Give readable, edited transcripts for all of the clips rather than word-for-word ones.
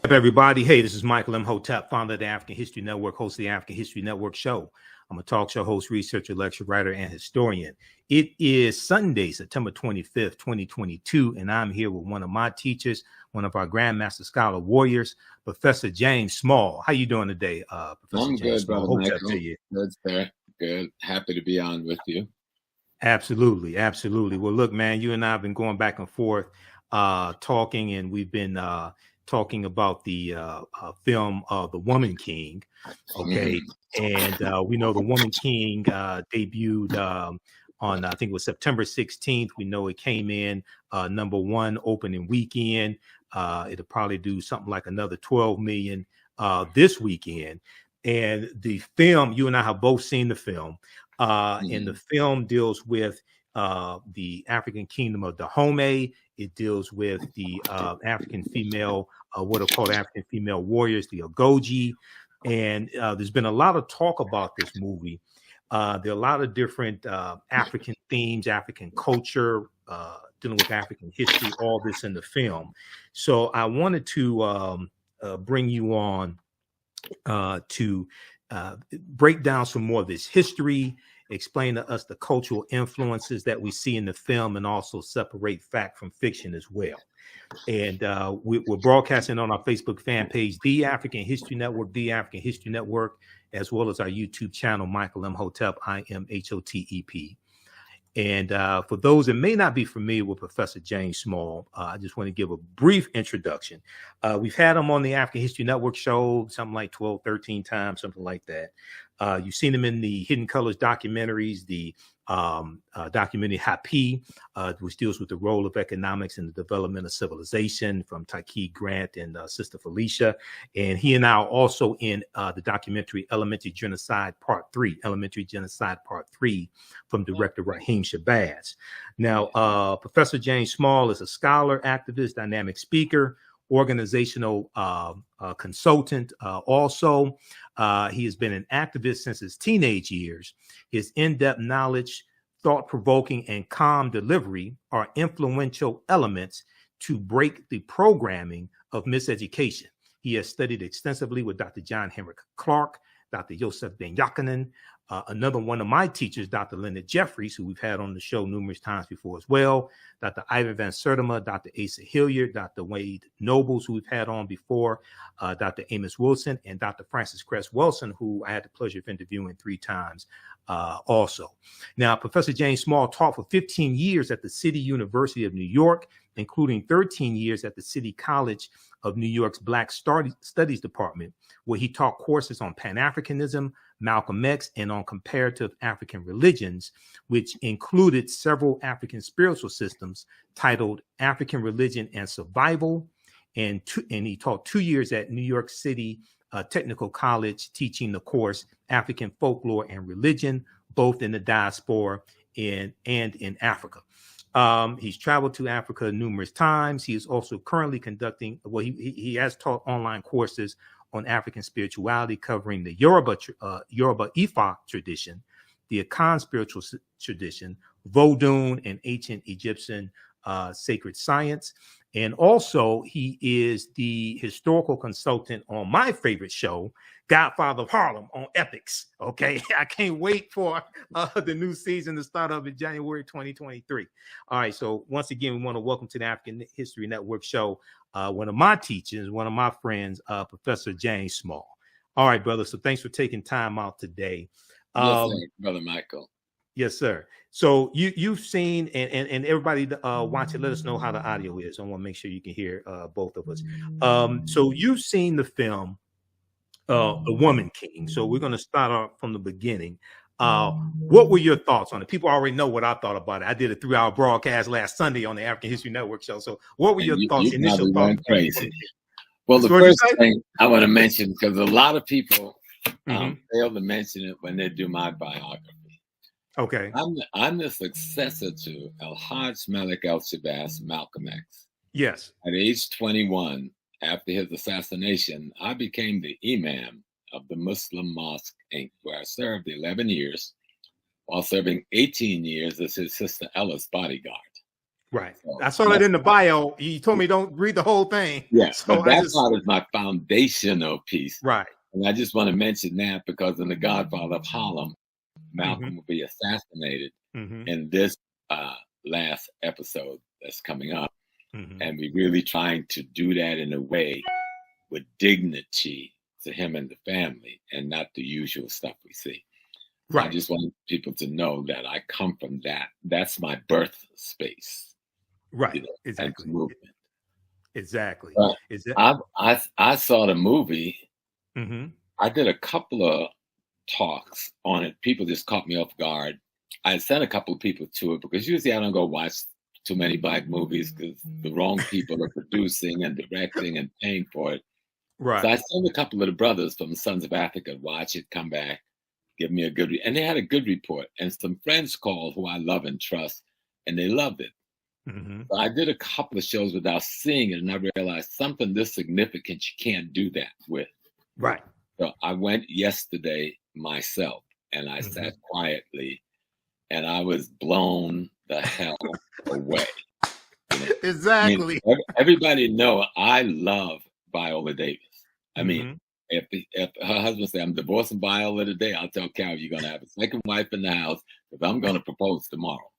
Up, everybody? Hey, this is Michael Imhotep, founder of the African History Network, host of the African History Network show. I'm a talk show host, researcher, lecturer, writer, and historian. It is Sunday, September 25th, 2022, and I'm here with one of my teachers, one of our Grandmaster Scholar Warriors, Professor James Small. How you doing today, Professor I'm James good, Small? Brother Michael. Good, sir. Good. Happy to be on with you. Absolutely, absolutely. Well, look, man, you and I have been going back and forth talking, and we've been talking about the film The Woman King. Okay. And we know The Woman King debuted on, I think it was September 16th. We know it came in #1 opening weekend. It'll probably do something like another 12 million this weekend. And the film, you and I have both seen the film. And the film deals with the African kingdom of Dahomey. It deals with the African female, what are called African female warriors, the Agojie. And there's been a lot of talk about this movie. There are a lot of different African themes, African culture, dealing with African history, all this in the film. So I wanted to bring you on to break down some more of this history, explain to us the cultural influences that we see in the film, and also separate fact from fiction as well. And we're broadcasting on our Facebook fan page, The African History Network, The African History Network, as well as our YouTube channel, Michael Imhotep, Imhotep. And for those that may not be familiar with Professor James Small, I just want to give a brief introduction. We've had him on the African History Network show, something like 12, 13 times, something like that. You've seen him in the Hidden Colors documentaries, the documentary Hapi, which deals with the role of economics in the development of civilization, from Taki Grant and Sister Felicia. And he and I are also in the documentary Elementary Genocide Part 3, Elementary Genocide Part 3, from director Raheem Shabazz. Now, Professor James Small is a scholar, activist, dynamic speaker, organizational consultant. Also, he has been an activist since his teenage years. His in-depth knowledge, thought-provoking, and calm delivery are influential elements to break the programming of miseducation. He has studied extensively with Dr. John Henry Clark, Dr. Joseph Ben Yakinen, another one of my teachers, Dr. Leonard Jeffries, who we've had on the show numerous times before as well, Dr. Ivan Van Sertima, Dr. Asa Hilliard, Dr. Wade Nobles, who we've had on before, Dr. Amos Wilson, and Dr. Francis Cress Wilson, who I had the pleasure of interviewing 3 times also. Now, Professor James Small taught for 15 years at the City University of New York, including 13 years at the City College of New York's Black Studies Department, where he taught courses on Pan-Africanism, Malcolm X, and on comparative African religions, which included several African spiritual systems titled African Religion and Survival. And he taught 2 years at New York City Technical College, teaching the course African Folklore and Religion, both in the diaspora and in Africa. He's traveled to Africa numerous times. He is also currently conducting, well, he has taught online courses on African spirituality, covering the Yoruba Ifa tradition, the Akan spiritual tradition, Vodun, and ancient Egyptian sacred science. And also, he is the historical consultant on my favorite show, Godfather of Harlem, on Epics. Okay, I can't wait for the new season to start up in January 2023. All right, so once again, we want to welcome to the African History Network show one of my teachers, one of my friends, Professor James Small. All right, brother. So thanks for taking time out today. Yes, sir, Brother Michael. Yes, sir. So you've seen, and everybody watching, let us know how the audio is. I want to make sure you can hear both of us. So you've seen the film, The Woman King. So we're going to start off from the beginning. What were your thoughts on it? People already know what I thought about it. I did a 3-hour broadcast last Sunday on the African History Network show. So what were your thoughts, initial thoughts? Crazy. Well, the first thing I want to mention, because a lot of people fail to mention it when they do my biography. Okay. I'm the successor to El-Hajj Malik El-Shabazz, Malcolm X. Yes. At age 21, after his assassination, I became the imam of the Muslim Mosque, Inc., where I served 11 years, while serving 18 years as his sister Ella's bodyguard. Right. So I saw that in the bio. You told me don't read the whole thing. Yeah, so but that's part of my foundational piece. Right. And I just want to mention that because in The Godfather of Harlem, Malcolm will be assassinated in this last episode that's coming up. And we're really trying to do that in a way with dignity to him and the family and not the usual stuff we see. So I just want people to know that I come from that. That's my birth space. Right. You know, Exactly. Movement. Exactly. I saw the movie. I did a couple of talks on it. People just caught me off guard. I sent a couple of people to it because usually I don't go watch too many Black movies because the wrong people are producing and directing and paying for it. Right. So I sent a couple of the brothers from the Sons of Africa to watch it, come back, give me a good and they had a good report. And some friends called who I love and trust, and they loved it. So I did a couple of shows without seeing it, and I realized something this significant you can't do that with. Right. So I went yesterday myself, and I sat quietly, and I was blown the hell away. You know? Exactly. I mean, everybody know I love Viola Davis. I mean, if her husband say I'm divorcing Viola today, I'll tell Carol you're gonna have a second wife in the house because I'm gonna propose tomorrow.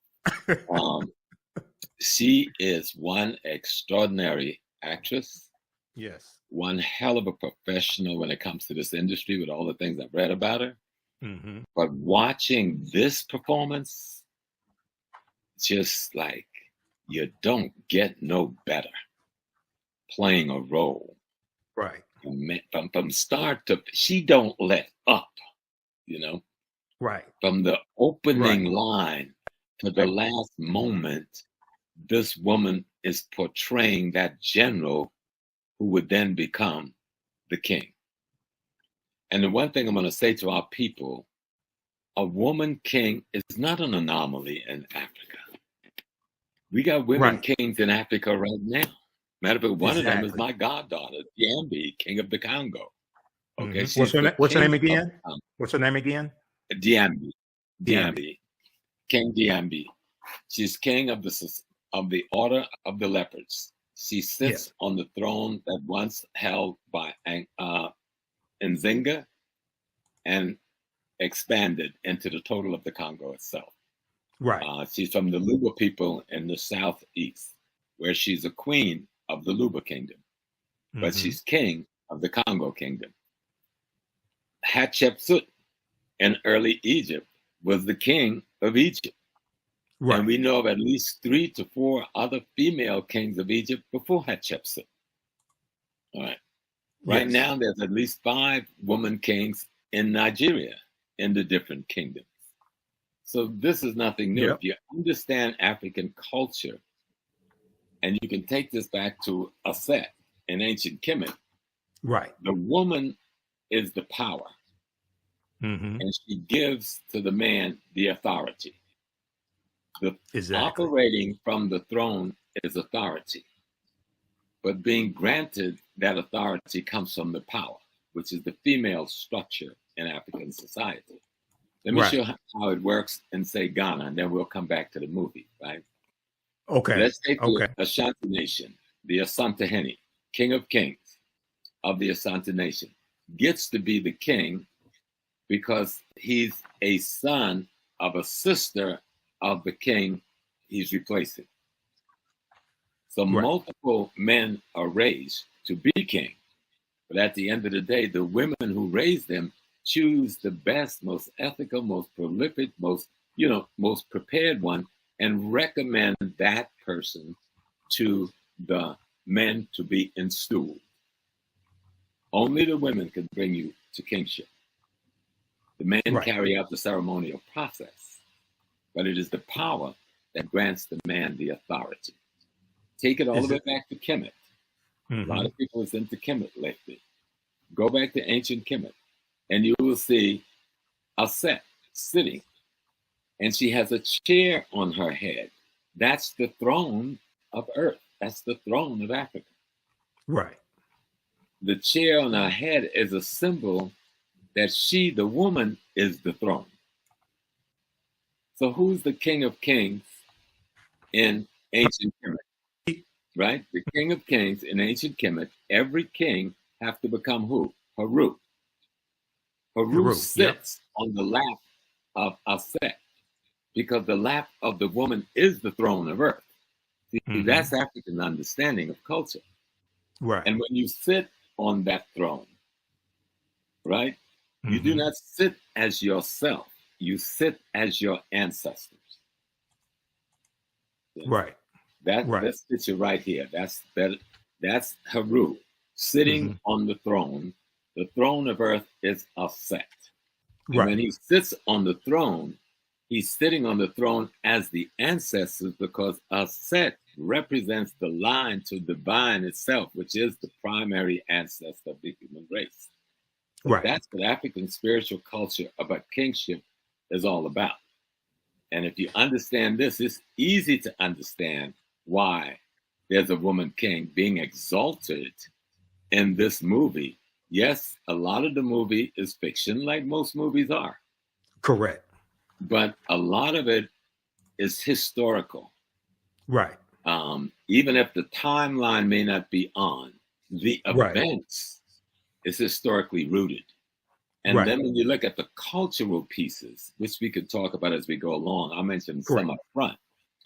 She is one extraordinary actress. Yes. One hell of a professional when it comes to this industry with all the things I've read about her. But watching this performance, just like you don't get no better playing a role. Right. From start to, she don't let up, you know. Right. From the opening line to the last moment, this woman is portraying that general who would then become the king. And the one thing I'm going to say to our people, a woman king is not an anomaly in Africa. We got women kings in Africa right now. Matter of fact, one of them is my goddaughter, Diambi, king of the Congo. Okay, what's her name again? What's her name again? Diambi. King Diambi. She's king of the Order of the Leopards. She sits on the throne that once held by Nzinga and expanded into the total of the Congo itself. Right. She's from the Luba people in the southeast, where she's a queen of the Luba kingdom, but she's king of the Congo kingdom. Hatshepsut in early Egypt was the king of Egypt. Right. And we know of at least 3 to 4 other female kings of Egypt before Hatshepsut. All right. Right now, there's at least 5 woman kings in Nigeria in the different kingdoms. So this is nothing new. If you understand African culture, and you can take this back to Aset in ancient Kemet, right? The woman is the power, and she gives to the man the authority. Operating from the throne is authority, but being granted that authority comes from the power, which is the female structure in African society. Let me show how it works in, say, Ghana, and then we'll come back to the movie, right? Okay. Let's take the Ashanti Nation, the Asantehene, king of kings of the Asante Nation, gets to be the king because he's a son of a sister of the king he's replacing. So multiple men are raised to be king, but at the end of the day, the women who raise them choose the best, most ethical, most prolific, most prepared one, and recommend that person to the men to be installed. Only the women can bring you to kingship. The men carry out the ceremonial process, but it is the power that grants the man the authority. Take it all the way back to Kemet. A lot of people is into Kemet lately. Go back to ancient Kemet, and you will see Aset sitting, and she has a chair on her head. That's the throne of Earth. That's the throne of Africa. Right. The chair on her head is a symbol that she, the woman, is the throne. So who's the king of kings in ancient Kemet, right? The king of kings in ancient Kemet, every king have to become who? Haru. Haru sits on the lap of Aset because the lap of the woman is the throne of earth. See, that's African understanding of culture. Right. And when you sit on that throne, right, you do not sit as yourself. You sit as your ancestors. Right. That's picture right here. That's Haru sitting on the throne. The throne of earth is Aset. And when he sits on the throne, he's sitting on the throne as the ancestors because Aset represents the line to divine itself, which is the primary ancestor of the human race. So that's what African spiritual culture about kingship is all about. And if you understand this, it's easy to understand why there's a woman king being exalted in this movie. Yes, a lot of the movie is fiction, like most movies are. Correct. But a lot of it is historical. Right. Even if the timeline may not be on, the events is historically rooted. And then when you look at the cultural pieces, which we could talk about as we go along, I'll mention some up front.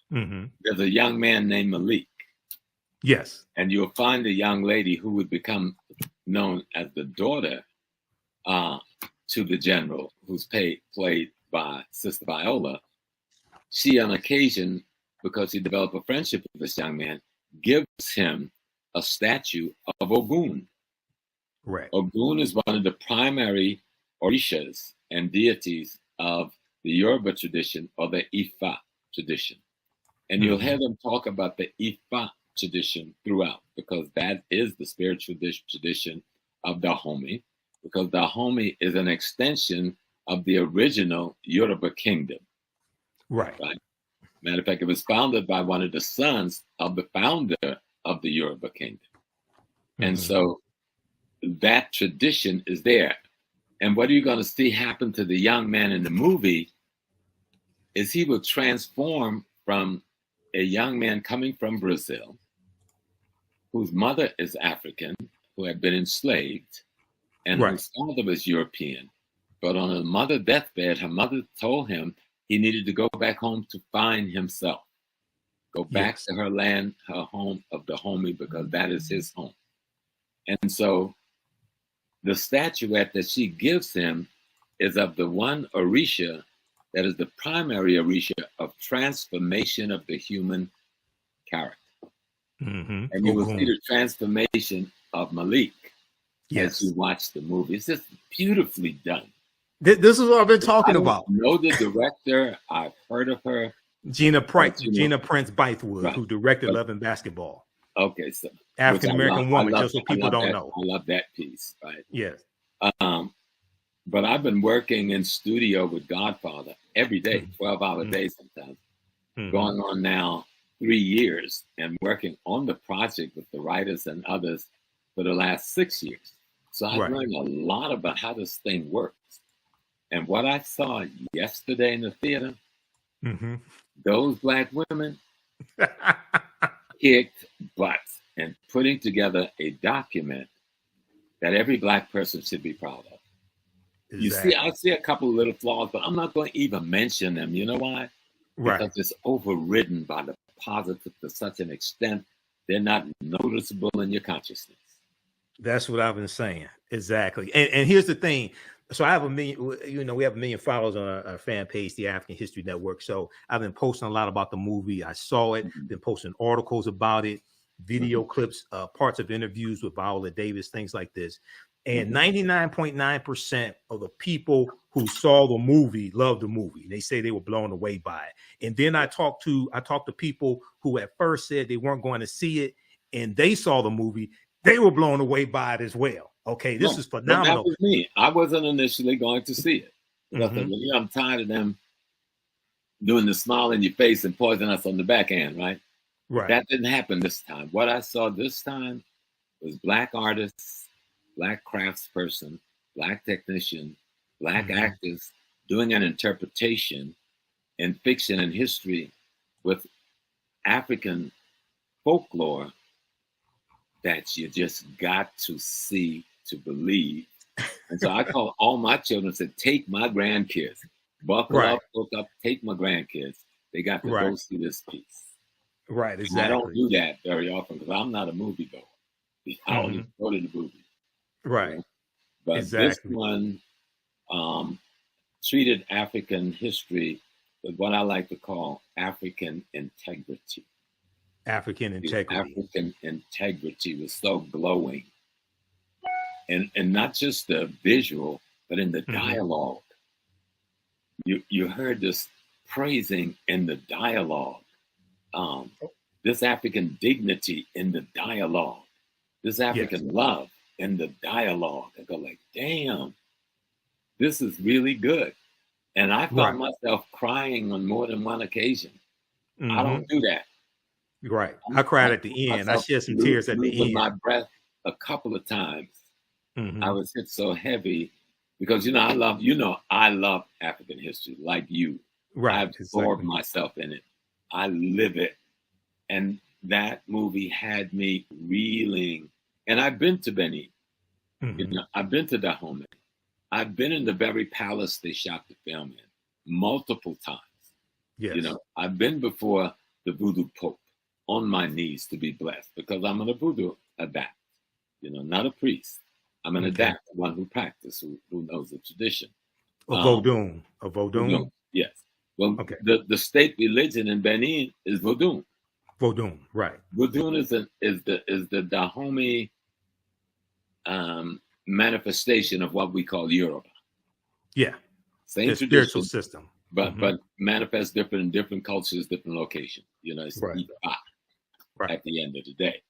There's a young man named Malik. Yes. And you'll find a young lady who would become known as the daughter to the general, who's played by Sister Viola. She, on occasion, because he developed a friendship with this young man, gives him a statue of Ogun. Right. Ogun is one of the primary Orishas and deities of the Yoruba tradition or the Ifa tradition. And you'll hear them talk about the Ifa tradition throughout because that is the spiritual tradition of Dahomey, because Dahomey is an extension of the original Yoruba kingdom. Right. Matter of fact, it was founded by one of the sons of the founder of the Yoruba kingdom. And so that tradition is there. And what are you going to see happen to the young man in the movie is he will transform from a young man coming from Brazil, whose mother is African, who had been enslaved, and whose father was European. But on her mother's deathbed, her mother told him he needed to go back home to find himself. Go back to her land, her home of Dahomey, because that is his home. And so the statuette that she gives him is of the one Orisha that is the primary Orisha of transformation of the human character. And you will see the transformation of Malik as you watch the movie. It's just beautifully done. This is what I've been talking about. I know the director. I've heard of her. Gina Prince-Bythewood, who directed Love and Basketball. Okay, so African-American woman, just so people don't know. I love that piece, right? Yes. But I've been working in studio with Godfather every day, 12-hour days sometimes, going on now 3 years and working on the project with the writers and others for the last 6 years. So I've learned a lot about how this thing works. And what I saw yesterday in the theater, those Black women kicked butt and putting together a document that every Black person should be proud of. Exactly. You see, I see a couple of little flaws, but I'm not going to even mention them. You know why? Because it's overridden by the positive to such an extent, they're not noticeable in your consciousness. That's what I've been saying. Exactly. And here's the thing. So I have we have 1 million followers on our fan page, the African History Network. So I've been posting a lot about the movie. I saw it, been posting articles about it, video clips, parts of interviews with Viola Davis, things like this. And 99.9% of the people who saw the movie loved the movie. They say they were blown away by it. And then I talked to people who at first said they weren't going to see it, and they saw the movie. They were blown away by it as well. Okay, this is phenomenal. That was me. I wasn't initially going to see it. I'm tired of them doing the smile in your face and poison us on the back end, right? Right. That didn't happen this time. What I saw this time was Black artists, Black craftsperson, Black technician, Black actors doing an interpretation in fiction and history with African folklore that you just got to see to believe. And so I call all my children and said, take my grandkids, buckle up, hook up, take my grandkids. They got to go see this piece. Right, exactly. And I don't do that very often because I'm not a movie goer. I don't even go to the movies. Right. You know? But this one treated African history with what I like to call African integrity. African integrity. African integrity was so glowing. And not just the visual, but in the dialogue. You heard this praising in the dialogue. This African dignity in the dialogue. This African love in the dialogue. I go like, damn, this is really good. And I found myself crying on more than one occasion. I don't do that. Right. I cried at the end. I shed some tears at the end. My breath a couple of times. I was hit so heavy because, I love African history like you. Right. I've absorbed myself in it. I live it. And that movie had me reeling. And I've been to Benin. I've been to Dahomey. I've been in the very palace they shot the film in multiple times. Yes. I've been before the voodoo pope on my knees to be blessed because I'm a voodoo adapt, not a priest. I'm an adapt, one who practices, who knows the tradition. A Vodun. Yes. Well, the state religion in Benin is Vodun. Vodun, right. Vodun is the Dahomey manifestation of what we call Yoruba. Yeah. Same spiritual system. But manifests different in different cultures, different locations. It's at the end of the day.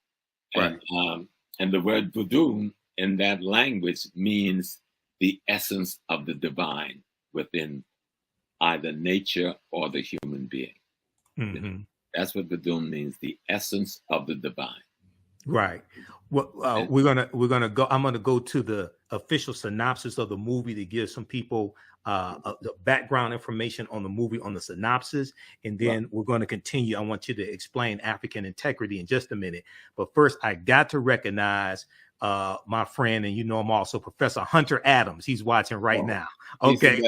And the word Vodun in that language means the essence of the divine within either nature or the human being. That's what Vodun means, the essence of the divine. Right. Well, we're gonna go. I'm gonna go to the official synopsis of the movie to give some people the background information on the movie, on the synopsis, and then we're going to continue. I want you to explain African integrity in just a minute. But first, I got to recognize my friend, and I'm also Professor Hunter Adams. He's watching right now. Okay.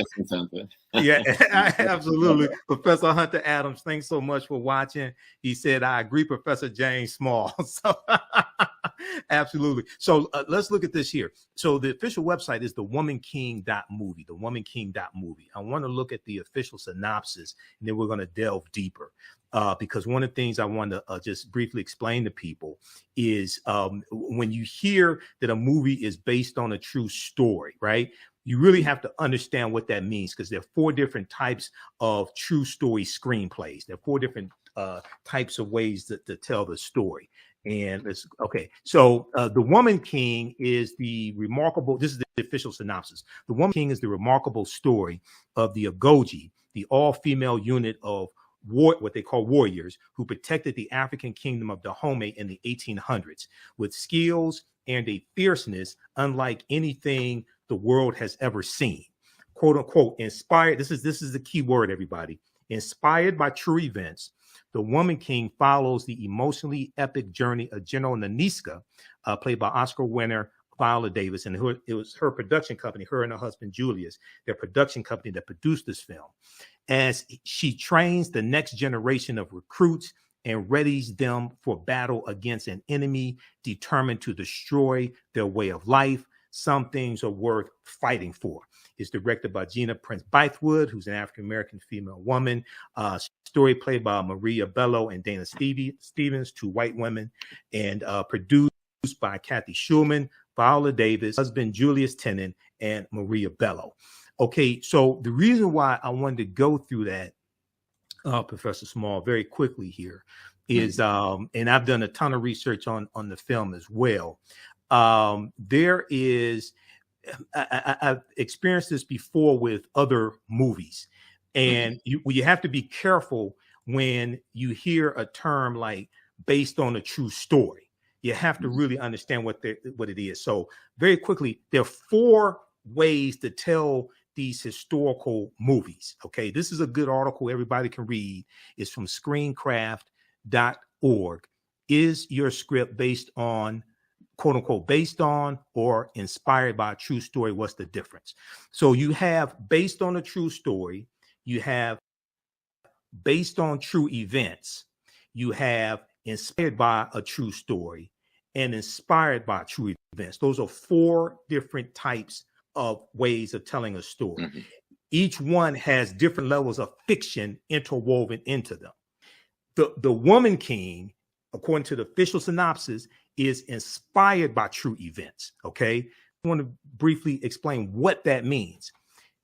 Yeah, absolutely. Professor Hunter Adams, thanks so much for watching. He said, I agree, Professor James Small. So absolutely. So let's look at this here. So the official website is thewomanking.movie, thewomanking.movie. I want to look at the official synopsis, and then we're going to delve deeper. Because one of the things I want to just briefly explain to people is when you hear that a movie is based on a true story, right? You really have to understand what that means, because there are 4 different types of true story screenplays. There are 4 different types of ways to tell the story. And so The Woman King is the remarkable, this is the official synopsis. The Woman King is the remarkable story of the Agojie, the all-female unit of what they call warriors who protected the African kingdom of Dahomey in the 1800s with skills and a fierceness unlike anything the world has ever seen. Quote unquote, inspired. This is the key word, everybody. Inspired by true events, The Woman King follows the emotionally epic journey of General Naniska, played by Oscar winner Viola Davis, and it was her production company, her and her husband Julius, their production company that produced this film, as she trains the next generation of recruits and readies them for battle against an enemy determined to destroy their way of life. Some things are worth fighting for. It's directed by Gina Prince-Bythewood, who's an African-American female woman. Story played by Maria Bello and Dana Stevens, 2 white women, and produced by Kathy Schulman, Viola Davis, husband Julius Tennant, and Maria Bello. Okay, so the reason why I wanted to go through that, Professor Small, very quickly here is, and I've done a ton of research on the film as well. There is, I've experienced this before with other movies, and you have to be careful when you hear a term like based on a true story. You have to really understand what it is. So very quickly, there are 4 ways to tell these historical movies. Okay, this is a good article everybody can read. It's from Screencraft. TheAHNShow.org. Is your script based on, quote unquote, based on or inspired by a true story? What's the difference? So you have based on a true story, you have based on true events, you have inspired by a true story, and inspired by true events. Those are 4 different types of ways of telling a story. Mm-hmm. Each one has different levels of fiction interwoven into them. The Woman King, according to the official synopsis, is inspired by true events. Okay. I want to briefly explain what that means.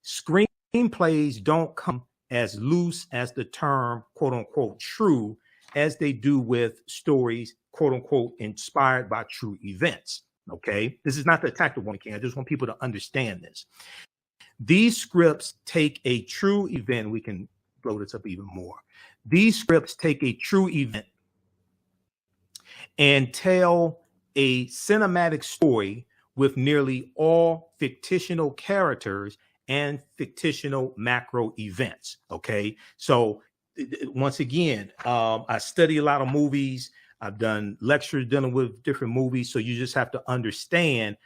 Screenplays don't come as loose as the term, quote unquote, true, as they do with stories, quote unquote, inspired by true events. Okay. This is not to attack the Woman King. I just want people to understand this. These scripts take a true event. We can blow this up even more. These scripts take a true event and tell a cinematic story with nearly all fictional characters and fictional macro events. Okay. So once again, I study a lot of movies. I've done lectures dealing with different movies. So you just have to understand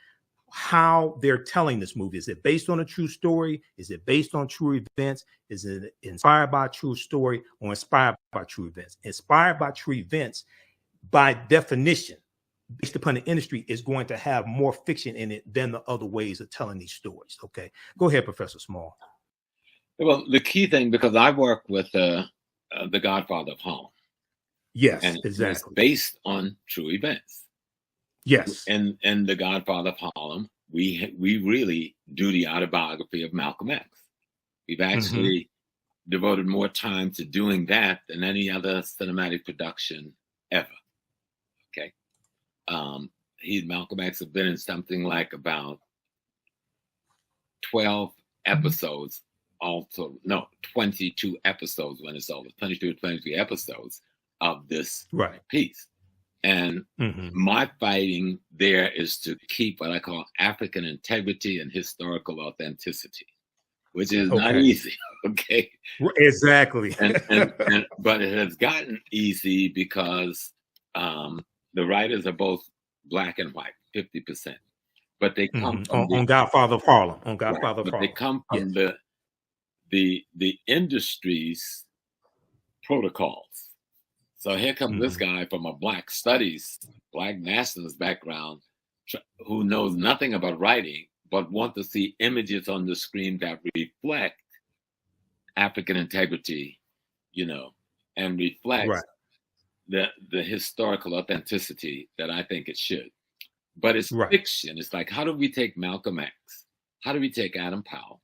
how they're telling this movie. Is it based on a true story? Is it based on true events? Is it inspired by a true story or inspired by true events? Inspired by true events, by definition, based upon the industry, is going to have more fiction in it than the other ways of telling these stories. Okay, go ahead, Professor Small. Well, the key thing, because I work with the Godfather of Harlem. Yes, and exactly. It's based on true events. Yes. And the Godfather of Harlem, we really do the autobiography of Malcolm X. We've actually devoted more time to doing that than any other cinematic production ever. Okay. Malcolm X has been in something like about 12 episodes, also, no, 22 episodes when it's over, 22 or 23 episodes of this piece. And my fighting there is to keep what I call African integrity and historical authenticity, which is not easy. Okay. Exactly. But it has gotten easy because the writers are both black and white, 50%. But they come from on Godfather of Harlem. On Godfather of Harlem. They come from the industry's protocols. So here comes this guy from a Black Studies, Black nationalist background, who knows nothing about writing, but want to see images on the screen that reflect African integrity, and reflect the historical authenticity that I think it should. But it's fiction. It's like, how do we take Malcolm X? How do we take Adam Powell?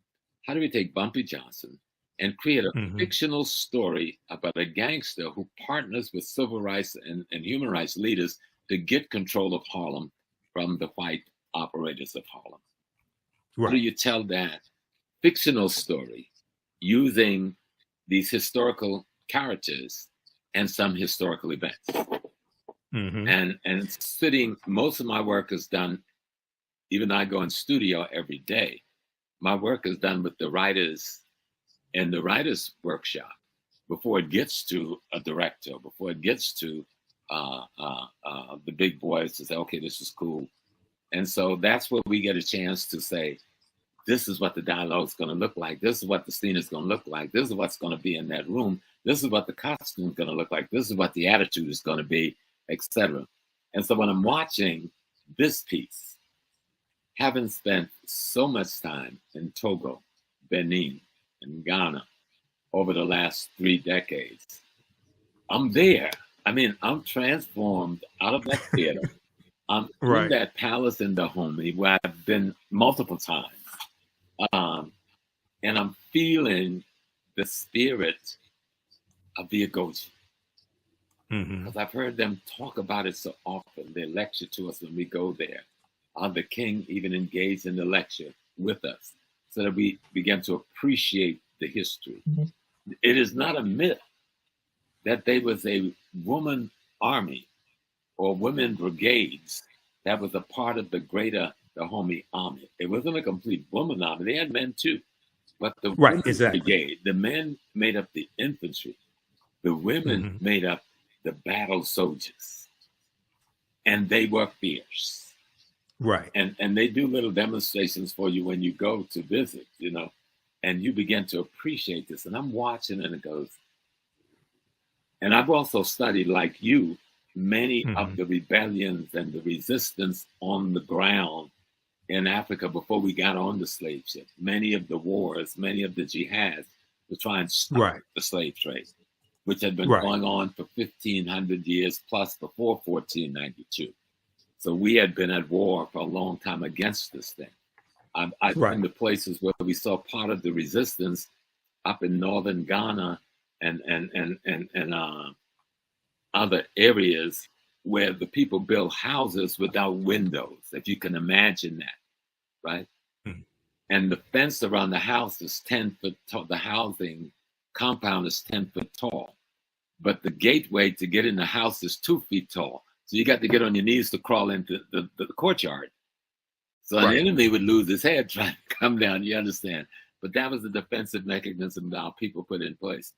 How do we take Bumpy Johnson and create a fictional story about a gangster who partners with civil rights and human rights leaders to get control of Harlem from the white operators of Harlem? How do you tell that fictional story using these historical characters and some historical events? And sitting, most of my work is done, even though I go in studio every day, my work is done with the writers in the writers' workshop before it gets to a director, before it gets to the big boys to say, okay, this is cool. And so that's where we get a chance to say, this is what the dialogue is going to look like. This is what the scene is going to look like. This is what's going to be in that room. This is what the costume is going to look like. This is what the attitude is going to be, etc. And so when I'm watching this piece, having spent so much time in Togo, Benin, and Ghana over the last 3 decades, I'm there. I mean, I'm transformed out of that theater. I'm in that palace in Dahomey where I've been multiple times. And I'm feeling the spirit of the Agojie. Because I've heard them talk about it so often. They lecture to us when we go there. The king even engaged in the lecture with us so that we begin to appreciate the history. It is not a myth that there was a woman army or women brigades that was a part of the greater Dahomey army. It wasn't a complete woman army. They had men too. But the women's brigade, the men made up the infantry. The women made up the battle soldiers, and they were fierce. Right. And they do little demonstrations for you when you go to visit, and you begin to appreciate this. And I'm watching, and it goes. And I've also studied, like you, many of the rebellions and the resistance on the ground in Africa before we got on the slave ship. Many of the wars, many of the jihads to try and stop the slave trade, which had been going on for 1,500 years plus before 1492. So we had been at war for a long time against this thing. I've been to places where we saw part of the resistance up in northern Ghana and other areas where the people build houses without windows, if you can imagine that, right? And the fence around the house is 10 foot tall. The housing compound is 10 foot tall, but the gateway to get in the house is 2 feet tall. So you got to get on your knees to crawl into the courtyard. So an enemy would lose his head trying to come down, you understand? But that was the defensive mechanism that our people put in place.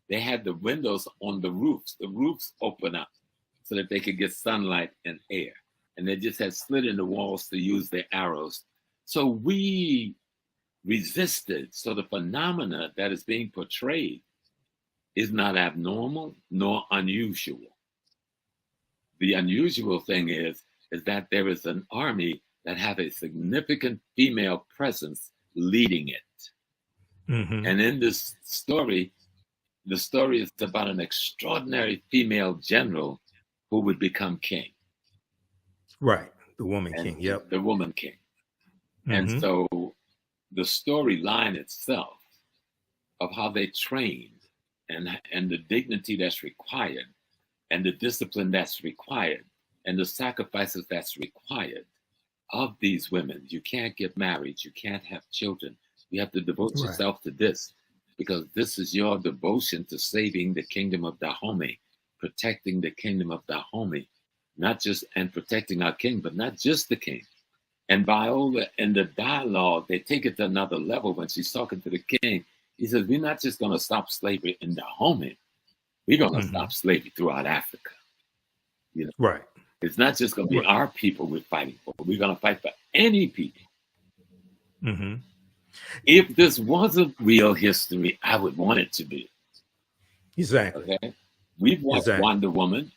They had the windows on the roofs. The roofs open up so that they could get sunlight and air. And they just had slit in the walls to use their arrows. So we resisted. So the phenomena that is being portrayed is not abnormal nor unusual. The unusual thing is that there is an army that have a significant female presence leading it. And in this story, the story is about an extraordinary female general who would become king. Right. The woman king. Yep. The woman king. And so the storyline itself of how they trained and the dignity that's required and the discipline that's required and the sacrifices that's required of these women. You can't get married. You can't have children. You have to devote yourself to this, because this is your devotion to saving the kingdom of Dahomey, protecting the kingdom of Dahomey, and protecting our king, but not just the king. And Viola, in the dialogue, they take it to another level when she's talking to the king. He says, we're not just going to stop slavery in Dahomey. We're going to stop slavery throughout Africa. Right. It's not just going to be our people we're fighting for. We're going to fight for any people. If this wasn't real history, I would want it to be. Exactly. Okay? We've watched Wonder Woman.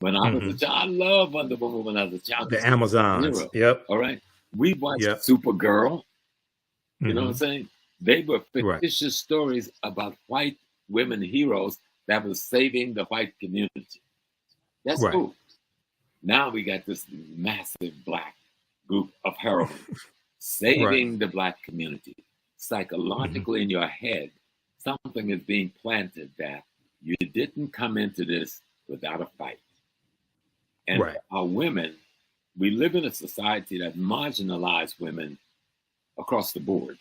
When I was a child, I loved Wonder Woman when I was a child. The Amazons. Yep. All right. We watched Supergirl. You know what I'm saying? They were fictitious stories about white women heroes that was saving the white community. That's cool. Now we got this massive black group of heroines saving the black community. Psychologically in your head, something is being planted that you didn't come into this without a fight. And our women, we live in a society that marginalizes women across the board,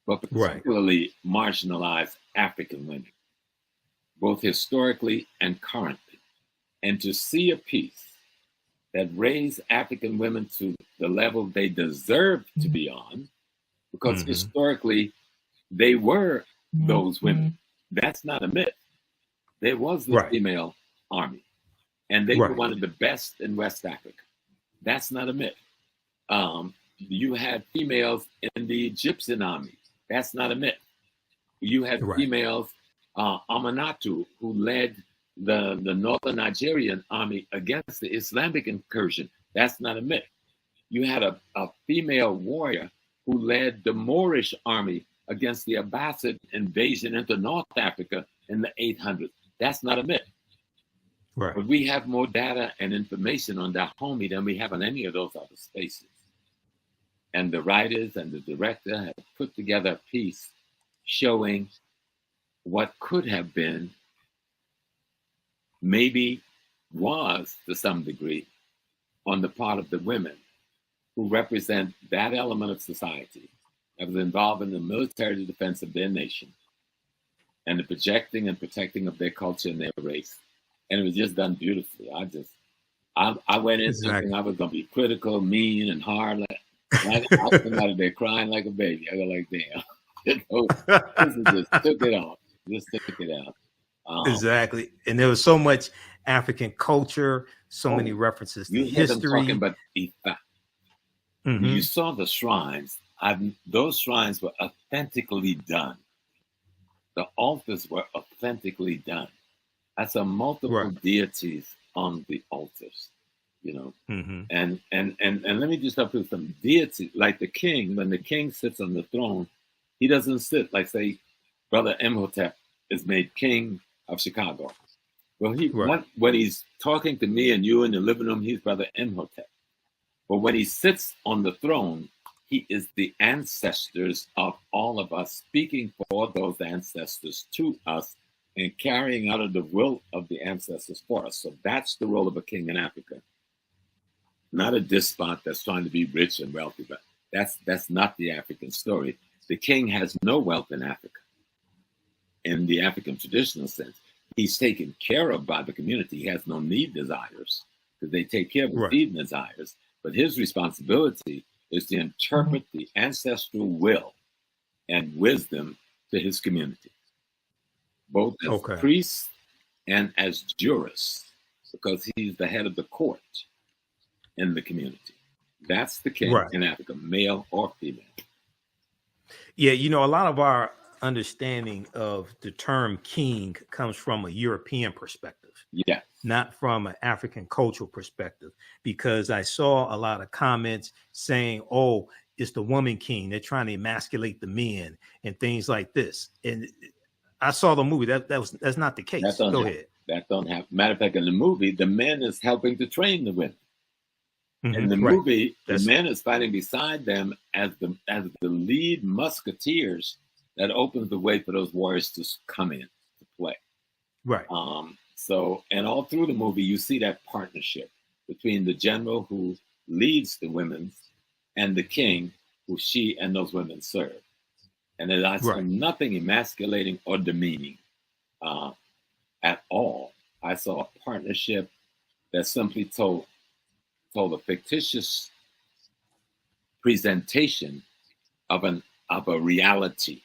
but particularly marginalize African women, both historically and currently. And to see a piece that raised African women to the level they deserve to be on, because historically they were those women. That's not a myth. There was the female army, and they were one of the best in West Africa. That's not a myth. You had females in the Egyptian army. That's not a myth. You had females, Amanatu, who led the northern Nigerian army against the Islamic incursion. That's not a myth. You had a female warrior who led the Moorish army against the Abbasid invasion into North Africa in the 800s. That's not a myth. But we have more data and information on Dahomey than we have on any of those other spaces. And the writers and the director have put together a piece showing what could have been, maybe was to some degree, on the part of the women who represent that element of society that was involved in the military defense of their nation and the projecting and protecting of their culture and their race. And it was just done beautifully. I went in thinking I was going to be critical, mean, and hard. I came out of there crying like a baby. I go like, damn. This just took it off. Just took it out. Exactly. And there was so much African culture, so many references to you hear them history. talking about Ifa. You saw the shrines. Those shrines were authentically done. The altars were authentically done. I saw multiple deities on the altars, you know. And let me just help you with some deities, like the king. When the king sits on the throne, he doesn't sit like, say, Brother Imhotep is made king of Chicago. Well, when he's talking to me and you in the living room, he's Brother Imhotep. But when he sits on the throne, he is the ancestors of all of us, speaking for those ancestors to us and carrying out of the will of the ancestors for us. So that's the role of a king in Africa. Not a despot that's trying to be rich and wealthy, but that's not the African story. The king has no wealth in Africa in the African traditional sense. He's taken care of by the community. He has no need desires because they take care of his need desires. But his responsibility is to interpret the ancestral will and wisdom to his community, both as priest and as jurist, because he's the head of the court in the community. That's the king in Africa, male or female. Yeah, you know, a lot of our understanding of the term king comes from a European perspective. Yeah. Not from an African cultural perspective, because I saw a lot of comments saying, oh, it's the woman king. They're trying to emasculate the men and things like this. And I saw the movie. That's not the case. Go ahead. That don't happen. Matter of fact, in the movie, the man is helping to train the women. In the movie, the man is fighting beside them as the lead musketeers that opens the way for those warriors to come in to play. Right. So, and all through the movie, you see that partnership between the general who leads the women and the king who she and those women serve. And I saw nothing emasculating or demeaning at all. I saw a partnership that simply told a fictitious presentation of a reality.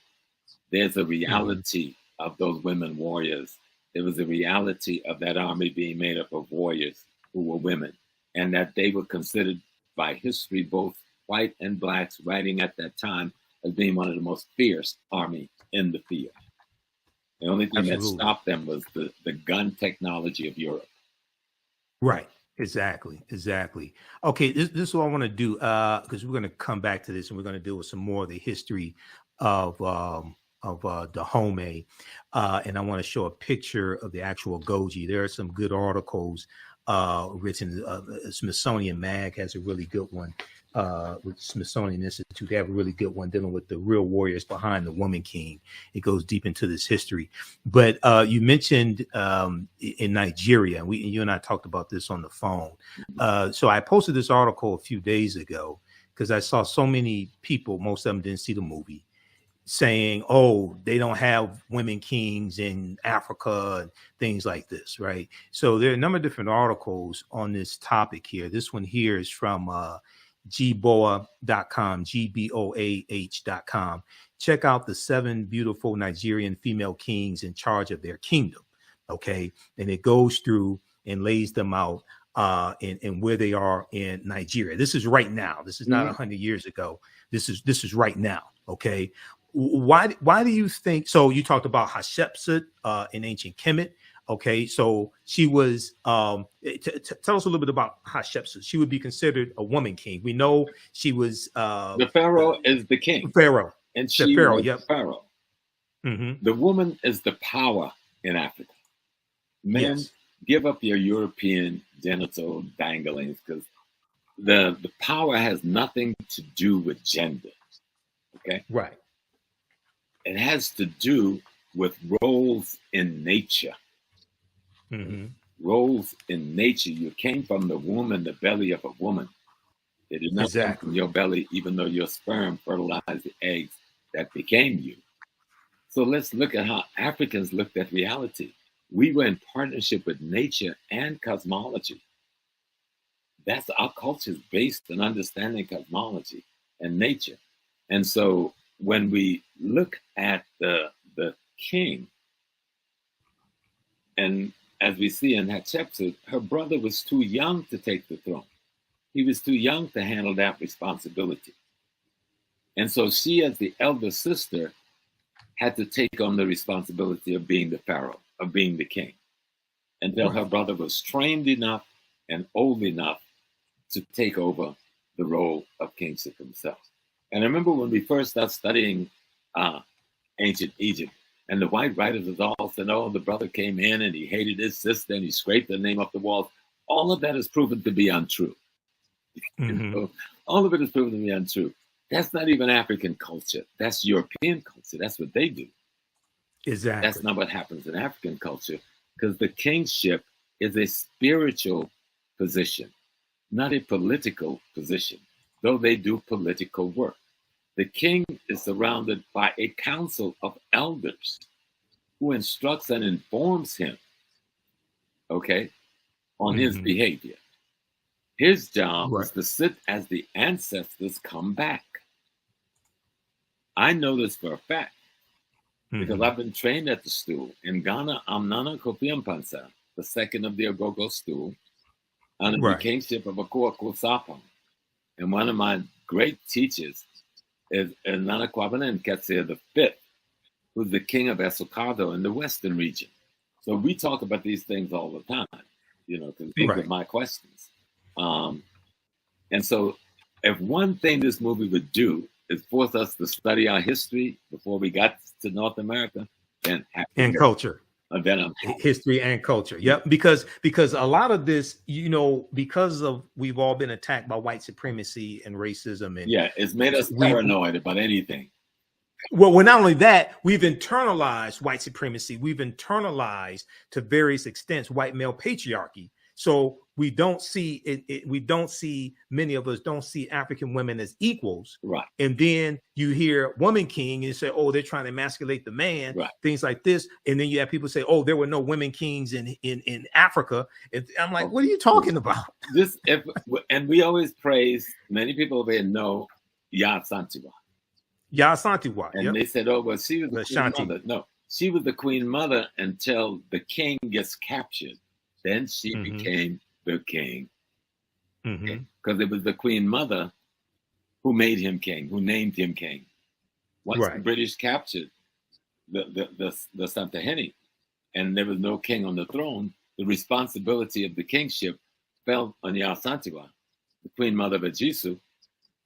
There's a reality of those women warriors. There was a reality of that army being made up of warriors who were women, and that they were considered by history, both white and blacks, writing at that time, as being one of the most fierce army in the field. The only thing that stopped them was the gun technology of Europe. Right. Exactly. Okay, this is what I want to do, because we're going to come back to this, and we're going to deal with some more of the history of Dahomey, and I want to show a picture of the actual Agojie. There are some good articles written. Smithsonian Mag has a really good one. With Smithsonian Institute, they have a really good one dealing with the real warriors behind the woman king. It goes deep into this history. But you mentioned in Nigeria, and you and I talked about this on the phone. So I posted this article a few days ago because I saw so many people, most of them didn't see the movie, saying, oh, they don't have women kings in Africa and things like this, right? So there are a number of different articles on this topic here. This one here is from gboah.com, gboah.com. Check out the 7 beautiful Nigerian female kings in charge of their kingdom, okay? And it goes through and lays them out and where they are in Nigeria. This is right now. This is not 100 years ago. This is right now, okay? Why do you think? So you talked about Hatshepsut in ancient Kemet. Okay, so she was. Tell us a little bit about Hatshepsut. She would be considered a woman king. We know she was. The pharaoh is the king. Pharaoh, and she pharaoh. Was Yep. the pharaoh. The woman is the power in Africa. Men, give up your European genital danglings, because the power has nothing to do with gender. Okay, right. It has to do with roles in nature. Roles in nature. You came from the womb and the belly of a woman. It did not come from your belly, even though your sperm fertilized the eggs that became you. So let's look at how Africans looked at reality. We were in partnership with nature and cosmology. That's our culture is based on understanding cosmology and nature. And so when we look at the king, and as we see in Hatshepsut, her brother was too young to take the throne. He was too young to handle that responsibility. And so she, as the elder sister, had to take on the responsibility of being the pharaoh, of being the king, until her brother was trained enough and old enough to take over the role of kingship himself. And I remember when we first started studying ancient Egypt, and the white writers was all saying, oh, the brother came in and he hated his sister and he scraped her name off the walls. All of that is proven to be untrue. So all of it is proven to be untrue. That's not even African culture. That's European culture. That's what they do. Exactly. That's not what happens in African culture, because the kingship is a spiritual position, not a political position, though they do political work. The king is surrounded by a council of elders who instructs and informs him, on his behavior. His job is to sit as the ancestors come back. I know this for a fact because I've been trained at the stool. In Ghana, I'm Nana Kofi Mpansa, the second of the Ogogo stool, under the kingship of Akua Kusapam. And one of my great teachers is Nana Kwabena Nketse the fifth, who's the king of Esokado in the Western region. So we talk about these things all the time, because these are my questions. And so if one thing this movie would do is force us to study our history before we got to North America, then and culture. Then I'm history and culture. Yep. Because a lot of this, because of we've all been attacked by white supremacy and racism, and it's made us paranoid about anything. Well, not only that, we've internalized white supremacy. We've internalized to various extents white male patriarchy. So we don't see it. We don't see, many of us don't see African women as equals. Right. And then you hear woman king and you say, oh, they're trying to emasculate the man, things like this. And then you have people say, oh, there were no women kings in Africa. And I'm like, what are you talking about? And we always praise, many people over here know Ya Santiwa. Ya Santiwa. And they said, oh, well, she was the queen mother. No, she was the queen mother until the king gets captured. Then she became the king. Because it was the queen mother who made him king, who named him king. Once the British captured the Santahene and there was no king on the throne, the responsibility of the kingship fell on Yasantiwa, the queen mother of Ajisu,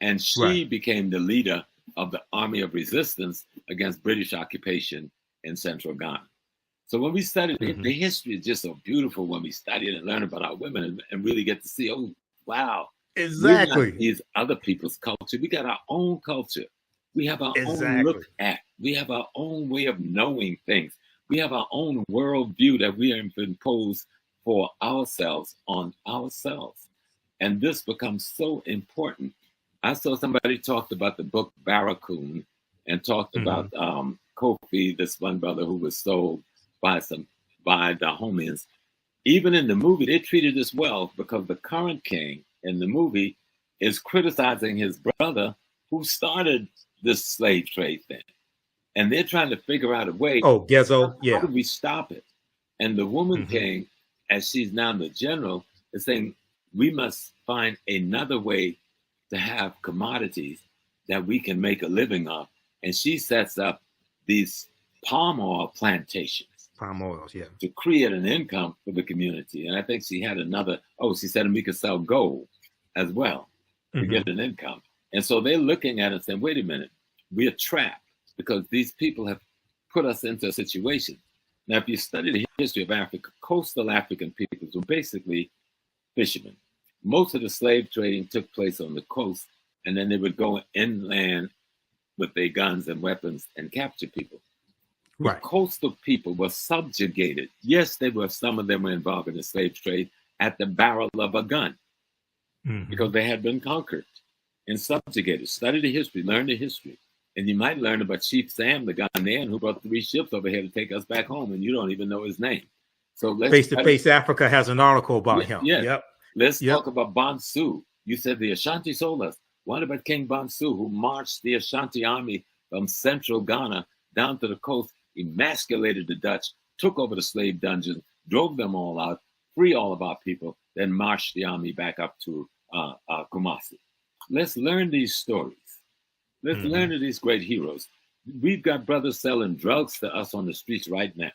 and she became the leader of the army of resistance against British occupation in central Ghana. So when we studied the history is just so beautiful when we study it and learn about our women and really get to see, oh, wow. Exactly. We're not these other people's culture. We got our own culture. We have our own look at. We have our own way of knowing things. We have our own worldview that we have imposed for ourselves on ourselves. And this becomes so important. I saw somebody talked about the book Barracoon and talked about Kofi, this one brother who was sold by Dahomeans. Even in the movie, they treated this well because the current king in the movie is criticizing his brother who started this slave trade thing. And they're trying to figure out a way. Oh, Gezo, how do we stop it? And the woman king, as she's now the general, is saying, we must find another way to have commodities that we can make a living off. And she sets up these palm oil plantations. Palm oils, to create an income for the community. And I think she had she said we could sell gold as well to get an income. And so they're looking at it and saying, wait a minute, we're trapped because these people have put us into a situation. Now, if you study the history of Africa, coastal African peoples were basically fishermen. Most of the slave trading took place on the coast, and then they would go inland with their guns and weapons and capture people. Right. Coastal people were subjugated. Yes, some of them were involved in the slave trade at the barrel of a gun because they had been conquered and subjugated. Study the history, learn the history. And you might learn about Chief Sam, the Ghanaian who brought 3 ships over here to take us back home, and you don't even know his name. So Face to Face Africa has an article about him. Yeah. Let's talk about Bonsu. You said the Ashanti sold us. What about King Bonsu, who marched the Ashanti army from central Ghana down to the coast, emasculated the Dutch, took over the slave dungeon, drove them all out, free all of our people, then marched the army back up to Kumasi. Let's learn these stories. Let's learn of these great heroes. We've got brothers selling drugs to us on the streets right now.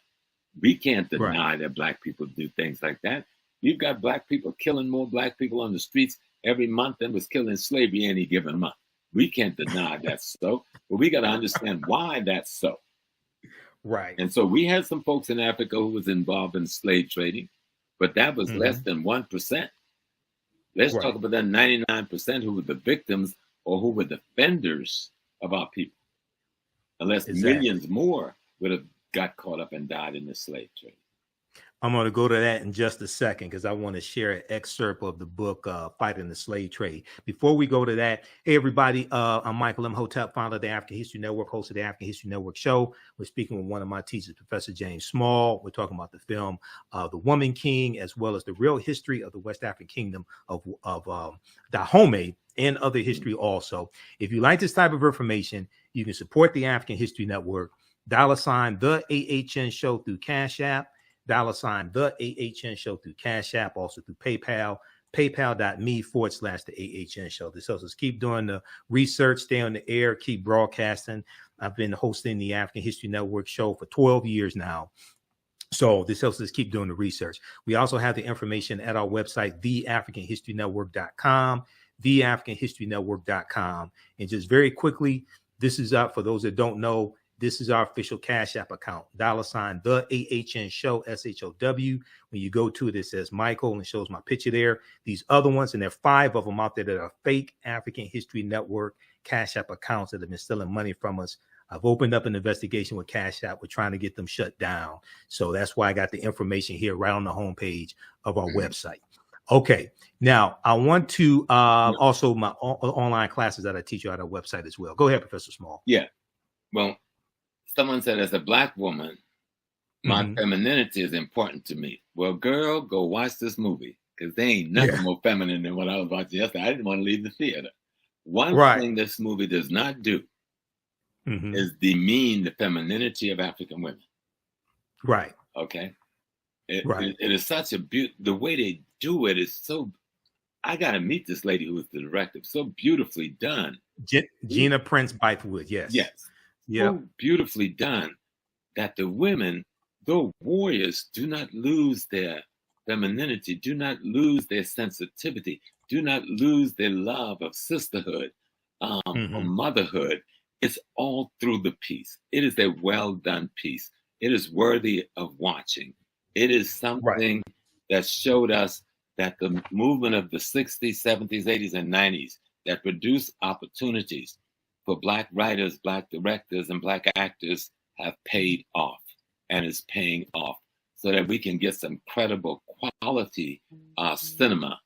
We can't deny that Black people do things like that. You've got Black people killing more Black people on the streets every month than was killed in slavery any given month. We can't deny that's so, but we got to understand why that's so. Right. And so we had some folks in Africa who was involved in slave trading, but that was less than 1%. Let's talk about that 99% who were the victims or who were defenders of our people. Unless millions more would have got caught up and died in the slave trade. I'm going to go to that in just a second because I want to share an excerpt of the book, Fighting the Slave Trade. Before we go to that, hey, everybody, I'm Michael Imhotep, founder of the African History Network, host of the African History Network show. We're speaking with one of my teachers, Professor James Small. We're talking about the film, The Woman King, as well as the real history of the West African kingdom of Dahomey and other history also. If you like this type of information, you can support the African History Network, $ the AHN show through Cash App, $ the AHN show through Cash App, also through PayPal, paypal.me/the AHN show. This helps us keep doing the research, stay on the air, keep broadcasting. I've been hosting the African History Network show for 12 years now. So this helps us keep doing the research. We also have the information at our website, theafricanhistorynetwork.com, theafricanhistorynetwork.com. And just very quickly, this is up for those that don't know. This is our official Cash App account, $ the AHN show, SHOW. When you go to it, it says Michael and it shows my picture there. These other ones, and there are 5 of them out there that are fake African History Network Cash App accounts that have been stealing money from us. I've opened up an investigation with Cash App. We're trying to get them shut down. So that's why I got the information here right on the homepage of our website. Okay, now I want to also my online classes that I teach you at our website as well. Go ahead, Professor Small. Yeah, well, someone said, as a Black woman, my femininity is important to me. Well, girl, go watch this movie because there ain't nothing more feminine than what I was watching yesterday. I didn't want to leave the theater. One thing this movie does not do is demean the femininity of African women. Right. Okay. It is such a the way they do it is so. I got to meet this lady who was the director. So beautifully done. Gina Prince-Bythewood. Yes. Yes. Yeah. So beautifully done that the women, though warriors, do not lose their femininity, do not lose their sensitivity, do not lose their love of sisterhood or motherhood. It's all through the piece. It is a well done piece. It is worthy of watching. It is something that showed us that the movement of the 60s, 70s, 80s, and 90s that produced opportunities for Black writers, Black directors, and Black actors have paid off and is paying off so that we can get some credible quality cinema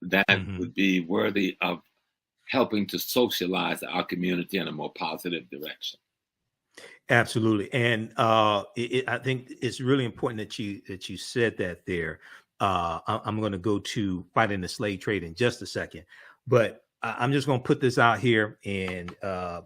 that would be worthy of helping to socialize our community in a more positive direction. Absolutely. And I think it's really important that you said that there. I'm going to go to Fighting the Slave Trade in just a second, but I'm just going to put this out here. And, I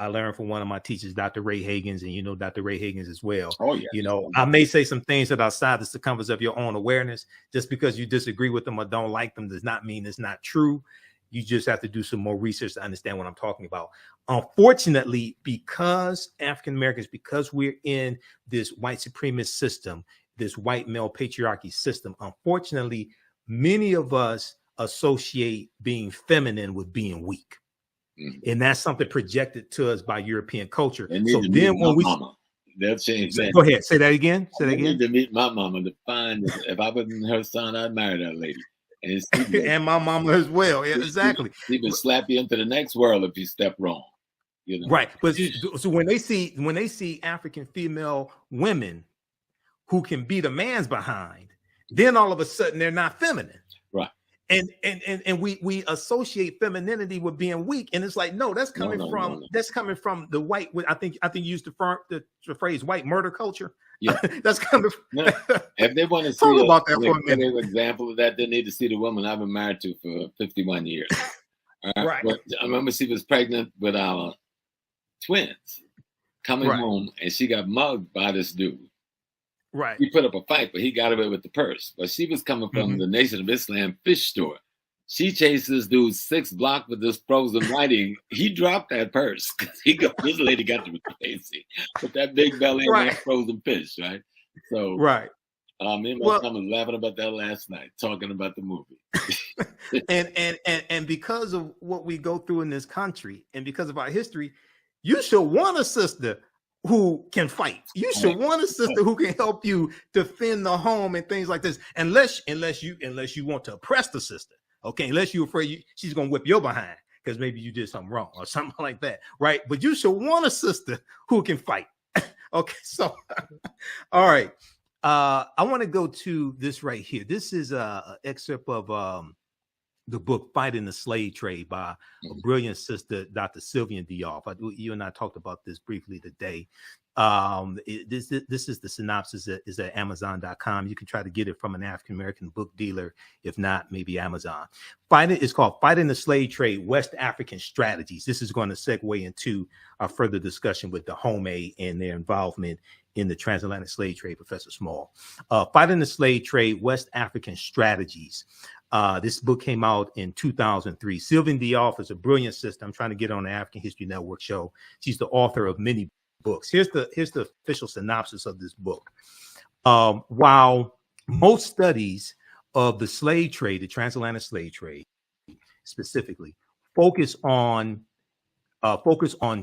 learned from one of my teachers, Dr. Ray Hagins, and Dr. Ray Hagins as well. Oh, yeah. I may say some things that are outside the circumference of your own awareness. Just because you disagree with them or don't like them does not mean it's not true. You just have to do some more research to understand what I'm talking about. Unfortunately, because African Americans, because we're in this white supremacist system, this white male patriarchy system, unfortunately, many of us associate being feminine with being weak. And that's something projected to us by European culture. So then when they'll change that. Go ahead. Say that again. I need to meet my mama to find if I wasn't her son, I'd marry that lady. And my mama as well. Yeah, exactly. She would slap you into the next world if you step wrong. Right. But so when they see African female women who can beat a man's behind, then all of a sudden they're not feminine. Right. And we associate femininity with being weak, and it's like, no, that's coming from from the white. I think you used the phrase white murder culture. Yeah, that's coming. If they want to see about that for a minute, example of that, they need to see the woman I've been married to for 51 years. Right. But I remember she was pregnant with our twins, coming home, and she got mugged by this dude. Right. He put up a fight, but he got away with the purse. But she was coming from the Nation of Islam fish store. She chased this dude 6 blocks with this frozen whiting. He dropped that purse because this lady got to be crazy with that big belly and that frozen fish, right? So, me and my son was laughing about that last night, talking about the movie. and because of what we go through in this country, and because of our history, you should want a sister who can fight. You should want a sister who can help you defend the home and things like this. Unless you want to oppress the sister, okay? Unless you're afraid she's gonna whip your behind because maybe you did something wrong or something like that, right? But you should want a sister who can fight. Okay, so all right. I want to go to this right here. This is an excerpt of the book Fighting the Slave Trade by a brilliant sister, Dr. Sylvian Diop. You and I talked about this briefly today. This is the synopsis. Is at Amazon.com. You can try to get it from an African-American book dealer. If not, maybe Amazon. It's called Fighting the Slave Trade, West African Strategies. This is going to segue into our further discussion with Dahomey and their involvement in the transatlantic slave trade, Professor Small. Fighting the Slave Trade, West African Strategies. This book came out in 2003. Sylvian Diop is a brilliant sister. I'm trying to get on the African History Network show. She's the author of many books. Here's the official synopsis of this book. While most studies of the slave trade, the transatlantic slave trade specifically, focus on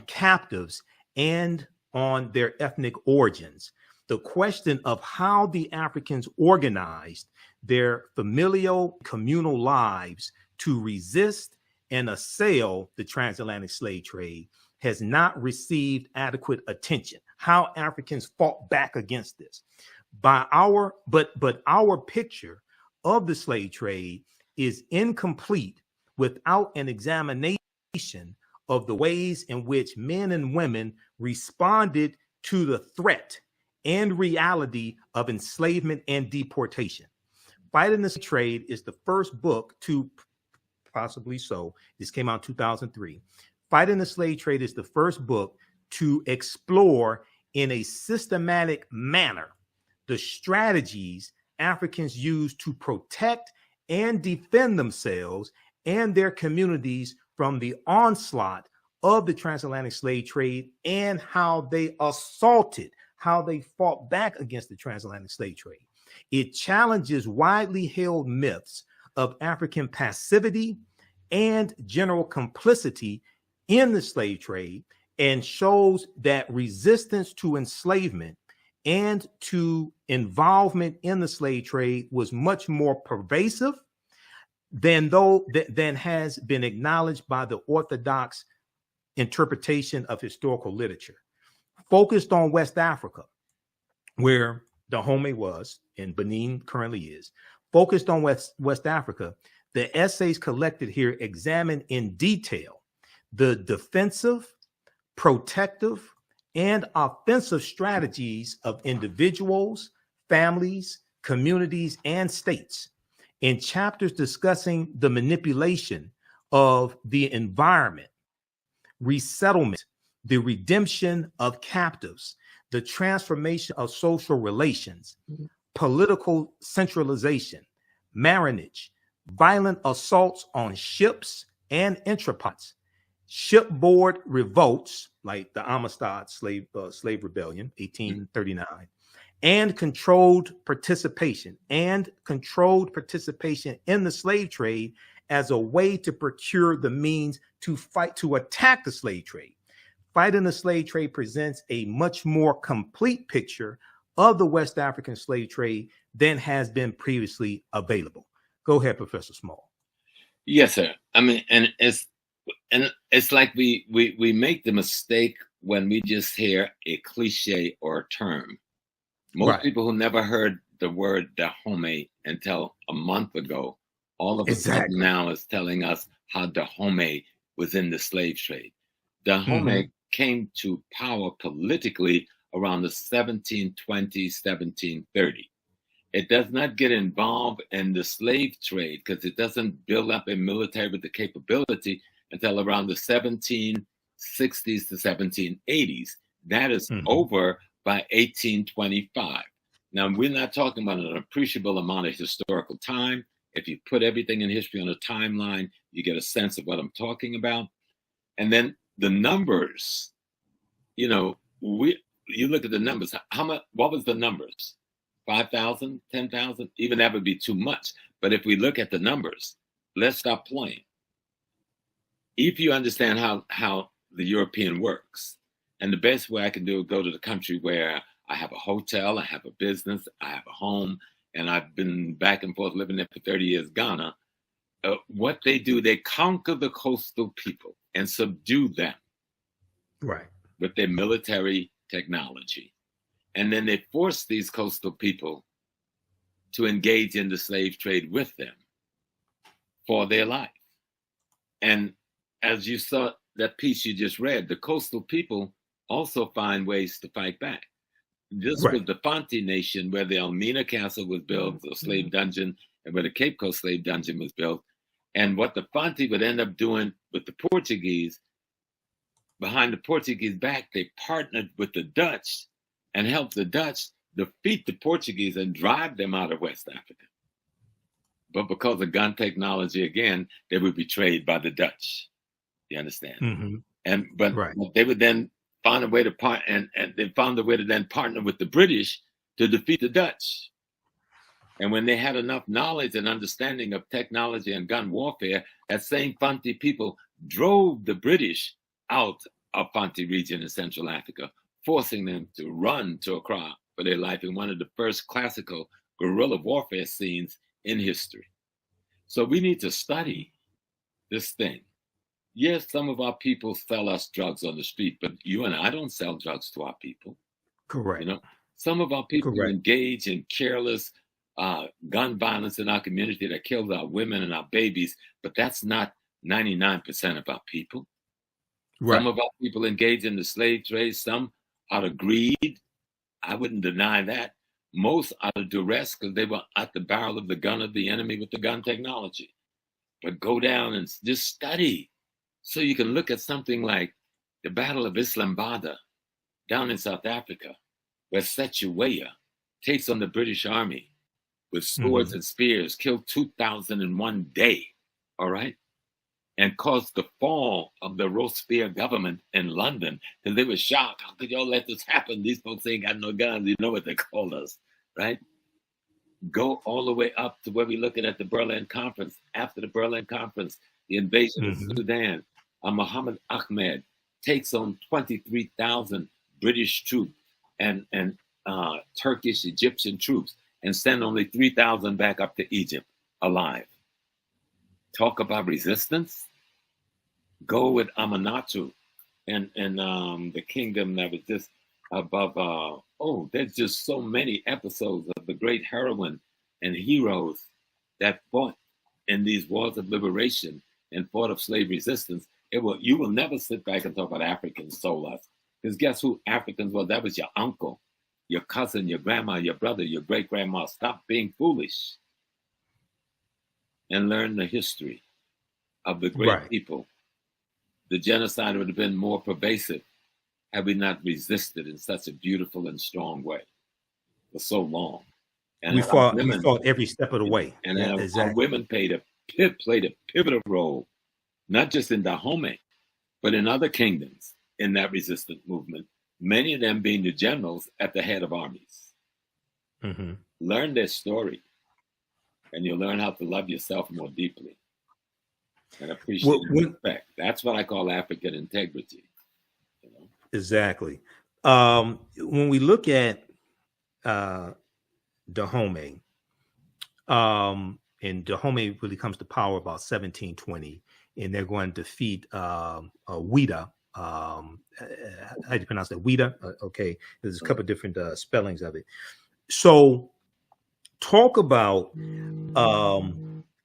captives and on their ethnic origins, the question of how the Africans organized their familial communal lives to resist and assail the transatlantic slave trade has not received adequate attention. How Africans fought back against this. But our picture of the slave trade is incomplete without an examination of the ways in which men and women responded to the threat and reality of enslavement and deportation. Fighting the Slave Trade is the first book to, possibly so, this came out in 2003. Fighting the Slave Trade is the first book to explore in a systematic manner the strategies Africans used to protect and defend themselves and their communities from the onslaught of the transatlantic slave trade, and how they fought back against the transatlantic slave trade. It challenges widely held myths of African passivity and general complicity in the slave trade, and shows that resistance to enslavement and to involvement in the slave trade was much more pervasive than has been acknowledged by the orthodox interpretation of historical literature. Focused on West Africa, where Dahomey was and Benin currently is, focused on West Africa, the essays collected here examine in detail the defensive, protective, and offensive strategies of individuals, families, communities, and states. In chapters discussing the manipulation of the environment, resettlement, the redemption of captives, the transformation of social relations, political centralization, marriage, violent assaults on ships and entrepots, shipboard revolts like the Amistad slave rebellion, 1839, and controlled participation in the slave trade as a way to procure the means to attack the slave trade. Fighting the Slave Trade presents a much more complete picture of the West African slave trade than has been previously available. Go ahead, Professor Small. Yes, sir. I mean, and it's like we make the mistake when we just hear a cliche or a term. Most people who never heard the word Dahomey until a month ago, all of a sudden now is telling us how Dahomey was in the slave trade. Dahomey came to power politically around the 1720, 1730. It does not get involved in the slave trade because it doesn't build up a military with the capability until around the 1760s to 1780s. That is over by 1825. Now, we're not talking about an appreciable amount of historical time. If you put everything in history on a timeline, you get a sense of what I'm talking about. And then the numbers, you know, you look at the numbers. How much? What was the numbers? 5,000, 10,000? Even that would be too much. But if we look at the numbers, let's stop playing. If you understand how the European works, and the best way I can do is go to the country where I have a hotel, I have a business, I have a home, and I've been back and forth living there for 30 years, Ghana. What they do, they conquer the coastal people and subdue them. Right. With their military technology. And then they force these coastal people to engage in the slave trade with them for their life. And as you saw that piece you just read, the coastal people also find ways to fight back. This was the Fanti Nation, where the Elmina Castle was built, the slave dungeon, and where the Cape Coast slave dungeon was built. And what the Fanti would end up doing with the Portuguese, behind the Portuguese back, they partnered with the Dutch and helped the Dutch defeat the Portuguese and drive them out of West Africa. But because of gun technology, again, they were betrayed by the Dutch. You understand? But they would then find a way to they found a way to then partner with the British to defeat the Dutch. And when they had enough knowledge and understanding of technology and gun warfare, that same Fanti people drove the British out of Fanti region in Central Africa, forcing them to run to Accra for their life in one of the first classical guerrilla warfare scenes in history. So we need to study this thing. Yes, some of our people sell us drugs on the street, but you and I don't sell drugs to our people. Correct. You know, some of our people engage in careless gun violence in our community that kills our women and our babies, but that's not 99% of our people. Right. Some of our people engage in the slave trade, some out of greed. I wouldn't deny that. Most out of duress because they were at the barrel of the gun of the enemy with the gun technology. But go down and just study. So you can look at something like the Battle of Islamabad down in South Africa, where Setuweya takes on the British Army with swords and spears, killed 2,000 in one day, all right? And caused the fall of the Robespierre government in London, because they were shocked. How could y'all let this happen? These folks ain't got no guns. You know what they call us, right? Go all the way up to where we're looking at the Berlin Conference. After the Berlin Conference, the invasion of Sudan, Muhammad Ahmed takes on 23,000 British troops and Turkish, Egyptian troops, and send only 3,000 back up to Egypt alive. Talk about resistance. Go with Amanatu and the kingdom that was just above. There's just so many episodes of the great heroine and heroes that fought in these wars of liberation and fought of slave resistance. You will never sit back and talk about Africans sold us. Because guess who Africans were? That was your uncle, your cousin, your grandma, your brother, your great-grandma. Stop being foolish and learn the history of the great people. The genocide would have been more pervasive had we not resisted in such a beautiful and strong way for so long. And we fought every step of the way. And our women played a pivotal role, not just in Dahomey, but in other kingdoms in that resistance movement, many of them being the generals at the head of armies. Learn their story, and you'll learn how to love yourself more deeply and appreciate and respect. That's what I call African integrity. You know? Exactly. When we look at Dahomey, and Dahomey really comes to power about 1720, and they're going to defeat Ouida. How do you pronounce that? Ouida? Okay. There's a couple of different spellings of it. So talk about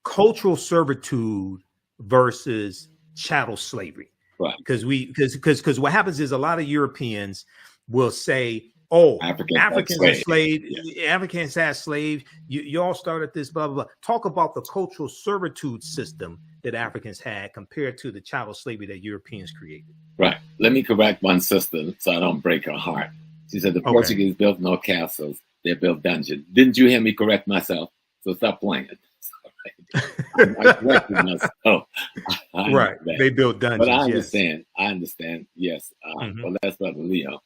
cultural servitude versus chattel slavery. Right. Because what happens is a lot of Europeans will say, oh, Africans are slaves. Yeah. Africans had slaves. You all started this, blah, blah, blah. Talk about the cultural servitude system that Africans had compared to the chattel slavery that Europeans created. Right. Let me correct one sister so I don't break her heart. She said the Portuguese built no castles. They built dungeons. Didn't you hear me correct myself? So stop playing. I corrected myself. Right. They built dungeons. But I understand. Yes. I understand. Yes. Well, that's Brother Leo.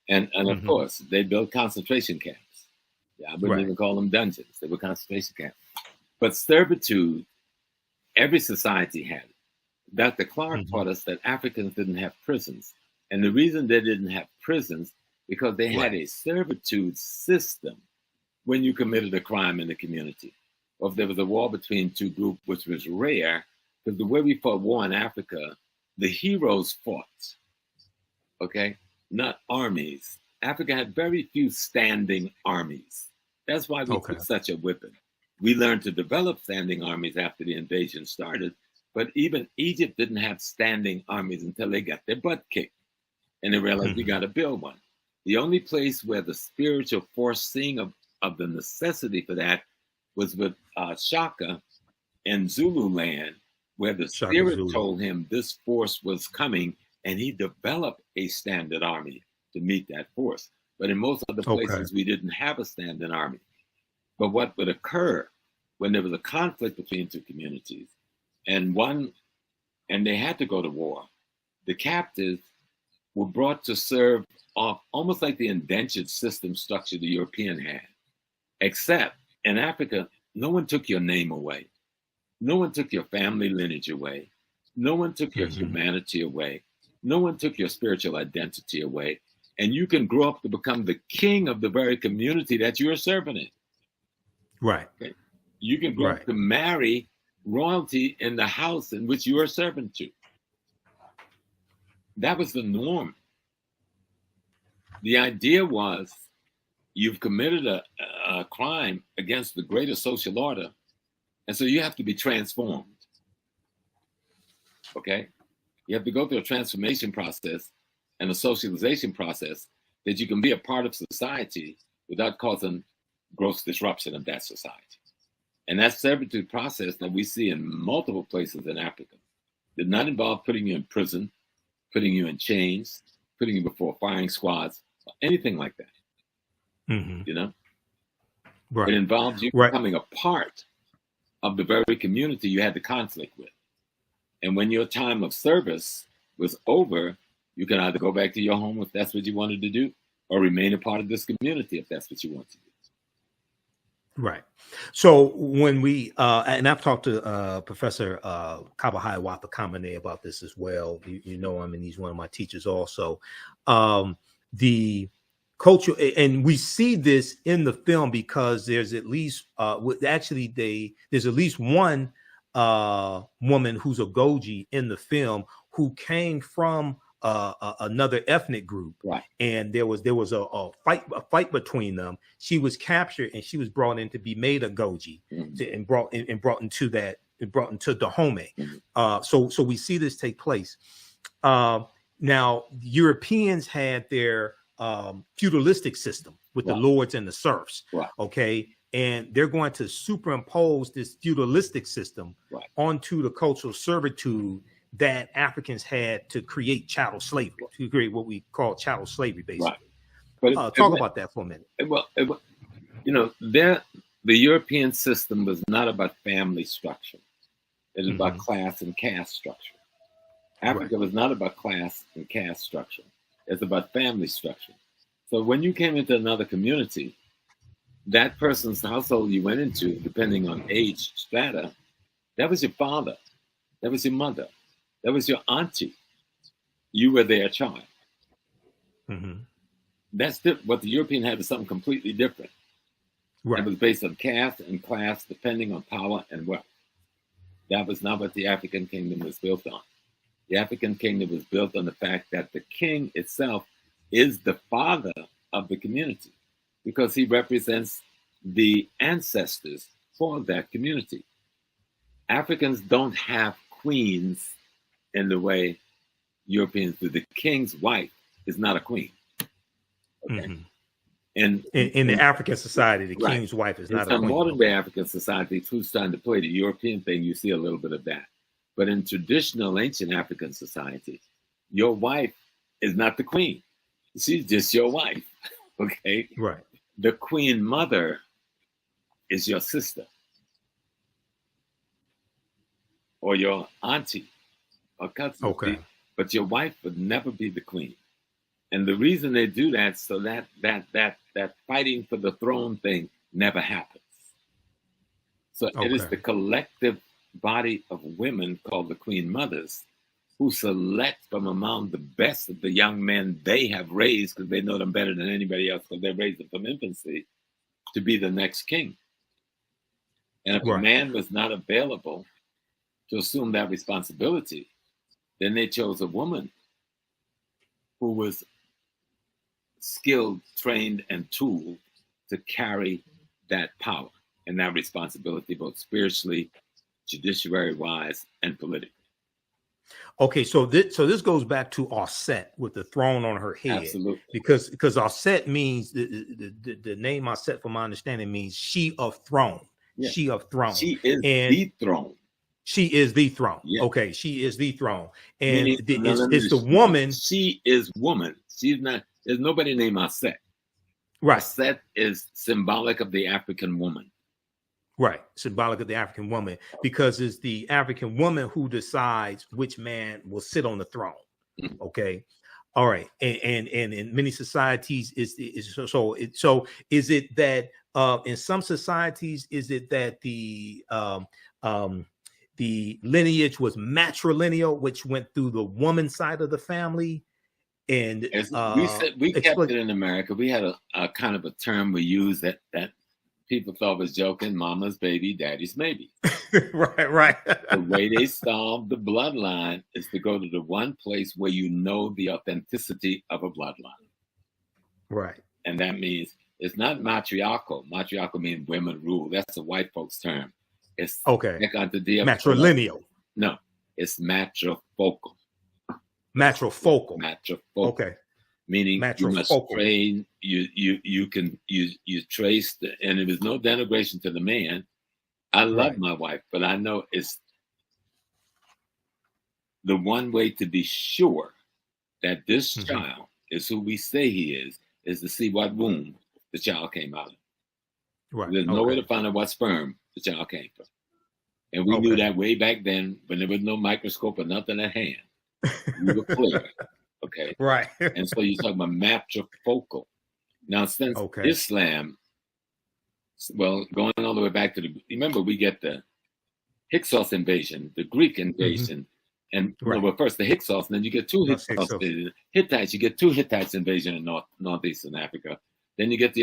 And of course, they built concentration camps. Yeah, I wouldn't even call them dungeons. They were concentration camps. But servitude, every society had it. Dr. Clark taught us that Africans didn't have prisons. And the reason they didn't have prisons, because they had a servitude system when you committed a crime in the community. Or if there was a war between two groups, which was rare, because the way we fought war in Africa, the heroes fought, okay? Not armies. Africa had very few standing armies. That's why we took such a whipping. We learned to develop standing armies after the invasion started, but even Egypt didn't have standing armies until they got their butt kicked. And they realized we got to build one. The only place where the spiritual foreseeing of the necessity for that was with Shaka in Zululand, where the spirit told him this force was coming, and he developed a standing army to meet that force. But in most other places, we didn't have a standing army. But what would occur when there was a conflict between two communities, and they had to go to war, the captives were brought to serve off almost like the indentured system structure the European had, except in Africa, no one took your name away. No one took your family lineage away. No one took your humanity away. No one took your spiritual identity away. And you can grow up to become the king of the very community that you are serving in. Right. Okay? You can grow up to marry royalty in the house in which you are serving to. That was the norm. The idea was you've committed a crime against the greater social order, and so you have to be transformed. Okay? You have to go through a transformation process and a socialization process that you can be a part of society without causing gross disruption of that society. And that servitude process that we see in multiple places in Africa did not involve putting you in prison, putting you in chains, putting you before firing squads, or anything like that. You know? Right. It involves you becoming a part of the very community you had the conflict with. And when your time of service was over, you can either go back to your home if that's what you wanted to do, or remain a part of this community if that's what you want to do. Right. So when we, and I've talked to Professor Kabahai Watakamane about this as well. You know him, and he's one of my teachers also. The culture, and we see this in the film because there's at least, there's at least one woman who's Agojie in the film who came from another ethnic group, and there was a fight between them. She was captured and she was brought in to be made Agojie, and brought into Dahomey. So we see this take place. Now Europeans had their feudalistic system with the lords and the serfs. Okay. And they're going to superimpose this feudalistic system onto the cultural servitude that Africans had to create chattel slavery, to create what we call chattel slavery, basically. But talk about that for a minute. You know, the European system was not about family structure. It was about class and caste structure. Africa was not about class and caste structure. It's about family structure. So when you came into another community, that person's household you went into, depending on age strata, that was your father, that was your mother, that was your auntie. You were their child. That's what the European had was something completely different. It was based on caste and class, depending on power and wealth. That was not what the African kingdom was built on. The African kingdom was built on the fact that the king itself is the father of the community, because he represents the ancestors for that community. Africans don't have queens in the way Europeans do. The king's wife is not a queen. Okay? In the African society, the king's wife is not a queen. In modern day African society, who's trying to play the European thing, you see a little bit of that. But in traditional ancient African society, your wife is not the queen. She's just your wife. Okay? the queen mother is your sister or your auntie or cousin. Okay. But your wife would never be the queen. And the reason they do that, so that fighting for the throne thing never happens. So it is the collective body of women called the queen mothers who select from among the best of the young men they have raised, because they know them better than anybody else, because they raised them from infancy, to be the next king. And if a man was not available to assume that responsibility, then they chose a woman who was skilled, trained, and tooled to carry that power and that responsibility, both spiritually, judiciary-wise, and politically. Okay, so this goes back to Auset with the throne on her head. Absolutely. Because Auset means, the name Auset, from my understanding, means she of throne. Yeah. She of throne. She is the throne. She is the throne. Yeah. Okay, she is the throne. And it's the woman. She is woman. She's not, there's nobody named Auset. Right. Auset is symbolic of the African woman. Right, symbolic of the African woman, because it's the African woman who decides which man will sit on the throne. Okay, all right, and in many societies, is it that in some societies, is it that the lineage was matrilineal, which went through the woman side of the family? And we kept it in America. We had a kind of a term we used that people thought was joking: mama's baby, daddy's maybe. right. The way they solve the bloodline is to go to the one place where you know the authenticity of a bloodline. Right. And that means it's not matriarchal. Matriarchal means women rule. That's a white folks term. It's matrilineal. No, it's matrifocal. Matrifocal. Okay. Meaning you must train, you trace, and there was no denigration to the man. I love my wife, but I know it's the one way to be sure that this child is who we say he is to see what womb the child came out of. Right. There's no way to find out what sperm the child came from. And we knew that way back then when there was no microscope or nothing at hand. We were clear. Okay. Right. And so you talk about matrifocal. Now, since Islam, well, going all the way back to remember, we get the Hyksos invasion, the Greek invasion, and well, first the Hyksos, and then you get two Hyksos. Hittites, you get two Hittites invasion in northeastern Africa. Then you get the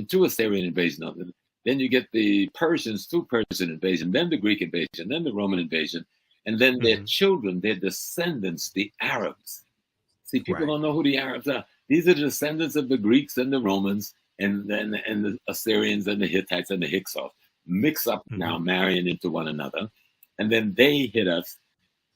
two Assyrian invasion of it. Then you get the Persians, two Persian invasion, then the Greek invasion, then the Roman invasion, and then their children, their descendants, the Arabs. See, people don't know who the Arabs are. These are the descendants of the Greeks and the Romans and the Assyrians and the Hittites and the Hyksos mix up now, marrying into one another. And then they hit us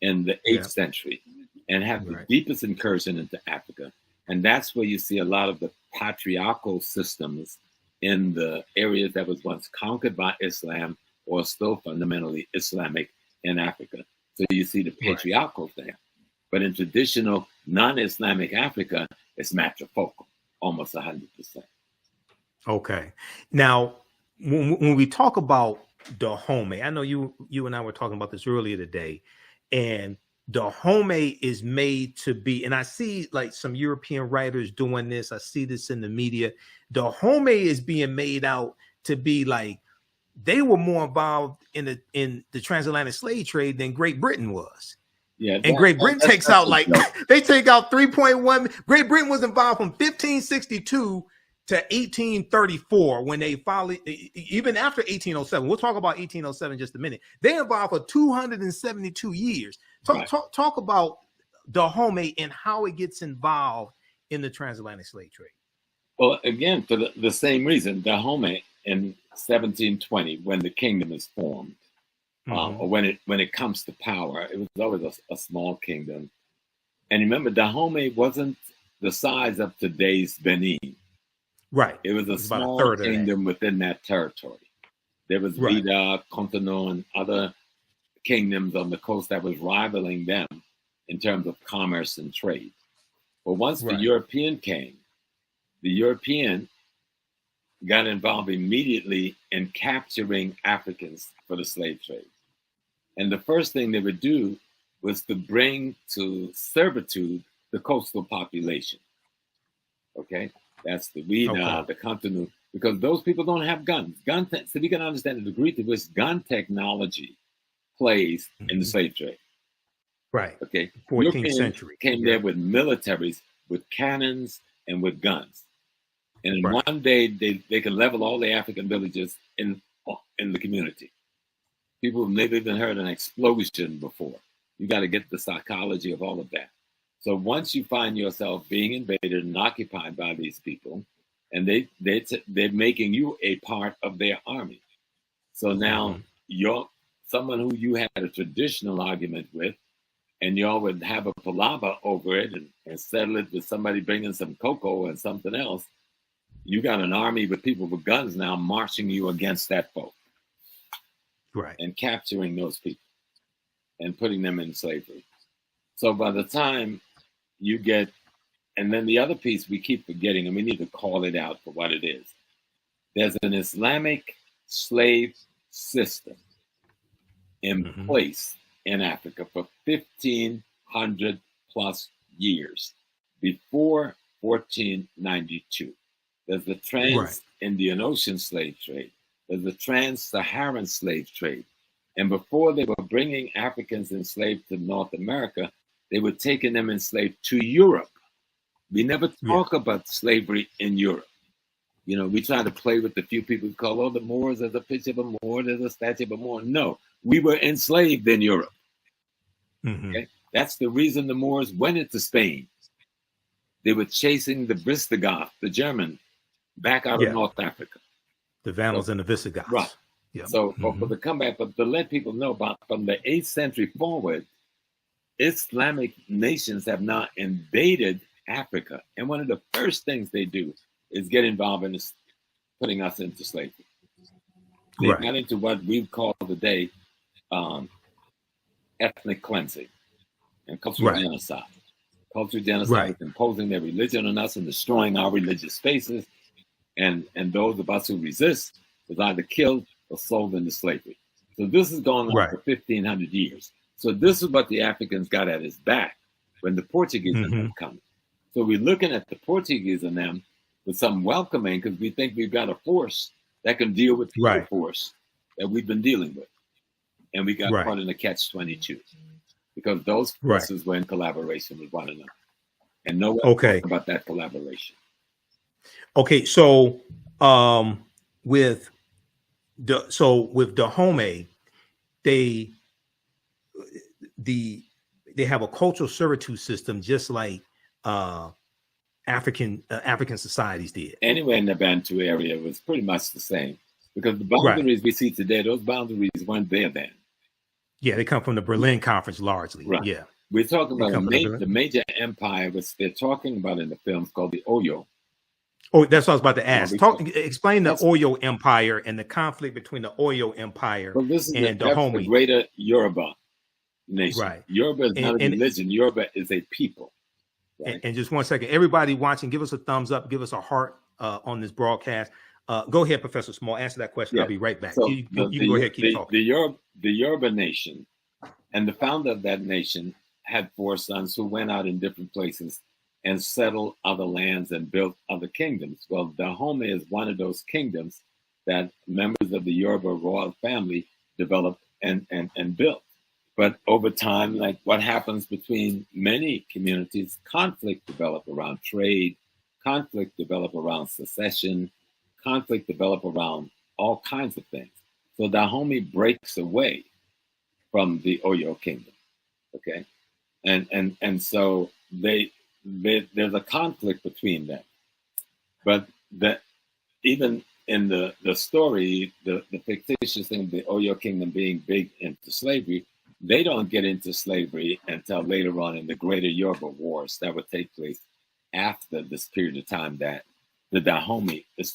in the 8th century and have the deepest incursion into Africa. And that's where you see a lot of the patriarchal systems in the areas that was once conquered by Islam or still fundamentally Islamic in Africa. So you see the patriarchal there. But in traditional non-Islamic Africa, it's matrifocal, almost 100%. Okay. Now, when we talk about Dahomey, I know you and I were talking about this earlier today, and Dahomey is made to be, and I see like some European writers doing this. I see this in the media. Dahomey is being made out to be like they were more involved in the transatlantic slave trade than Great Britain was. Yeah, and Great Britain takes out like they take out 3.1. Great Britain was involved from 1562 to 1834 when they finally, even after 1807. We'll talk about 1807 in just a minute. They involved for 272 years. Talk about Dahomey and how it gets involved in the transatlantic slave trade. Well, again, for the same reason, Dahomey in 1720, when the kingdom is formed. Or when it comes to power, it was always a small kingdom. And remember, Dahomey wasn't the size of today's Benin. Right. It was a small kingdom within that territory. There was Vida, Cotonou, and other kingdoms on the coast that was rivaling them in terms of commerce and trade. But once the European came, the European got involved immediately in capturing Africans for the slave trade. And the first thing they would do was to bring to servitude the coastal population. Okay, that's the Wina, the Contonu, because those people don't have guns. So we can understand the degree to which gun technology plays in the slave trade. Right. Okay. 14th Europeans century. came there with militaries, with cannons, and with guns. And in one day, they can level all the African villages in the community. People have never even heard an explosion before. You got to get the psychology of all of that. So once you find yourself being invaded and occupied by these people, and they're making you a part of their army. So now you're someone who you had a traditional argument with, and y'all would have a palaver over it and settle it with somebody bringing some cocoa and something else. You got an army with people with guns now marching you against that foe. Right. And capturing those people and putting them in slavery. So by the time you get, and then the other piece we keep forgetting, and we need to call it out for what it is. There's an Islamic slave system in place in Africa for 1,500 plus years before 1492. There's the trans-Indian Ocean slave trade. There's the trans-Saharan slave trade. And before they were bringing Africans enslaved to North America, they were taking them enslaved to Europe. We never talk about slavery in Europe. You know, we try to play with the few people who call, oh, the Moors, there's a picture of a Moor, there's a statue of a Moor. No, we were enslaved in Europe. Okay? That's the reason the Moors went into Spain. They were chasing the Visigoth, the German, back out of North Africa. The Vandals and the Visigoths. Right. Yeah. So for the comeback, but to let people know about from the 8th century forward, Islamic nations have now invaded Africa. And one of the first things they do is get involved in this, putting us into slavery. They got into what we call today ethnic cleansing and cultural genocide. Cultural genocide is imposing their religion on us and destroying our religious spaces. And those of us who resist was either killed or sold into slavery. So this is going on for 1,500 years. So this is what the Africans got at his back when the Portuguese are coming. So we're looking at the Portuguese and them with some welcoming because we think we've got a force that can deal with the force that we've been dealing with. And we got caught in a catch-22 because those forces were in collaboration with one another. And no one talked about that collaboration. Okay, so with Dahomey, they have a cultural servitude system just like African societies did. Anywhere in the Bantu area was pretty much the same because the boundaries we see today, those boundaries weren't there then. Yeah, they come from the Berlin Conference largely. Right. Yeah, we're talking about the major empire, which they're talking about in the films called the Oyo. Oh, that's what I was about to ask. Explain the Oyo Empire and the conflict between the Oyo Empire and Dahomey. The greater Yoruba nation. Right. Yoruba is not a religion. Yoruba is a people. Right? And just 1 second, everybody watching, give us a thumbs up, give us a heart on this broadcast. Go ahead, Professor Small. Answer that question. I'll be right back. So you go ahead, keep talking. The Yoruba nation and the founder of that nation had 4 sons who went out in different places and settled other lands and built other kingdoms. Well, Dahomey is one of those kingdoms that members of the Yoruba royal family developed and built. But over time, like what happens between many communities, conflict develop around trade, conflict develop around secession, conflict develop around all kinds of things. So Dahomey breaks away from the Oyo kingdom, okay? And so there's a conflict between them. But even in the story, the fictitious thing of the Oyo kingdom being big into slavery, they don't get into slavery until later on in the greater Yoruba wars that would take place after this period of time that the Dahomey is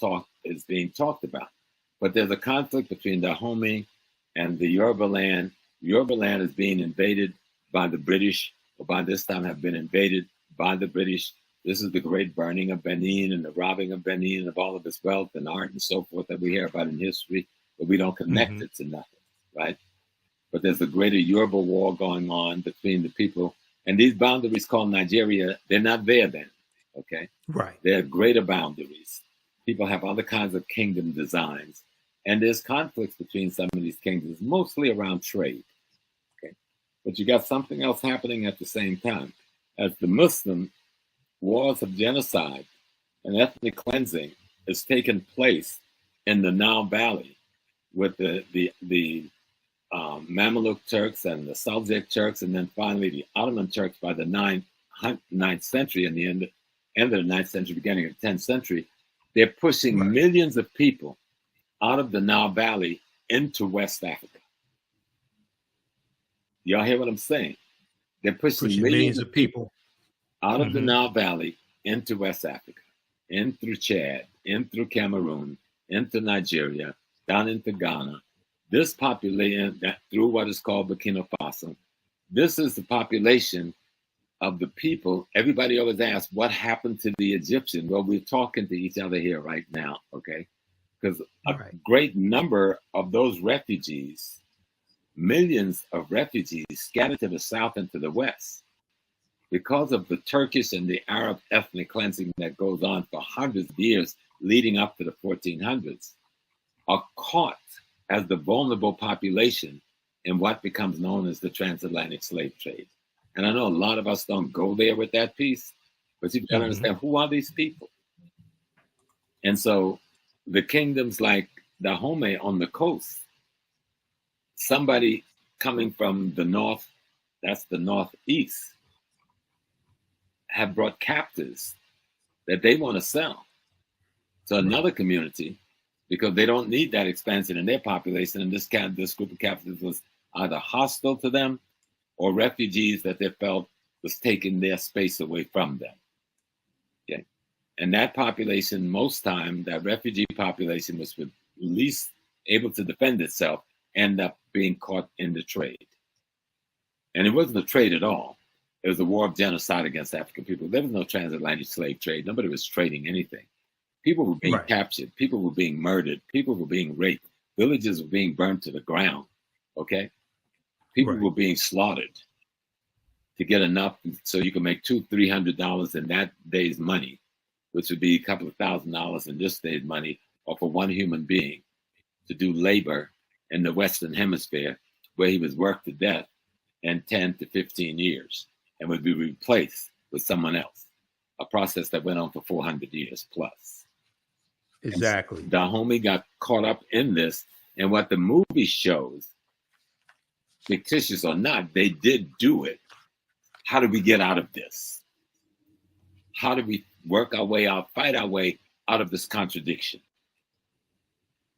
being talked about. But there's a conflict between Dahomey and the Yoruba land. Yoruba land is being invaded by the British, or by this time have been invaded by the British This is the great burning of Benin and the robbing of Benin of all of its wealth and art and so forth that we hear about in history, but we don't connect it to nothing, right? But there's a greater Yoruba war going on between the people. And these boundaries called Nigeria, they're not there then, okay? Right. They're greater boundaries. People have other kinds of kingdom designs. And there's conflicts between some of these kingdoms, mostly around trade, okay? But you got something else happening at the same time. As the Muslim wars of genocide and ethnic cleansing has taken place in the Nile Valley with the Mamluk Turks and the Seljuk Turks, and then finally the Ottoman Turks by the 9th century and the end of the 9th century, beginning of the 10th century. They're pushing millions of people out of the Nile Valley into West Africa. Y'all hear what I'm saying? They're pushing millions of people out of the Nile Valley into West Africa, in through Chad, in through Cameroon, into Nigeria, down into Ghana. This population, that through what is called Burkina Faso, this is the population of the people. Everybody always asks, what happened to the Egyptians? Well, we're talking to each other here right now, okay? Because a great number of those refugees, millions of refugees scattered to the south and to the west, because of the Turkish and the Arab ethnic cleansing that goes on for hundreds of years leading up to the 1400s, are caught as the vulnerable population in what becomes known as the transatlantic slave trade. And I know a lot of us don't go there with that piece, but you've got to understand, who are these people? And so the kingdoms like Dahomey on the coast, somebody coming from the north, that's the northeast, have brought captives that they want to sell to another community because they don't need that expansion in their population. And this group of captives was either hostile to them or refugees that they felt was taking their space away from them. Okay. And that population, most time, that refugee population was least able to defend itself, end up being caught in the trade. And it wasn't a trade at all. It was a war of genocide against African people. There was no transatlantic slave trade. Nobody was trading anything. People were being captured. People were being murdered. People were being raped. Villages were being burned to the ground. Okay? People were being slaughtered to get enough so you could make $200-300 in that day's money, which would be a couple of $1,000s in this day's money, or for one human being to do labor in the Western Hemisphere, where he was worked to death in 10 to 15 years. And would be replaced with someone else, a process that went on for 400 years plus. Exactly. Dahomey got caught up in this, and what the movie shows, fictitious or not, they did do it. How do we get out of this? How do we work our way out, fight our way out of this contradiction?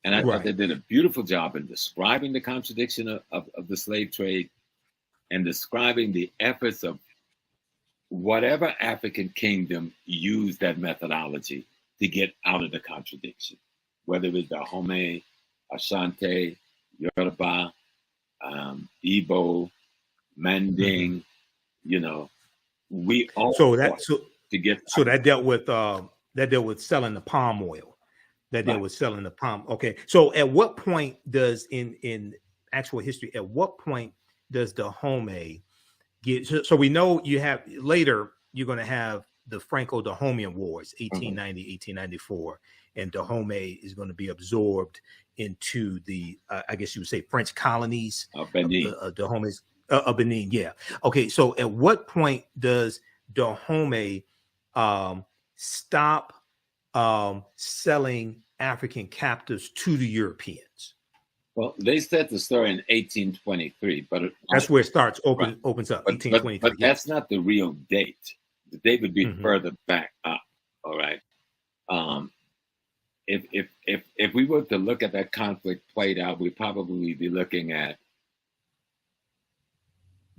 And I thought they did a beautiful job in describing the contradiction of the slave trade and describing the efforts of whatever African kingdom used that methodology to get out of the contradiction, whether it was Dahomey, Ashanti, Yoruba, Igbo, Manding, you know, we all that dealt with selling the palm oil. That dealt with selling the palm. Okay, so at what point does in actual history, at what point does Dahomey get? So we know you have later. You're going to have the Franco-Dahomean Wars, 1890, 1894, and Dahomey is going to be absorbed into the, I guess you would say, French colonies. Benin. Dahomey's Benin, yeah. Okay, so at what point does Dahomey stop selling African captives to the Europeans? Well, they said the story in 1823, but that's where it starts. Opens up. 1823. But that's not the real date. The date would be further back up. All right. If we were to look at that conflict played out, we'd probably be looking at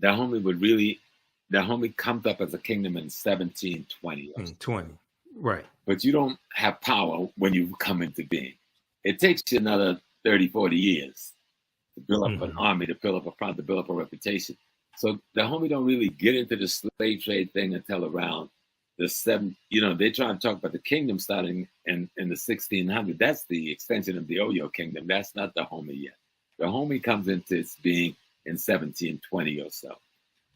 Dahomey comes up as a kingdom in 1720. 20, right. But you don't have power when you come into being. It takes you another 30, 40 years to build up an army, to build up a front, to build up a reputation. So Dahomey don't really get into the slave trade thing until around the seven, they try to talk about the kingdom starting in the 1600s. That's the extension of the Oyo kingdom. That's not Dahomey yet. Dahomey comes into its being in 1720 or so.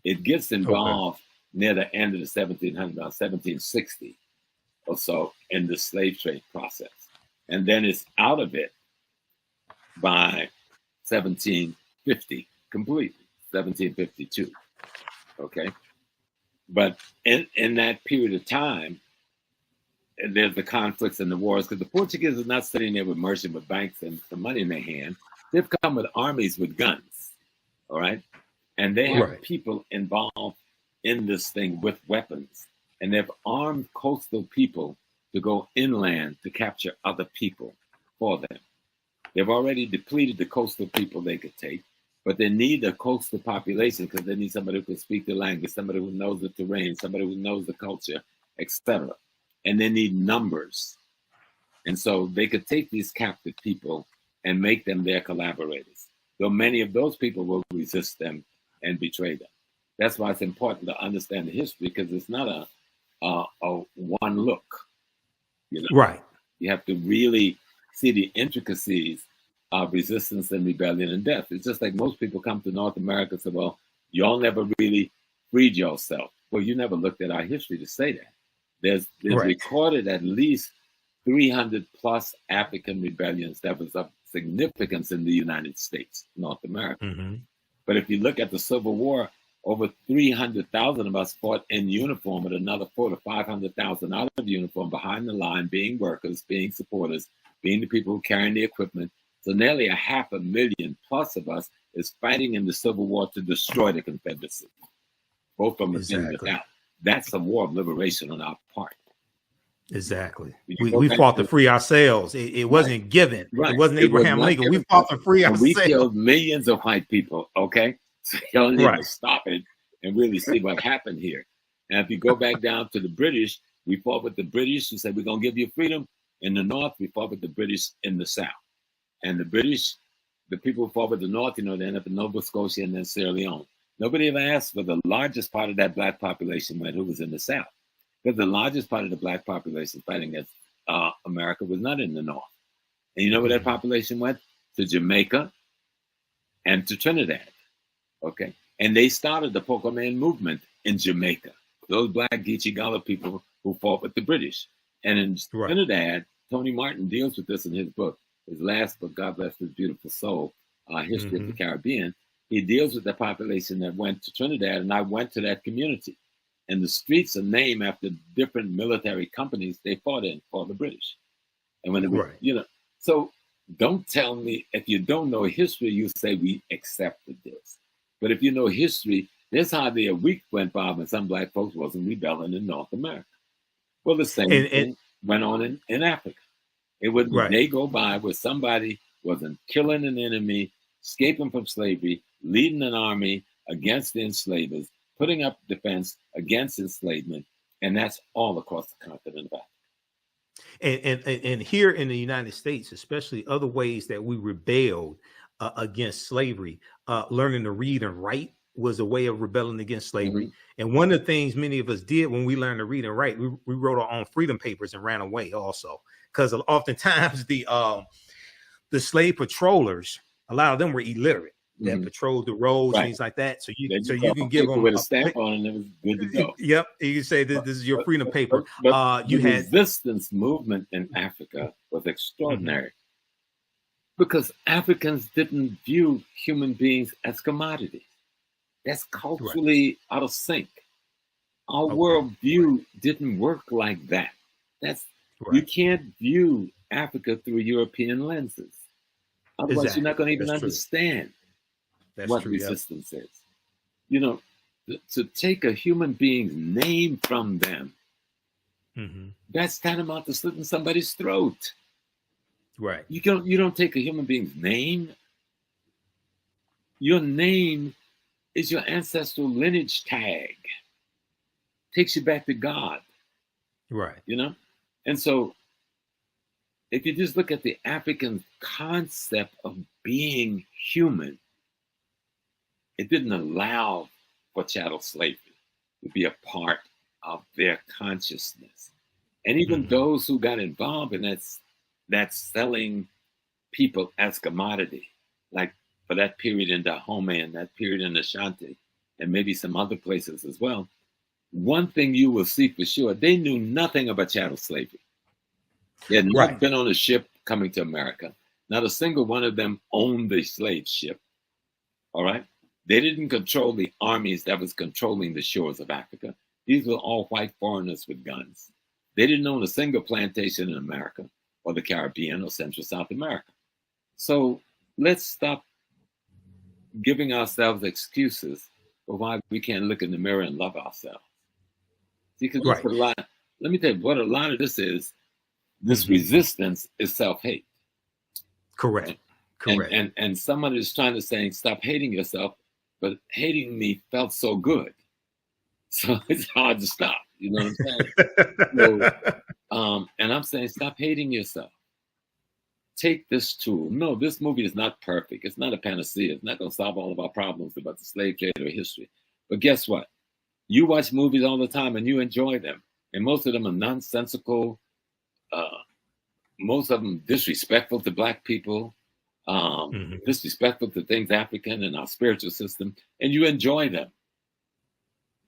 It gets involved near the end of the 1700s, about 1760 or so, in the slave trade process. And then it's out of it by 1750 completely, 1752. Okay. But in that period of time, there's the conflicts and the wars, because the Portuguese are not sitting there with merchant, with banks and some money in their hand. They've come with armies with guns, all right? And they have people involved in this thing with weapons. And they've armed coastal people to go inland to capture other people for them. They've already depleted the coastal people they could take, but they need a coastal population because they need somebody who can speak the language, somebody who knows the terrain, somebody who knows the culture, etc. And they need numbers. And so they could take these captive people and make them their collaborators, though many of those people will resist them and betray them. That's why it's important to understand the history, because it's not a one look. Right. You have to really see the intricacies of resistance and rebellion and death. It's just like most people come to North America and say, well, y'all never really freed yourself. Well, you never looked at our history to say that. There's recorded at least 300 plus African rebellions that was of significance in the United States, North America. Mm-hmm. But if you look at the Civil War, over 300,000 of us fought in uniform, and another 400,000 to 500,000 out of uniform behind the line, being workers, being supporters, being the people who carrying the equipment. So nearly 500,000 plus of us is fighting in the Civil War to destroy the Confederacy, both from within and without. That's a war of liberation on our part. Exactly. We fought to free ourselves. It wasn't given. Right. It wasn't Abraham Lincoln. We fought to free ourselves. We killed millions of white people. Okay. So y'all need to stop it and really see what happened here. And if you go back down to the British, we fought with the British who said, we're going to give you freedom. In the North, we fought with the British in the South. And the British, the people who fought with the North, they end up in Nova Scotia and then Sierra Leone. Nobody ever asked for the largest part of that black population went, who was in the South. Because the largest part of the black population fighting against America was not in the North. And you know where that population went? To Jamaica and to Trinidad. Okay. And they started the Poco Man movement in Jamaica. Those black Geechee Gullah people who fought with the British. And in Trinidad, Tony Martin deals with this in his book, his last book, God Bless His Beautiful Soul, History of the Caribbean. He deals with the population that went to Trinidad, and I went to that community. And the streets are named after different military companies they fought in for the British. And when it was, so don't tell me, if you don't know history, you say we accepted this. But if you know history, there's hardly a week went by when some black folks wasn't rebelling in North America. Well, the same thing went on in Africa. It would a day go by where somebody wasn't killing an enemy, escaping from slavery, leading an army against the enslavers, putting up defense against enslavement, and that's all across the continent of Africa. And here in the United States, especially, other ways that we rebelled against slavery, learning to read and write was a way of rebelling against slavery. Mm-hmm. And one of the things many of us did when we learned to read and write, we wrote our own freedom papers and ran away also. Because oftentimes the slave patrollers, a lot of them were illiterate. That patrolled the roads, things like that. So you can give them with a stamp on, and it was good to go. Yep, you can say this is your freedom paper. But you had resistance movement in Africa was extraordinary because Africans didn't view human beings as commodities. That's culturally out of sync. Our worldview didn't work like that. You can't view Africa through European lenses. Otherwise, you're not going to even understand what resistance is. To take a human being's name from them, that's tantamount to slitting somebody's throat. Right. You don't take a human being's name. Your name is your ancestral lineage tag. Takes you back to God. Right. And so if you just look at the African concept of being human, it didn't allow for chattel slavery to be a part of their consciousness. And even those who got involved in that selling people as commodity, like for that period in Dahomey and that period in Ashanti, and maybe some other places as well, one thing you will see for sure, they knew nothing about chattel slavery. They had not been on a ship coming to America. Not a single one of them owned the slave ship. All right? They didn't control the armies that was controlling the shores of Africa. These were all white foreigners with guns. They didn't own a single plantation in America or the Caribbean or Central South America. So let's stop giving ourselves excuses for why we can't look in the mirror and love ourselves. Because a lot, let me tell you what a lot of this is. This resistance is self-hate. Correct. Correct. And someone is trying to say, stop hating yourself, but hating me felt so good. So it's hard to stop. You know what I'm saying? So, and I'm saying, stop hating yourself. Take this tool. No, this movie is not perfect. It's not a panacea. It's not going to solve all of our problems about the slave trade or history. But guess what? You watch movies all the time and you enjoy them. And most of them are nonsensical. Most of them disrespectful to Black people. Disrespectful to things African and our spiritual system. And you enjoy them.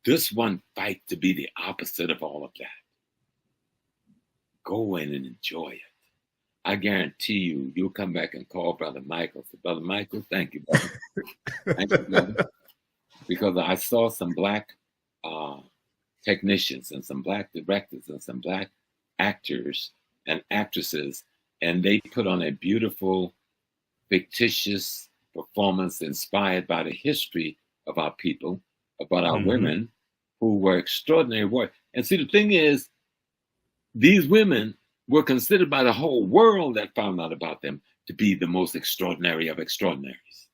This one fight to be the opposite of all of that. Go in and enjoy it. I guarantee you, you'll come back and call Brother Michael. So, Brother Michael, thank you, brother. Thank you, brother. Because I saw some Black technicians and some Black directors and some Black actors and actresses, and they put on a beautiful, fictitious performance inspired by the history of our people, about our women who were extraordinary warriors. And see, the thing is, these women were considered by the whole world that found out about them to be the most extraordinary of extraordinaries.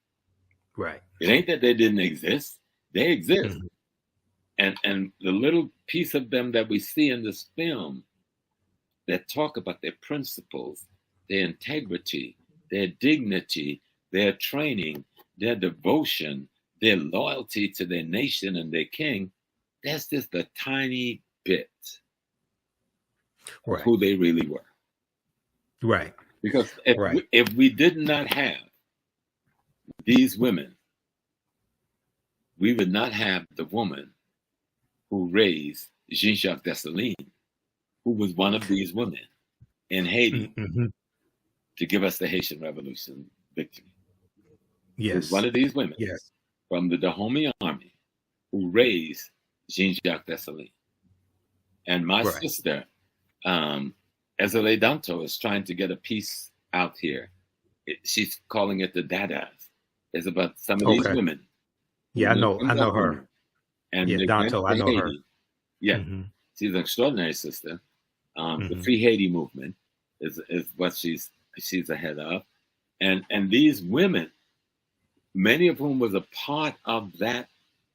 Right. It ain't that they didn't exist. They exist. And the little piece of them that we see in this film that talk about their principles, their integrity, their dignity, their training, their devotion, their loyalty to their nation and their king, that's just a tiny bit of who they really were. Right. Because if we did not have these women, we would not have the woman who raised Jean-Jacques Dessalines, who was one of these women in Haiti to give us the Haitian Revolution victory. Yes. One of these women from the Dahomey army who raised Jean-Jacques Dessalines. And my sister, Ezele Danto, is trying to get a piece out here. She's calling it the Dadas. It's about some of these women. Yeah, I know her. And Danto, I know her. Yeah, she's an extraordinary sister. The Free Haiti movement is what she's ahead of. And these women, many of whom was a part of that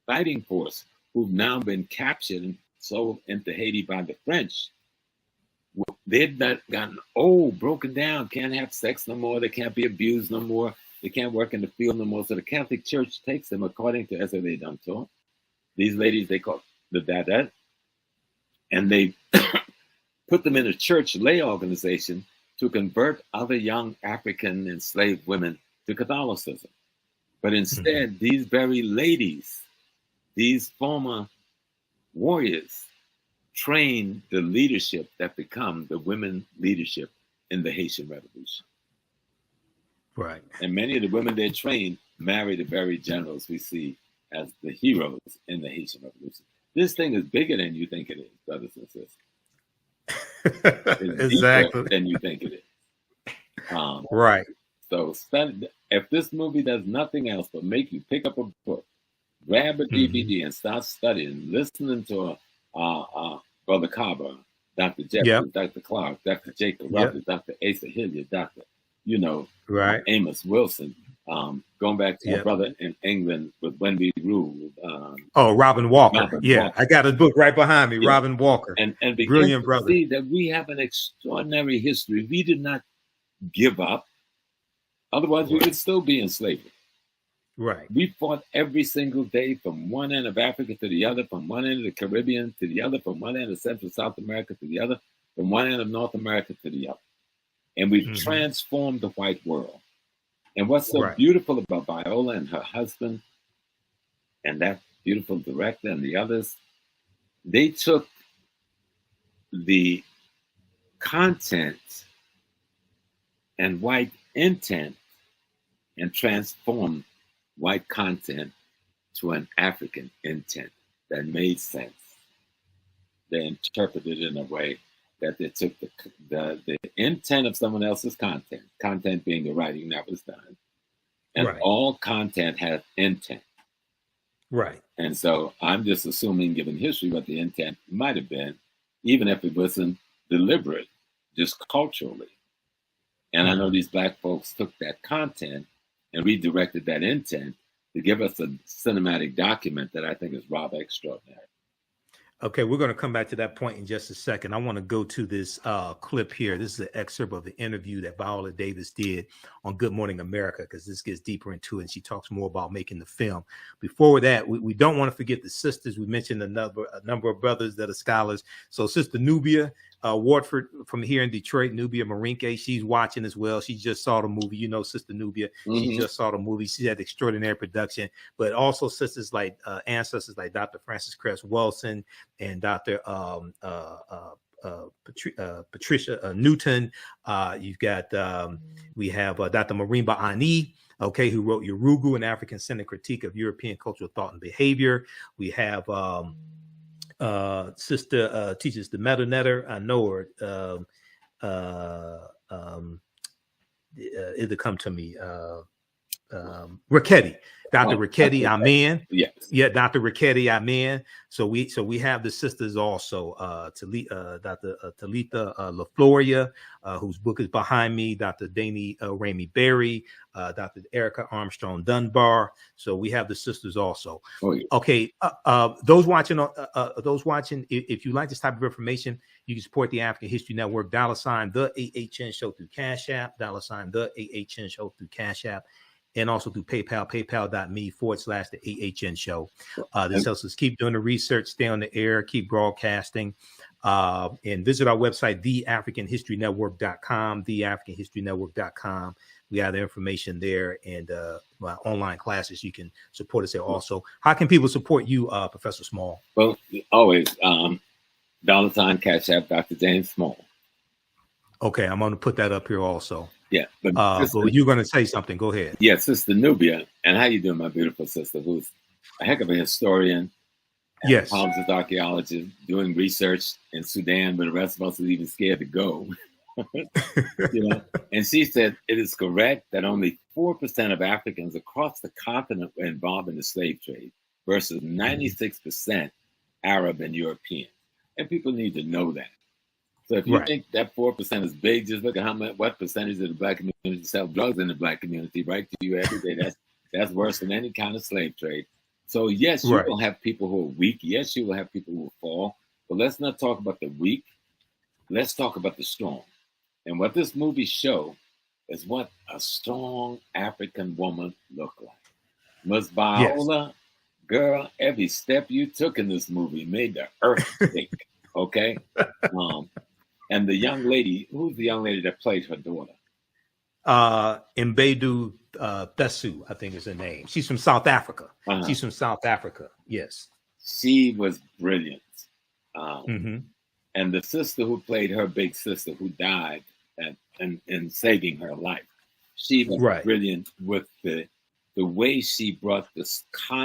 fighting force, who've now been captured and sold into Haiti by the French, they've not gotten old, broken down, can't have sex no more, they can't be abused no more, they can't work in the field no more. So the Catholic Church takes them, according to Ezele Danto, these ladies they call the Dadat, and they put them in a church lay organization to convert other young African enslaved women to Catholicism. But instead, these very ladies, these former warriors, trained the leadership that become the women leadership in the Haitian Revolution. Right. And many of the women they trained married the very generals we see as the heroes in the Haitian Revolution. This thing is bigger than you think it is, brothers and sisters. It's exactly. Than you think it is. Right. So study, if this movie does nothing else but make you pick up a book, grab a DVD and start studying, listening to Brother Carver, Dr. Jeffries, Dr. Clark, Dr. Jacob Roberts, Dr. Asa Hilliard, Dr. Amos Wilson, going back to my brother in England with When We Ruled. Robin Walker. Walker. I got his book right behind me, Robin Walker. And brilliant brother. See that we have an extraordinary history. We did not give up. Otherwise, we would still be in slavery. Right. We fought every single day from one end of Africa to the other, from one end of the Caribbean to the other, from one end of Central South America to the other, from one end of North America to the other. And we've transformed the white world. And what's so beautiful about Viola and her husband and that beautiful director and the others, they took the content and white intent and transformed white content to an African intent that made sense. They interpreted it in a way that they took the intent of someone else's content being the writing that was done. And all content has intent. Right. And so I'm just assuming, given history, what the intent might have been, even if it wasn't deliberate, just culturally. And I know these Black folks took that content and redirected that intent to give us a cinematic document that I think is rather extraordinary. Okay, we're going to come back to that point in just a second. I want to go to this clip here. This is an excerpt of the interview that Viola Davis did on Good Morning America, because this gets deeper into it, and she talks more about making the film. Before that, we don't want to forget the sisters. We mentioned a number of brothers that are scholars. So Sister Nubia Wardford from here in Detroit, Nubia Marinke, she's watching as well. She just saw the movie. You know, Sister Nubia, she just saw the movie. She had extraordinary production, but also sisters like ancestors like Dr. Francis Cress Wilson and Dr. Patricia Newton. You've got, we have Dr. Marimba Ani, okay, who wrote Yorugu, an African-centered critique of European cultural thought and behavior. We have sister teaches the Metal Netter. I know her. It'll come to me. Richetti, Dr. Richetti Amen. Yes. Yeah, Dr. Richetti Amen. So we have the sisters also, Dr. Talitha LaFloria, whose book is behind me, Dr. Danny Ramey Berry, Dr. Erica Armstrong Dunbar. So we have the sisters also. Oh, yeah. Okay, those watching, if you like this type of information, you can support the African History Network, $ the AHNShow through Cash App, $ the AHNShow through Cash App, and also through PayPal, paypal.me/the AHNShow. This helps us keep doing the research, stay on the air, keep broadcasting, and visit our website, theafricanhistorynetwork.com, theafricanhistorynetwork.com. We have the information there, and my online classes. You can support us there also. How can people support you, Professor Small? Well, always $ Cash App, Dr. James Small. Okay, I'm going to put that up here also. Yeah, but you're going to say something. Go ahead. Yeah, Sister Nubia, and how you doing, my beautiful sister, who's a heck of a historian, yes, with archaeologist, doing research in Sudan, but the rest of us are even scared to go. You know, and she said it is correct that only 4% of Africans across the continent were involved in the slave trade, versus 96% Arab and European. And people need to know that. So if you think that 4% is big, just look at what percentage of the Black community sell drugs in the Black community, right, to you every day. That's worse than any kind of slave trade. So yes, you will have people who are weak. Yes, you will have people who will fall. But let's not talk about the weak. Let's talk about the strong. And what this movie shows is what a strong African woman looked like. Ms. Viola, girl, every step you took in this movie made the earth shake. Okay? And the young lady, who's the young lady that played her daughter? Mbedu Thesu, I think is her name. She's from South Africa. She's from South Africa. Yes. She was brilliant. And the sister who played her big sister who died and saving her life, she was brilliant with the way she brought this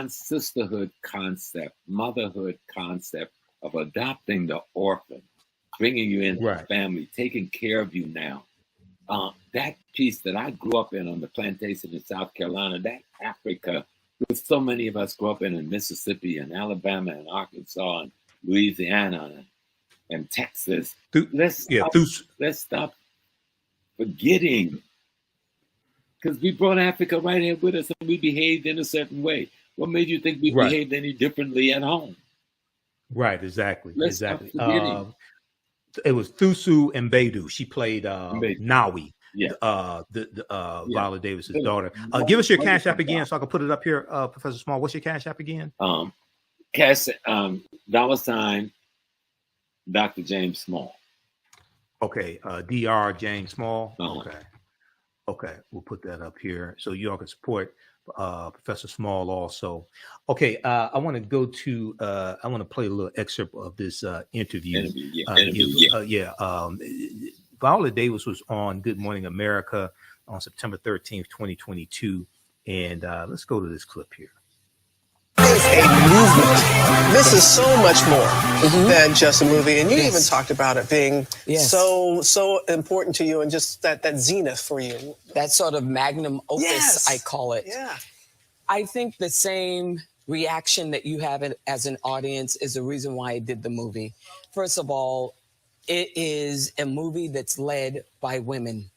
sisterhood concept, motherhood concept of adopting the orphan, bringing you into the family, taking care of you now. That piece that I grew up in on the plantation in South Carolina, that Africa, which so many of us grew up in Mississippi and Alabama and Arkansas and Louisiana and Texas. Let's stop forgetting, because we brought Africa right here with us and we behaved in a certain way. What made you think we behaved any differently at home? Right, exactly. It was Thusu Mbedu. She played Nawi. Viola Davis's daughter. Give us your Cash App again so I can put it up here, Professor Small. What's your Cash App again? $ Dr. James Small. Okay, Dr. James Small. Uh-huh. Okay, we'll put that up here so you all can support Professor Small also. Okay, I want to go to I want to play a little excerpt of this interview. Viola Davis was on Good Morning America on September 13th, 2022, and let's go to this clip here. It's a movement. This is so much more than just a movie, and you even talked about it being so important to you, and just that zenith for you. That sort of magnum opus, I call it. Yeah. I think the same reaction that you have as an audience is the reason why I did the movie. First of all, it is a movie that's led by women.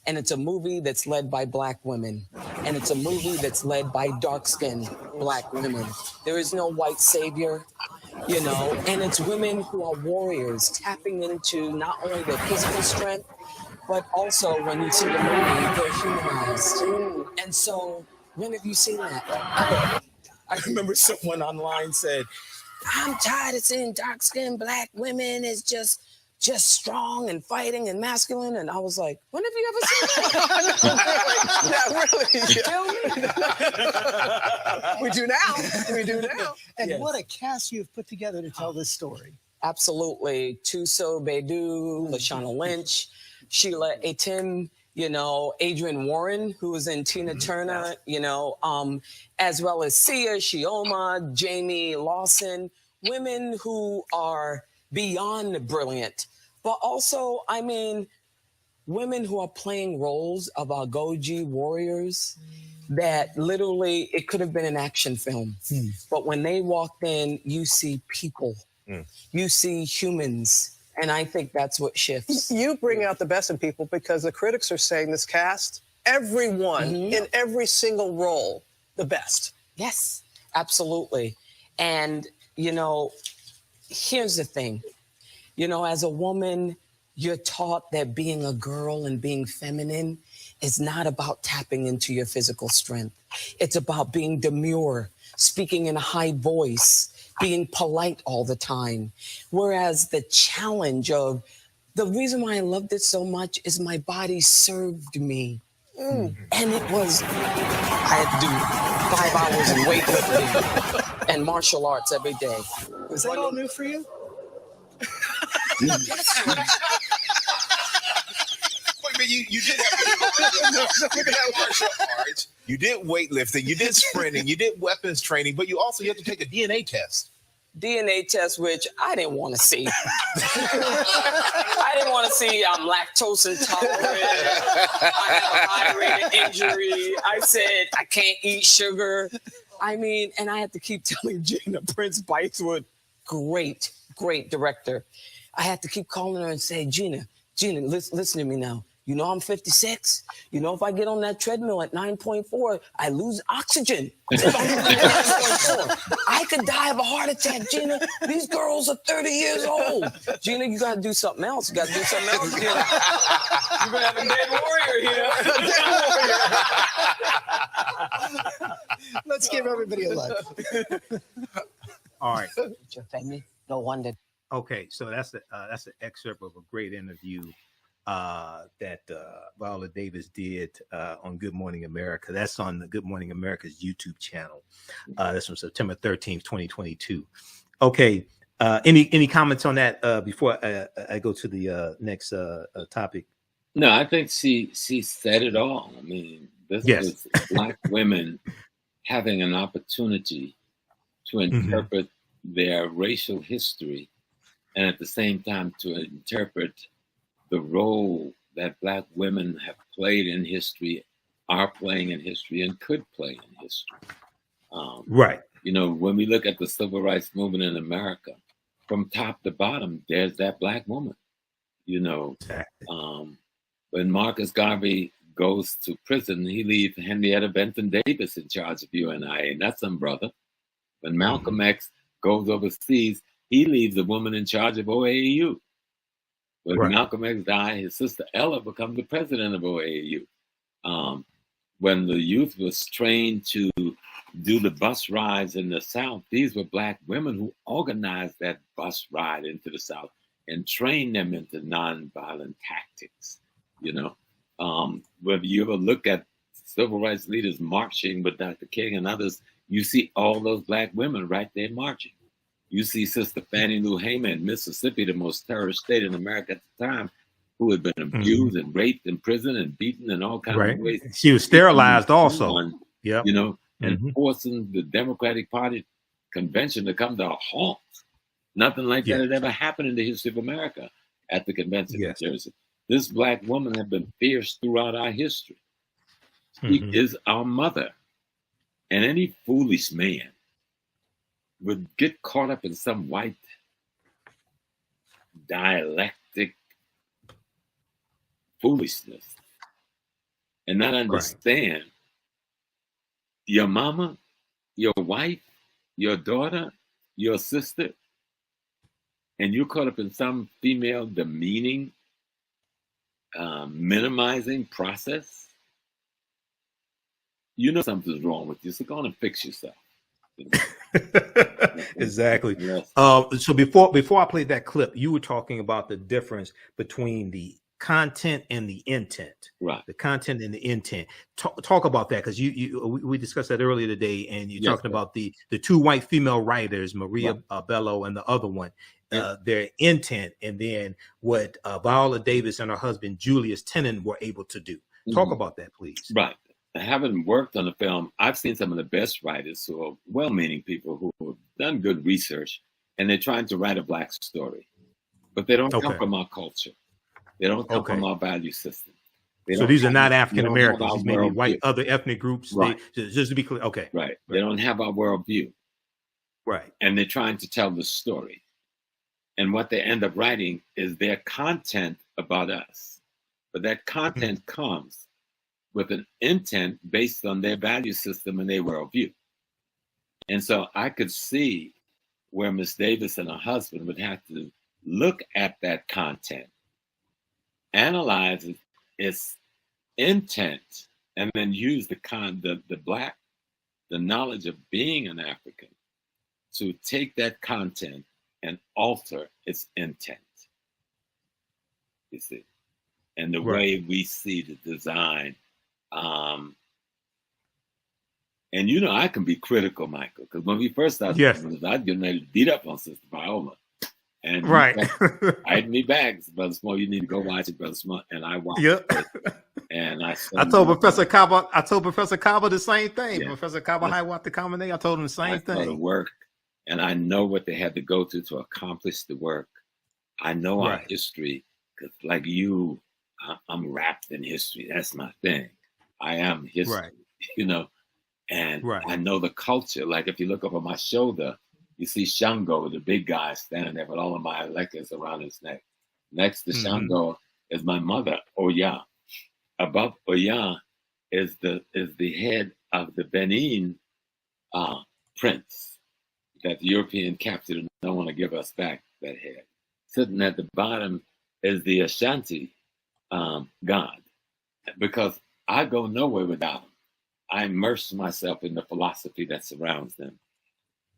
And it's a movie that's led by Black women. And it's a movie that's led by dark-skinned Black women. There is no white savior, you know, and it's women who are warriors, tapping into not only their physical strength, but also when you see the movie, they're humanized. And so, when have you seen that? I remember someone online said, I'm tired of seeing dark-skinned Black women as just strong and fighting and masculine. And I was like, when have you ever seen that? We do now. And what a cast you've put together to tell this story. Absolutely. Tuso Bedu, Lashana Lynch, Sheila Atim, you know, Adrian Warren, who was in Tina Turner, you know, as well as Sia, Shioma, Jamie Lawson, women who are beyond brilliant, but also, I mean, women who are playing roles of Agojie warriors that literally, it could have been an action film. But when they walked in, you see people, you see humans. And I think that's what shifts. You bring out the best in people because the critics are saying this cast, everyone in every single role, the best. Yes, absolutely. And, you know, here's the thing. You know, as a woman, you're taught that being a girl and being feminine is not about tapping into your physical strength. It's about being demure, speaking in a high voice, being polite all the time. Whereas the challenge of, the reason why I loved it so much is my body served me. And it was, I had to do 5 hours of weightlifting and martial arts every day. Was that all new for you? Wait a minute, you did martial arts, you did weightlifting, you did sprinting, you did weapons training, but you also had to take a DNA test. DNA test, which I didn't want to see. I didn't want to see I'm lactose intolerant. I have a high rate of injury. I said I can't eat sugar. I mean, and I had to keep telling Gina, Prince-Bythewood, great director. I had to keep calling her and say, Gina, listen to me now. You know I'm 56. You know if I get on that treadmill at 9.4, I lose oxygen. If I lose 9.4, I could die of a heart attack, Gina. These girls are 30 years old. Gina, you got to do something else. You got to do something else, Gina. You're going to have a dead warrior here. Let's give everybody a look. All right. Your family, no wonder. Okay, so that's an excerpt of a great interview that Viola Davis did on Good Morning America. That's on the Good Morning America's YouTube channel. That's from September 13th, 2022. Okay, any comments on that before I go to the next topic? No, I think she said it all. I mean, this was Black women having an opportunity to interpret their racial history, and at the same time to interpret the role that Black women have played in history, are playing in history, and could play in history. Right. You know, when we look at the civil rights movement in America, from top to bottom, there's that Black woman. You know, when Marcus Garvey goes to prison, he leaves Henrietta Benton Davis in charge of UNIA, and that's some brother. When Malcolm X goes overseas, he leaves a woman in charge of OAU. When Right. Malcolm X died, his sister Ella becomes the president of OAU. When the youth was trained to do the bus rides in the South, these were Black women who organized that bus ride into the South and trained them into nonviolent tactics. You know, whether you ever look at civil rights leaders marching with Dr. King and others, you see all those Black women right there marching. You see Sister Fannie Lou Hamer in Mississippi, the most terrorist state in America at the time, who had been abused and raped in prison and beaten in all kinds of ways. She was sterilized also. You know, and forcing the Democratic Party convention to come to a halt. Nothing like that had ever happened in the history of America at the convention in Jersey. This Black woman had been fierce throughout our history. She is our mother. And any foolish man would get caught up in some white dialectic foolishness and not understand your mama, your wife, your daughter, your sister, and you're caught up in some female demeaning, minimizing process. You know something's wrong with you, so go on and fix yourself. Exactly. Yes. So before I played that clip, you were talking about the difference between the content and the intent. Right. The content and the intent. Talk about that, because we discussed that earlier today, and you're talking about the two white female writers, Maria Bello and the other one, their intent, and then what Viola Davis and her husband Julius Tennant were able to do. Talk about that, please. Right. Having worked on the film, I've seen some of the best writers who are well-meaning people who have done good research, and they're trying to write a Black story, but they don't come from our culture. They don't come from our value system. So these are not African Americans. These may be white, other ethnic groups. Right. Just to be clear. Okay. Right. They don't have our worldview. Right. And they're trying to tell the story. And what they end up writing is their content about us. But that content comes with an intent based on their value system and their worldview. And so I could see where Miss Davis and her husband would have to look at that content, analyze its intent, and then use the knowledge of being an African to take that content and alter its intent. You see, and the way we see the design. And you know, I can be critical, Michael, because when we first started, I'd get ready to beat up on Sister Viola. And I'd me back, Brother Small, you need to go watch it, Brother Small. And I watched it. And I told Professor Kaba the same thing. Professor Kaba the Kamene, I told him the same thing. The work, and I know what they had to go through to accomplish the work. I know our history, because like you, I'm wrapped in history. That's my thing. I am history, you know, and I know the culture. Like if you look over my shoulder, you see Shango, the big guy, standing there with all of my electors around his neck. Next to Shango is my mother, Oya. Above Oya is the head of the Benin prince that the European captured and don't want to give us back that head. Sitting at the bottom is the Ashanti god, because I go nowhere without them. I immerse myself in the philosophy that surrounds them.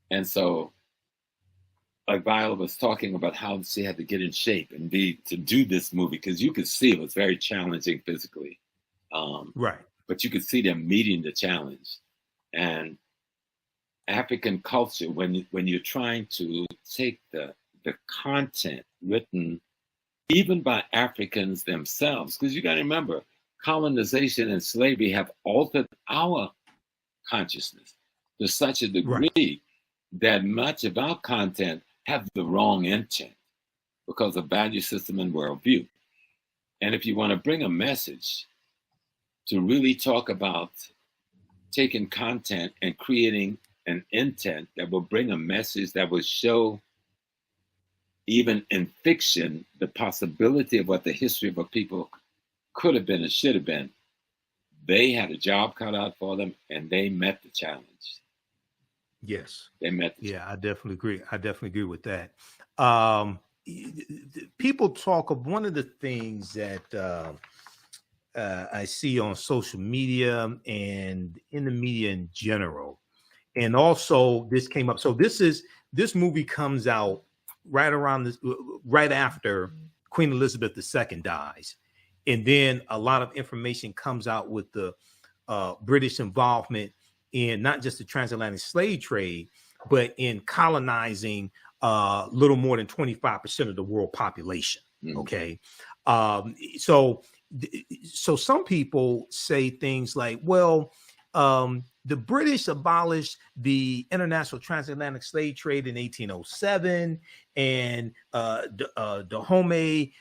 And so, like Viola was talking about how she had to get in shape and to do this movie, because you could see it was very challenging physically. But you could see them meeting the challenge. And African culture, when you're trying to take the content written even by Africans themselves, because you got to remember, colonization and slavery have altered our consciousness to such a degree that much of our content have the wrong intent because of value system and worldview. And if you want to bring a message to really talk about taking content and creating an intent that will bring a message that will show, even in fiction, the possibility of what the history of a people could have been and should have been, they had a job cut out for them, and they met the challenge. Yes, they met. I definitely agree. I definitely agree with that. people talk of one of the things that I see on social media and in the media in general, and also this came up. So this movie comes out right after Queen Elizabeth II dies, and then a lot of information comes out with the British involvement in not just the transatlantic slave trade, but in colonizing little more than 25% of the world population. Okay. So some people say things like, well, the British abolished the international transatlantic slave trade in 1807, and Dahomey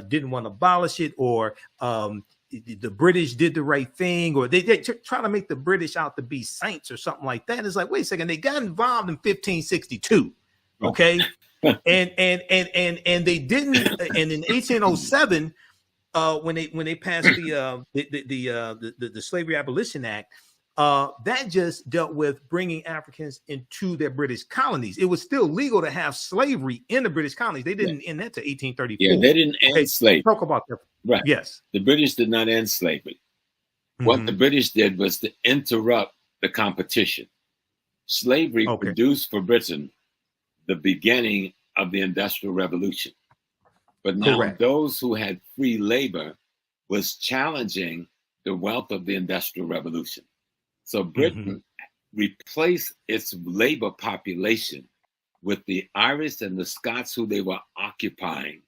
didn't want to abolish it, or the British did the right thing, or they try to make the British out to be saints or something like that. It's like, wait a second, they got involved in 1562, okay, and they didn't. And in 1807, when they passed the Slavery Abolition Act, that just dealt with bringing Africans into their British colonies. It was still legal to have slavery in the British colonies. They didn't end that to 1834. Yeah, they didn't end slavery. Talk about that. Right. Yes. The British did not end slavery. What the British did was to interrupt the competition. Slavery produced for Britain the beginning of the Industrial Revolution. But now those who had free labor was challenging the wealth of the Industrial Revolution. So Britain replaced its labor population with the Irish and the Scots who they were occupying,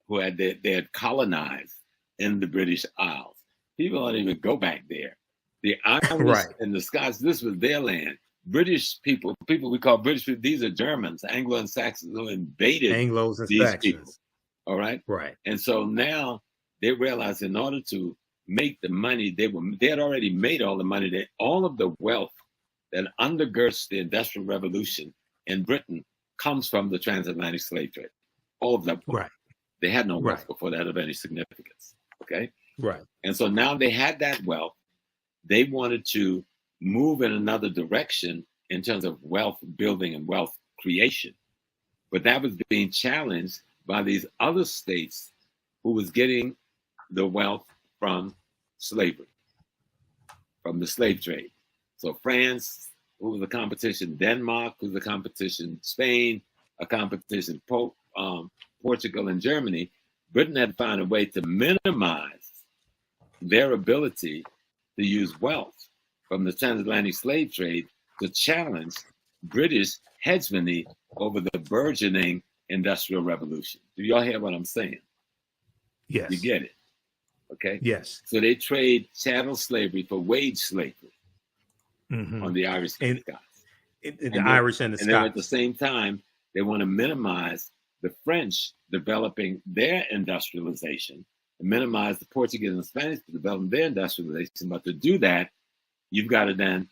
who they had colonized in the British Isles. People don't even go back there. The Irish and the Scots, this was their land. British people we call British people, these are Germans, Anglo and Saxons who invaded these people. All right? Right. And so now they realize in order to make the money, they had already made all the money, all of the wealth that undergirds the Industrial Revolution in Britain comes from the transatlantic slave trade. All of that. Right. They had no wealth before that of any significance. Okay. Right. And so now they had that wealth. They wanted to move in another direction in terms of wealth building and wealth creation. But that was being challenged by these other states who was getting the wealth from slavery, from the slave trade. So France, who was the competition, Denmark, who was the competition, Spain, a competition, Portugal and Germany. Britain had to find a way to minimize their ability to use wealth from the transatlantic slave trade to challenge British hegemony over the burgeoning Industrial Revolution. Do y'all hear what I'm saying? Yes. You get it? Okay? Yes. So they trade chattel slavery for wage slavery on the Irish and Scots. The Irish and the Scots. And then at the same time, they want to minimize the French developing their industrialization and minimize the Portuguese and Spanish developing their industrialization. But to do that, you've got to then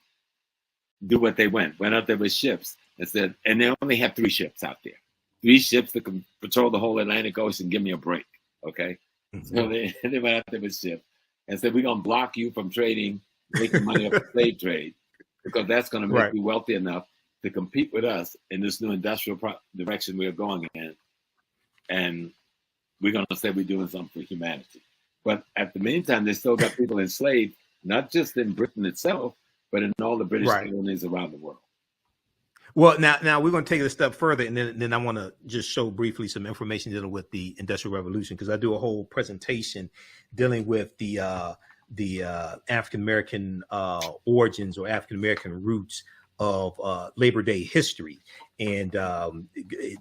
do what they went out there with ships and said, and they only have 3 ships out there. 3 ships that can patrol the whole Atlantic Ocean. Give me a break, okay? So they went out there with ships and said, we're going to block you from trading, making money off the slave trade, because that's going to make you wealthy enough to compete with us in this new industrial direction we're going in. And we're going to say we're doing something for humanity. But at the meantime, they still got people enslaved, not just in Britain itself, but in all the British colonies around the world. Well, now we're going to take it a step further, and then I want to just show briefly some information dealing with the Industrial Revolution, because I do a whole presentation dealing with the African American origins or African American roots of Labor Day history, and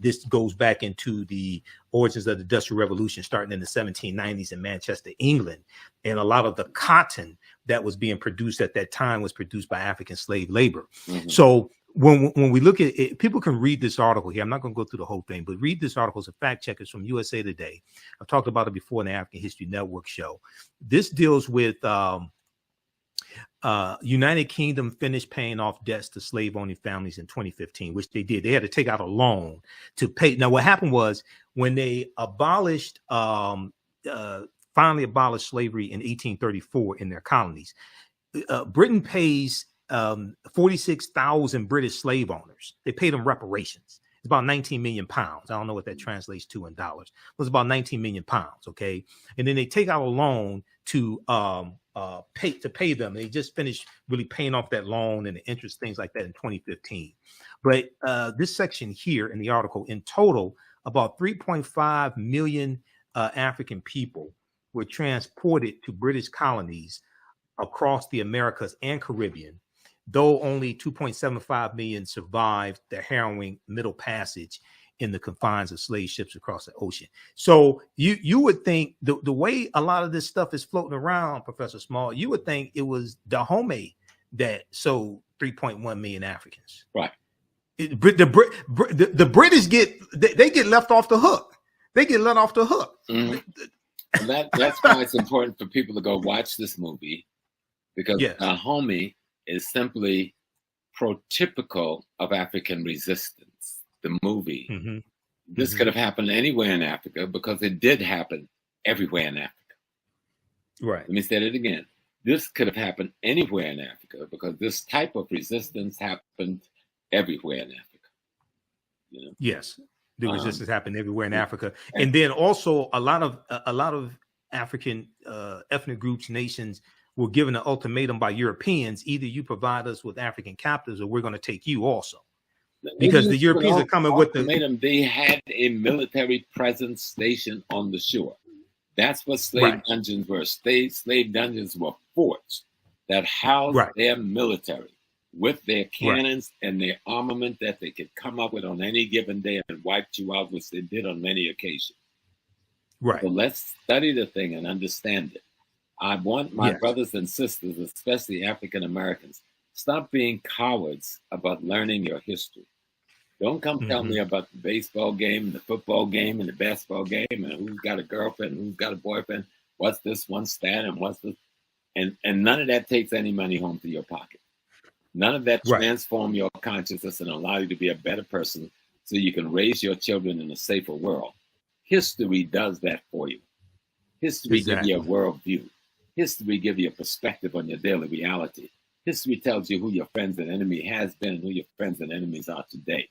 this goes back into the origins of the Industrial Revolution, starting in the 1790s in Manchester, England, and a lot of the cotton that was being produced at that time was produced by African slave labor. So when we look at it, people can read this article here. I'm not going to go through the whole thing, but read this article. It's a fact check. It's from USA Today. I've talked about it before in the African History Network show. This deals with United Kingdom finished paying off debts to slave-owning families in 2015, which they did. They had to take out a loan to pay. Now, what happened was when they abolished, finally abolished slavery in 1834 in their colonies, Britain pays 46,000 British slave owners. They paid them reparations. It's about 19 million pounds. I don't know what that translates to in dollars. It was about 19 million pounds. Okay. And then they take out a loan to pay them. They just finished really paying off that loan and the interest, things like that in 2015. But this section here in the article, in total, about 3.5 million African people were transported to British colonies across the Americas and Caribbean, though only 2.75 million survived the harrowing Middle Passage in the confines of slave ships across the ocean. So you would think the way a lot of this stuff is floating around, Professor Small, you would think it was Dahomey that sold 3.1 million Africans. Right. The British get left off the hook. They get let off the hook. Mm-hmm. And that's why it's important for people to go watch this movie, because Dahomey is simply prototypical of African resistance. The movie. Mm-hmm. This could have happened anywhere in Africa because it did happen everywhere in Africa. Right. Let me say it again. This could have happened anywhere in Africa because this type of resistance happened everywhere in Africa. You know? Yes, the resistance happened everywhere in Africa, and then also a lot of African ethnic groups, nations were given an ultimatum by Europeans: either you provide us with African captives, or we're going to take you also. Because the Europeans are coming with the. They had a military presence stationed on the shore. That's what slave dungeons were. Slave dungeons were forts that housed their military with their cannons and their armament that they could come up with on any given day and wipe you out, which they did on many occasions. Right. So let's study the thing and understand it. I want my brothers and sisters, especially African Americans, stop being cowards about learning your history. Don't come tell me about the baseball game, the football game, and the basketball game, and who's got a girlfriend, who's got a boyfriend, what's this one stat, and what's this, and none of that takes any money home to your pocket. None of that transform your consciousness and allow you to be a better person so you can raise your children in a safer world. History does that for you. History gives you a worldview. History gives you a perspective on your daily reality. History tells you who your friends and enemy has been and who your friends and enemies are today.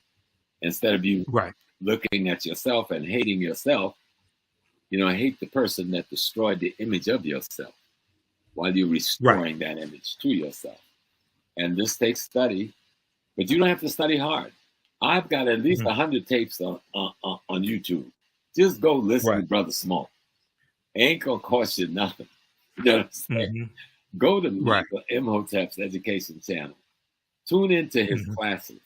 Instead of you looking at yourself and hating yourself, hate the person that destroyed the image of yourself while you're restoring that image to yourself. And this takes study, but you don't have to study hard. I've got at least 100 tapes on YouTube. Just go listen to Brother Small. Ain't gonna cost you nothing. You know what I'm saying? Go to Michael Imhotep's education channel. Tune into his classes.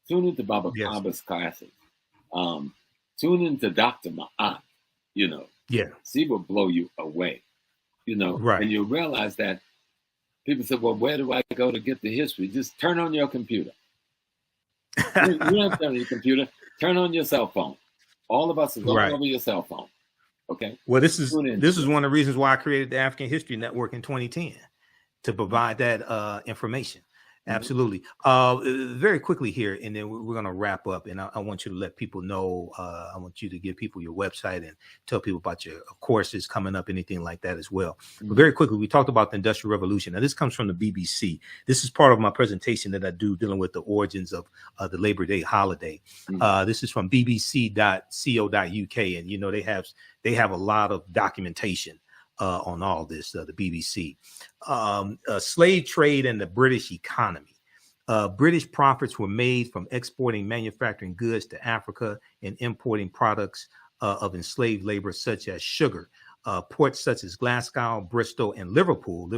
Tune into Baba Kaba's classes. Tune into Dr. Ma'at. See what blow you away. And you'll realize that people say, well, where do I go to get the history? Just turn on your computer. You don't have to turn on your computer. Turn on your cell phone. All of us is all over your cell phone. Okay. Well, this is one of the reasons why I created the African History Network in 2010 to provide that information. Absolutely. Very quickly here, and then we're going to wrap up. And I want you to let people know. I want you to give people your website and tell people about your courses coming up, anything like that as well. But very quickly, we talked about the Industrial Revolution. Now, this comes from the BBC. This is part of my presentation that I do dealing with the origins of the Labor Day holiday. This is from bbc.co.uk, and they have a lot of documentation on all this, the BBC. Slave trade and the British economy. British profits were made from exporting manufacturing goods to Africa and importing products of enslaved labor, such as sugar. Ports such as Glasgow, Bristol, and Liverpool,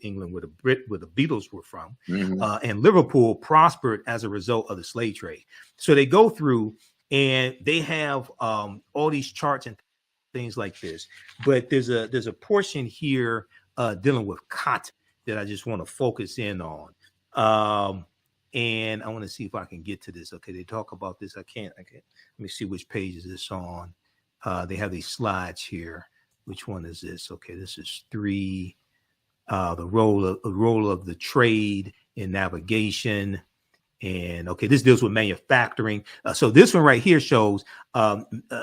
England, where the Beatles were from, and Liverpool prospered as a result of the slave trade. So they go through and they have all these charts and things like this, but there's a portion here dealing with cotton that I just want to focus in on, and I want to see if I can get to this. Okay, they talk about this. I can't. Let me see which page is this on. They have these slides here. Which one is this? Okay, this is 3. The role of the trade in navigation. And okay, this deals with manufacturing. So this one right here shows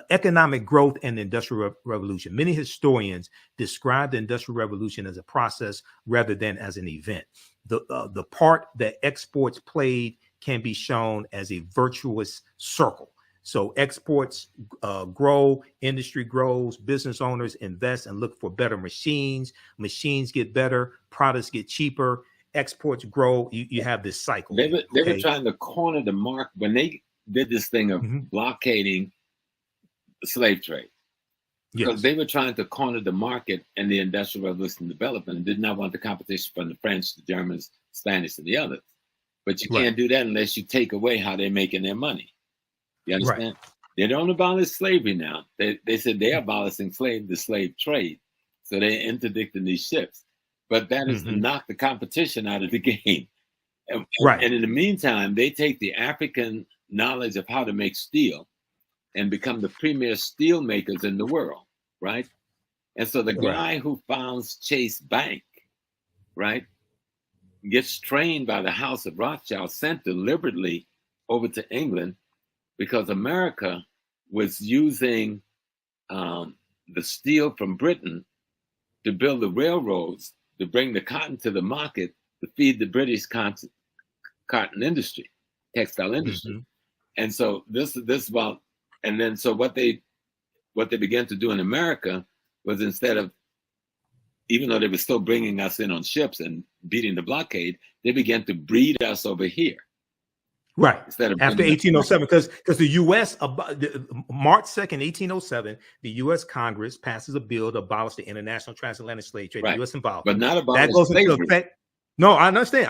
economic growth and the Industrial Revolution. Many historians describe the Industrial Revolution as a process rather than as an event. The part that exports played can be shown as a virtuous circle. So exports grow, industry grows, business owners invest and look for better machines. Machines get better, products get cheaper, exports grow. You have this cycle. They were trying to corner the market when they did this thing of blockading the slave trade. Because they were trying to corner the market and the Industrial Revolution development and did not want the competition from the French, the Germans, Spanish, and the others. But you can't do that unless you take away how they're making their money. You understand? They don't abolish slavery now. They said they're abolishing the slave trade. So they're interdicting these ships. But that is to knock the competition out of the game. And in the meantime, they take the African knowledge of how to make steel and become the premier steel makers in the world, right? And so the guy who founds Chase Bank, right, gets trained by the House of Rothschild, sent deliberately over to England because America was using the steel from Britain to build the railroads, to bring the cotton to the market, to feed the British cotton industry, textile industry. And so this about, and then so what they began to do in America was, instead of, even though they were still bringing us in on ships and beating the blockade, they began to breed us over here. Right. Instead of after 1807, because the U.S. March 2nd, 1807, the U.S. Congress passes a bill to abolish the international transatlantic slave trade. The U.S. involved, but not abolish that goes slavery. into effect. No, I understand.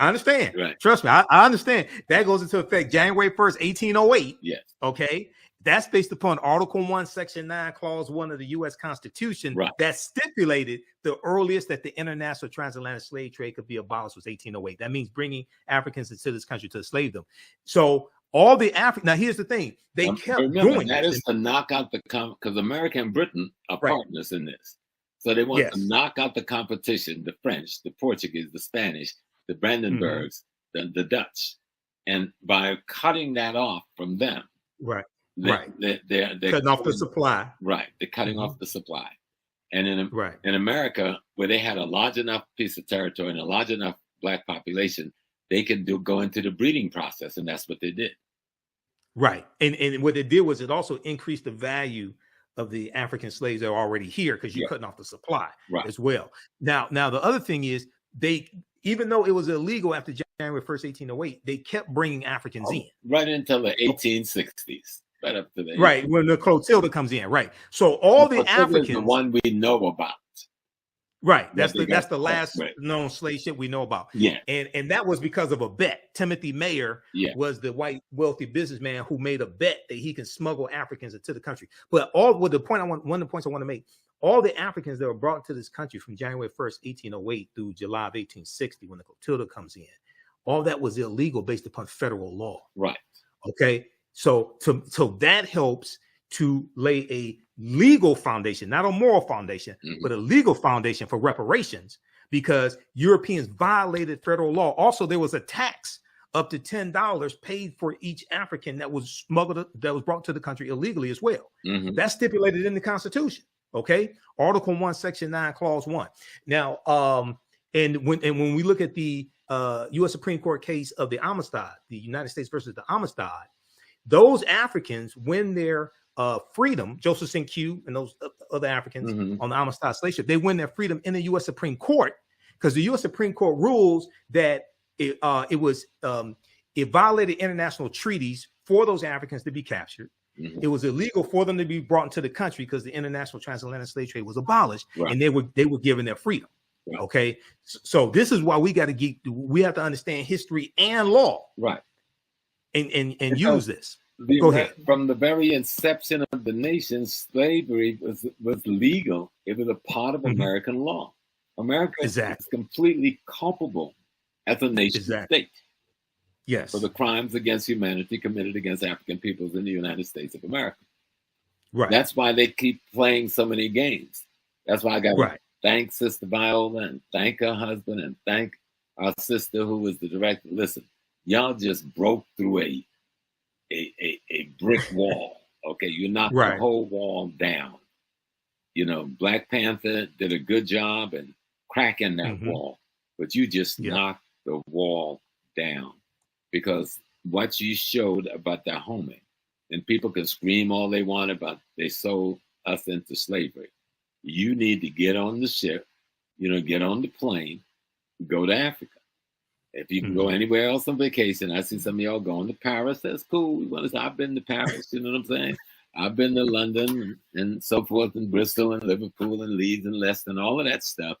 Right. Trust me, I understand. That goes into effect January 1st, 1808. Yes. Okay. That's based upon Article 1, Section 9, Clause 1 of the U.S. Constitution that stipulated the earliest that the international transatlantic slave trade could be abolished was 1808. That means bringing Africans into this country to enslave them. So all the now here's the thing. They kept doing that is to knock out because America and Britain are partners in this. So they want to knock out the competition, the French, the Portuguese, the Spanish, the Brandenburgs, the Dutch. And by cutting that off from them, they're cutting off the supply. Right. They're cutting off the supply. And in America, where they had a large enough piece of territory and a large enough Black population, they could go into the breeding process. And that's what they did. Right. And what it did was it also increased the value of the African slaves that are already here, because you're cutting off the supply as well. Now, the other thing is, even though it was illegal after January 1st, 1808, they kept bringing Africans in. Right until the 1860s. Right up to the when the Clotilda comes in, So all the Africans, the one we know about. Right. That's the last known slave ship we know about. Yeah. And that was because of a bet. Timothy Mayer was the white wealthy businessman who made a bet that he can smuggle Africans into the country. But one of the points I want to make, all the Africans that were brought to this country from January 1st, 1808 through July of 1860, when the Clotilda comes in, all that was illegal based upon federal law. Right. Okay. So that helps to lay a legal foundation, not a moral foundation, but a legal foundation for reparations, because Europeans violated federal law. Also, there was a tax up to $10 paid for each African that was smuggled, that was brought to the country illegally as well. That's stipulated in the Constitution. Okay. Article 1, Section 9, Clause 1. Now, and when we look at the U.S. Supreme Court case of the Amistad, the United States versus the Amistad, those Africans, when their freedom, Joseph St. Q and those other Africans on the Amistad slave ship, they win their freedom in the U.S. Supreme Court, because the U.S. Supreme Court rules that it violated international treaties for those Africans to be captured. It was illegal for them to be brought into the country because the international transatlantic slave trade was abolished, and they were given their freedom. Okay, so this is why we have to understand history and law, and use this. Go ahead. From the very inception of the nation, slavery was legal. It was a part of American law. America is completely culpable as a nation state. Yes. For the crimes against humanity committed against African peoples in the United States of America. Right. That's why they keep playing so many games. That's why I got to thank Sister Viola and thank her husband and thank our sister who was the director. Listen, y'all just broke through a brick wall. Okay, you knocked the whole wall down. You know, Black Panther did a good job in cracking that wall, but you just knocked the wall down, because what you showed about Dahomey. And people can scream all they want about they sold us into slavery. You need to get on the ship, get on the plane, go to Africa. If you can go anywhere else on vacation, I see some of y'all going to Paris. That's cool. I've been to Paris, you know what I'm saying? I've been to London and so forth, and Bristol and Liverpool and Leeds and Leicester and all of that stuff.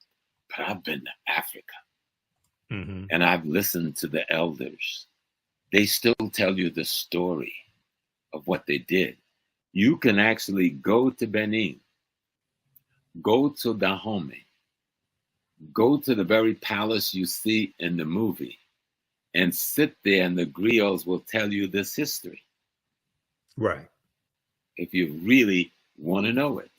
But I've been to Africa. And I've listened to the elders. They still tell you the story of what they did. You can actually go to Benin, go to Dahomey, go to the very palace you see in the movie, and sit there, and the griots will tell you this history. Right. If you really want to know it.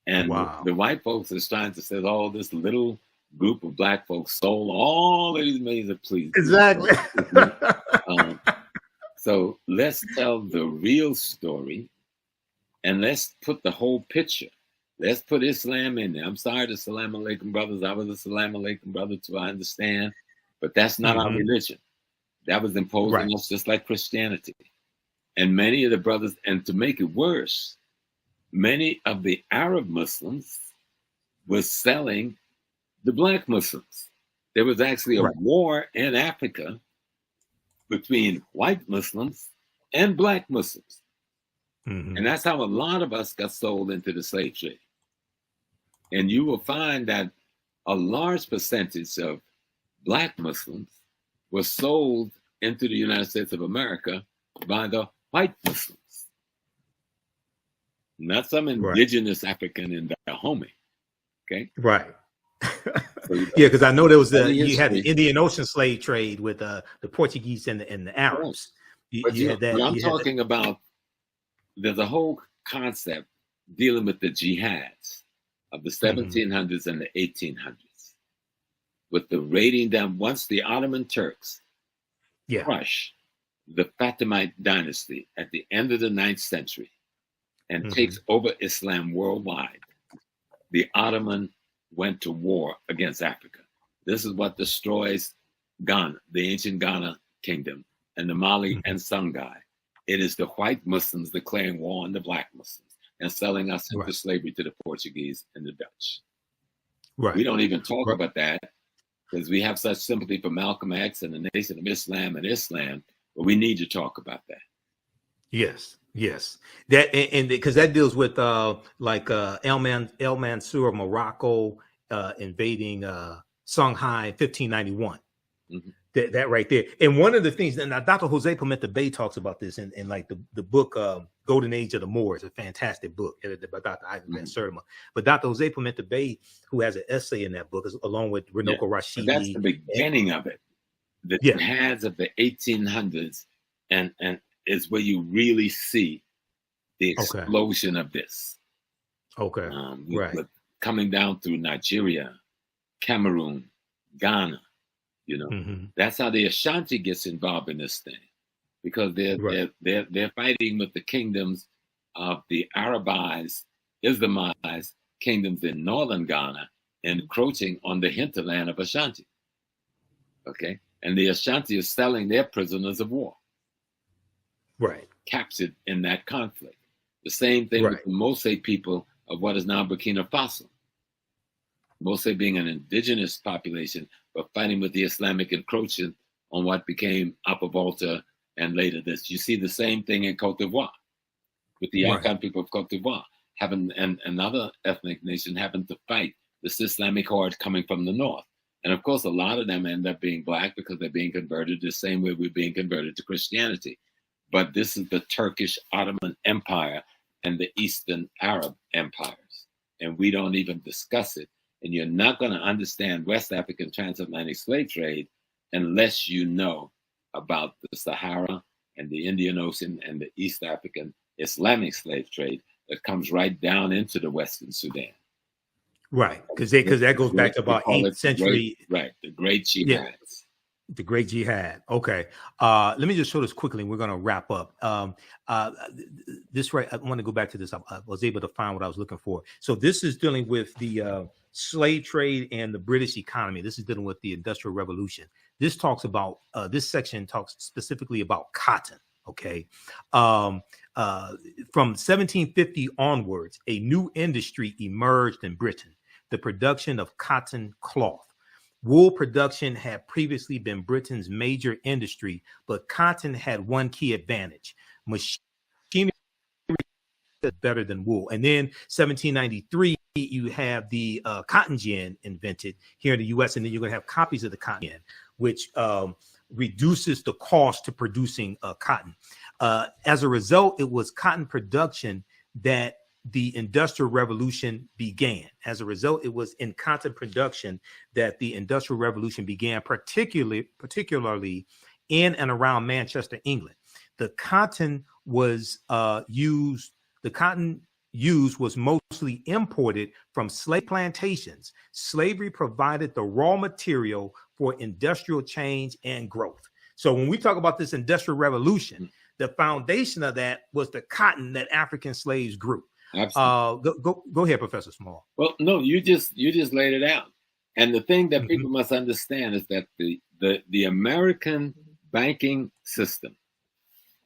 And the white folks is trying to say, oh, this little group of black folks stole all of these millions of please. Exactly. So let's tell the real story, and let's put the whole picture. Let's put Islam in there. I'm sorry to Salam Alaikum brothers. I was a Salam Alaikum brother too, I understand. But that's not our religion. That was imposed on us just like Christianity. And many of the brothers, and to make it worse, many of the Arab Muslims were selling the black Muslims. There was actually a war in Africa between white Muslims and black Muslims. And that's how a lot of us got sold into the slave trade. And you will find that a large percentage of black Muslims were sold into the United States of America by the white Muslims. Not some indigenous African in Dahomey. Okay? Right. Yeah, because I know there was you had the Indian Ocean slave trade with the Portuguese and the Arabs. I'm talking about, there's a whole concept dealing with the jihads of the 1700s and the 1800s, with the raiding down. Once the Ottoman Turks crush the Fatimite dynasty at the end of the 9th century and takes over Islam worldwide, the Ottoman went to war against Africa. This is what destroys Ghana, the ancient Ghana kingdom, and the Mali and Songhai. It is the white Muslims declaring war on the black Muslims and selling us into slavery to the Portuguese and the Dutch. We don't even talk about that because we have such sympathy for Malcolm X and the Nation of Islam and Islam, but we need to talk about that. Yes. That and because that deals with El Mansur of Morocco invading Songhai in 1591. That right there. And one of the things, and Dr. Jose Pimenta Bay talks about this in like the book Golden Age of the Moors, a fantastic book edited by Dr. Ivan Van Sertima. But Dr. Jose Pimenta Bay, who has an essay in that book, along with Renoko Rashidi. That's the beginning of it. The jihads of the 1800s, and is where you really see the explosion of this. With coming down through Nigeria, Cameroon, Ghana. That's how the Ashanti gets involved in this thing, because they're fighting with the kingdoms of the Arabized, Islamized kingdoms in northern Ghana, encroaching on the hinterland of Ashanti. Okay, and the Ashanti is selling their prisoners of war, captured in that conflict. The same thing with the Mose people of what is now Burkina Faso. Mose being an indigenous population, but fighting with the Islamic encroachment on what became Upper Volta and later this. You see the same thing in Cote d'Ivoire with the Akan people of Cote d'Ivoire, having and another ethnic nation having to fight this Islamic horde coming from the north. And of course, a lot of them end up being black because they're being converted the same way we're being converted to Christianity. But this is the Turkish Ottoman Empire and the Eastern Arab empires. And we don't even discuss it. And you're not going to understand West African transatlantic slave trade unless you know about the Sahara and the Indian Ocean and the East African Islamic slave trade that comes right down into the Western Sudan. Because that goes back to about 8th century. The Great Jihads. The Great Jihad. Okay. Let me just show this quickly and we're going to wrap up. I want to go back to this. I was able to find what I was looking for. So this is dealing with the slave trade and the British economy. This is dealing with the Industrial Revolution. this talks about this section talks specifically about cotton. Okay. From 1750 onwards, a new industry emerged in Britain, the production of cotton cloth. Wool production had previously been Britain's major industry, but cotton had one key advantage: machinery is better than wool. And then 1793, you have the cotton gin invented here in the U.S., and then you're going to have copies of the cotton gin, which reduces the cost to producing cotton. As a result, it was cotton production that the Industrial Revolution began. As a result, it was in cotton production that the Industrial Revolution began, particularly in and around Manchester, England. The cotton used was mostly imported from slave plantations. Slavery provided the raw material for industrial change and growth. So when we talk about this Industrial Revolution, the foundation of that was the cotton that African slaves grew. Go ahead, Professor Small. Well, no, you just laid it out. And the thing that people must understand is that the American banking system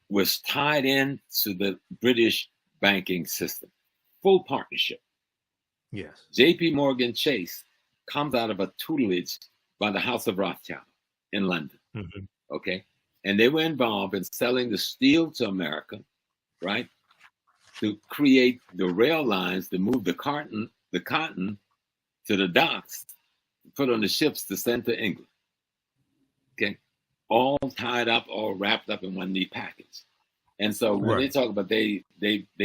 was tied in to the British banking system. Full partnership. Yes. J.P. Morgan Chase comes out of a tutelage by the House of Rothschild in London. Okay. And they were involved in selling the steel to America, right? To create the rail lines to move the cotton to the docks, put on the ships to send to England. Okay. All tied up, all wrapped up in one neat package. And so when they talk about they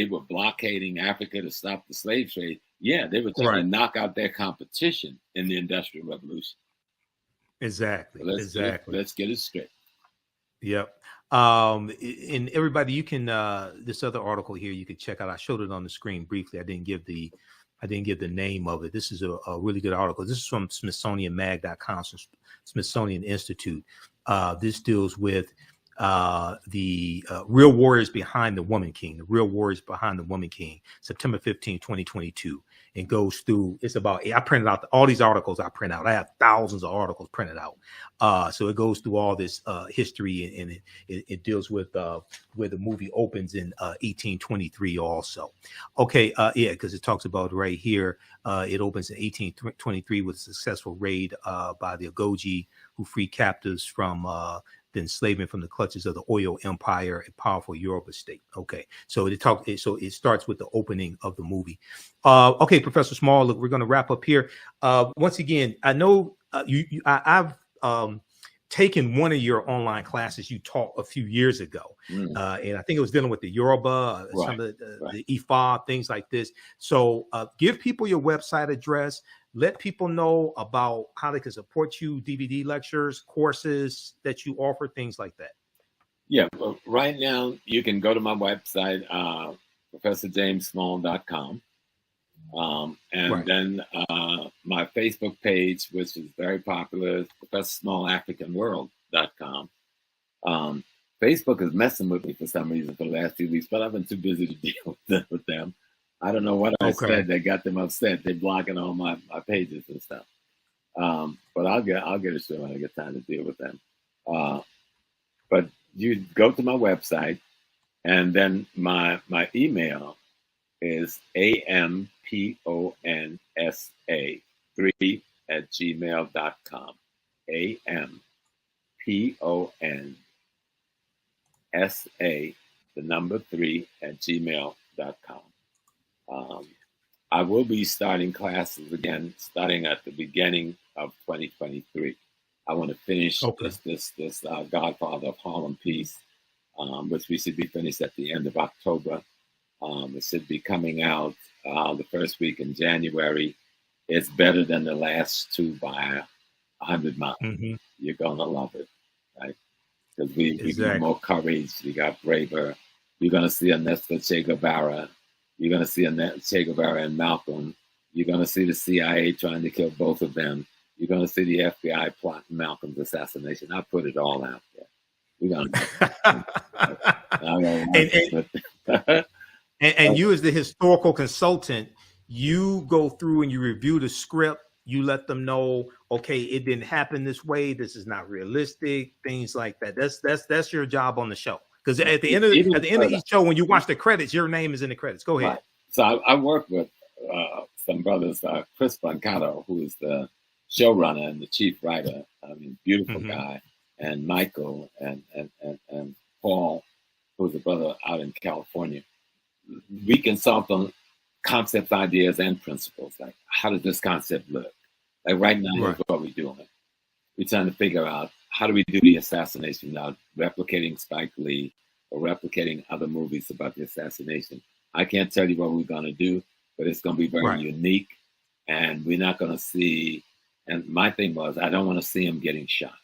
were blockading Africa to stop the slave trade, yeah, they were trying to knock out their competition in the Industrial Revolution. Exactly. So let's get it straight. Yep. And everybody, you can this other article here you can check out. I showed it on the screen briefly. I didn't give the name of it. This is a really good article. This is from SmithsonianMag.com, Smithsonian Institute. This deals with the real warriors behind the Woman King, September 15, 2022. It goes through, I printed out all these articles I print out. I have thousands of articles printed out. So it goes through all this history, and it deals with where the movie opens in 1823 also. Okay, because it talks about right here, it opens in 1823 with a successful raid by the Agojie, who freed captives from the enslavement from the clutches of the Oyo Empire, a powerful Yoruba state. Okay, so it starts with the opening of the movie. Okay, Professor Small, look, we're going to wrap up here. Once again, I know I've taken one of your online classes you taught a few years ago, and I think it was dealing with the Yoruba, some of the Ifa, things like this. So give people your website address. Let people know about how they can support you, DVD lectures, courses that you offer, things like that. Yeah, well, right now you can go to my website, ProfessorJamesSmall.com. Then my Facebook page, which is very popular, is ProfessorSmallAfricanWorld.com. Facebook is messing with me for some reason for the last 2 weeks, but I've been too busy to deal with them. I don't know what I said that got them upset. They're blocking all my pages and stuff. But I'll get it soon when I get time to deal with them. But you go to my website, and then my email is amponsa3@gmail.com. amponsa3@gmail.com. I will be starting classes again, starting at the beginning of 2023. I want to finish this Godfather of Harlem piece, which we should be finished at the end of October. It should be coming out the first week in January. It's better than the last two by 100 miles. You're gonna love it, right? Because we got more courage, we got braver. You're gonna see a Nestor Che Guevara. You're going to see Che Guevara and Malcolm. You're going to see the CIA trying to kill both of them. You're going to see the FBI plotting Malcolm's assassination. I put it all out there. We're going to. And you, as the historical consultant, you go through and you review the script You let them know, okay, it didn't happen this way. This is not realistic. Things like that. That's your job on the show. Because at the end of each show, when you watch the credits, your name is in the credits. Go ahead. Right. So I work with some brothers, Chris Brancato, who is the showrunner and the chief writer. I mean, beautiful guy, and Michael and Paul, who's a brother out in California. We consult on concepts, ideas, and principles. Like, how does this concept look? Like right now, here's what we're doing. We're trying to figure out how do we do the assassination without replicating Spike Lee or replicating other movies about the assassination. I can't tell you what we're going to do, but it's going to be very unique, and we're not going to see. And my thing was, I don't want to see him getting shot.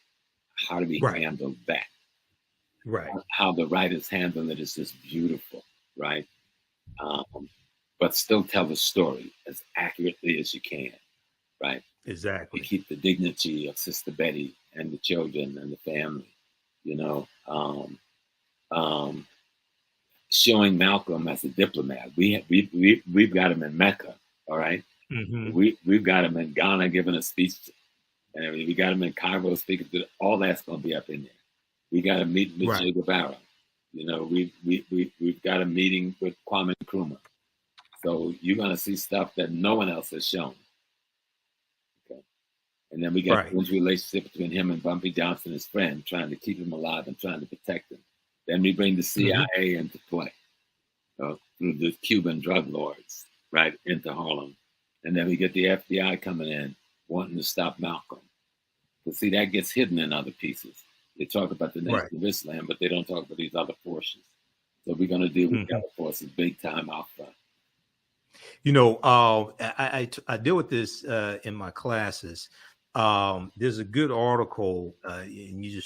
How do we handle that? Right. How the writers handle it is just beautiful, right? But still tell the story as accurately as you can, right? Exactly. You keep the dignity of Sister Betty and the children and the family, you know. Showing Malcolm as a diplomat. We've got him in Mecca, all right? We've got him in Ghana giving a speech, and we got him in Cairo speaking to all that's going to be up in there. We got a meeting with Che Guevara. You know, we've got a meeting with Kwame Nkrumah. So you're going to see stuff that no one else has shown. Okay. And then we got a relationship between him and Bumpy Johnson, his friend, trying to keep him alive and trying to protect him. Then we bring the CIA into play through the Cuban drug lords, right, into Harlem. And then we get the FBI coming in, wanting to stop Malcolm. But see, that gets hidden in other pieces. They talk about the Nation of Islam, but they don't talk about these other forces. So we're going to deal with the other forces big time out front. You know, I deal with this in my classes. There's a good article, and you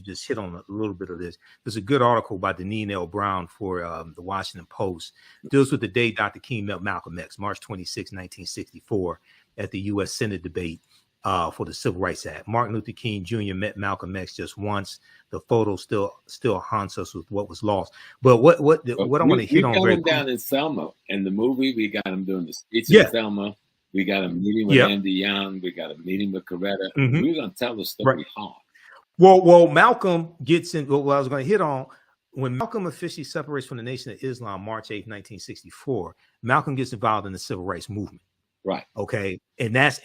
just hit on a little bit of this. There's a good article by Deneen L. Brown for the Washington Post. It deals with the day Dr. King met Malcolm X, March 26, 1964, at the U.S. Senate debate for the Civil Rights Act. Martin Luther King Jr. met Malcolm X just once. The photo still haunts us with what was lost. But what I want to hit on very quick. We got him down in Selma. In the movie, we got him doing the speech in Selma. We got a meeting with Andy Young. We got a meeting with Coretta. We're going to tell the story hard. Well, Malcolm gets in. What I was going to hit on, when Malcolm officially separates from the Nation of Islam, March 8, 1964, Malcolm gets involved in the Civil Rights Movement. Right. Okay. And that's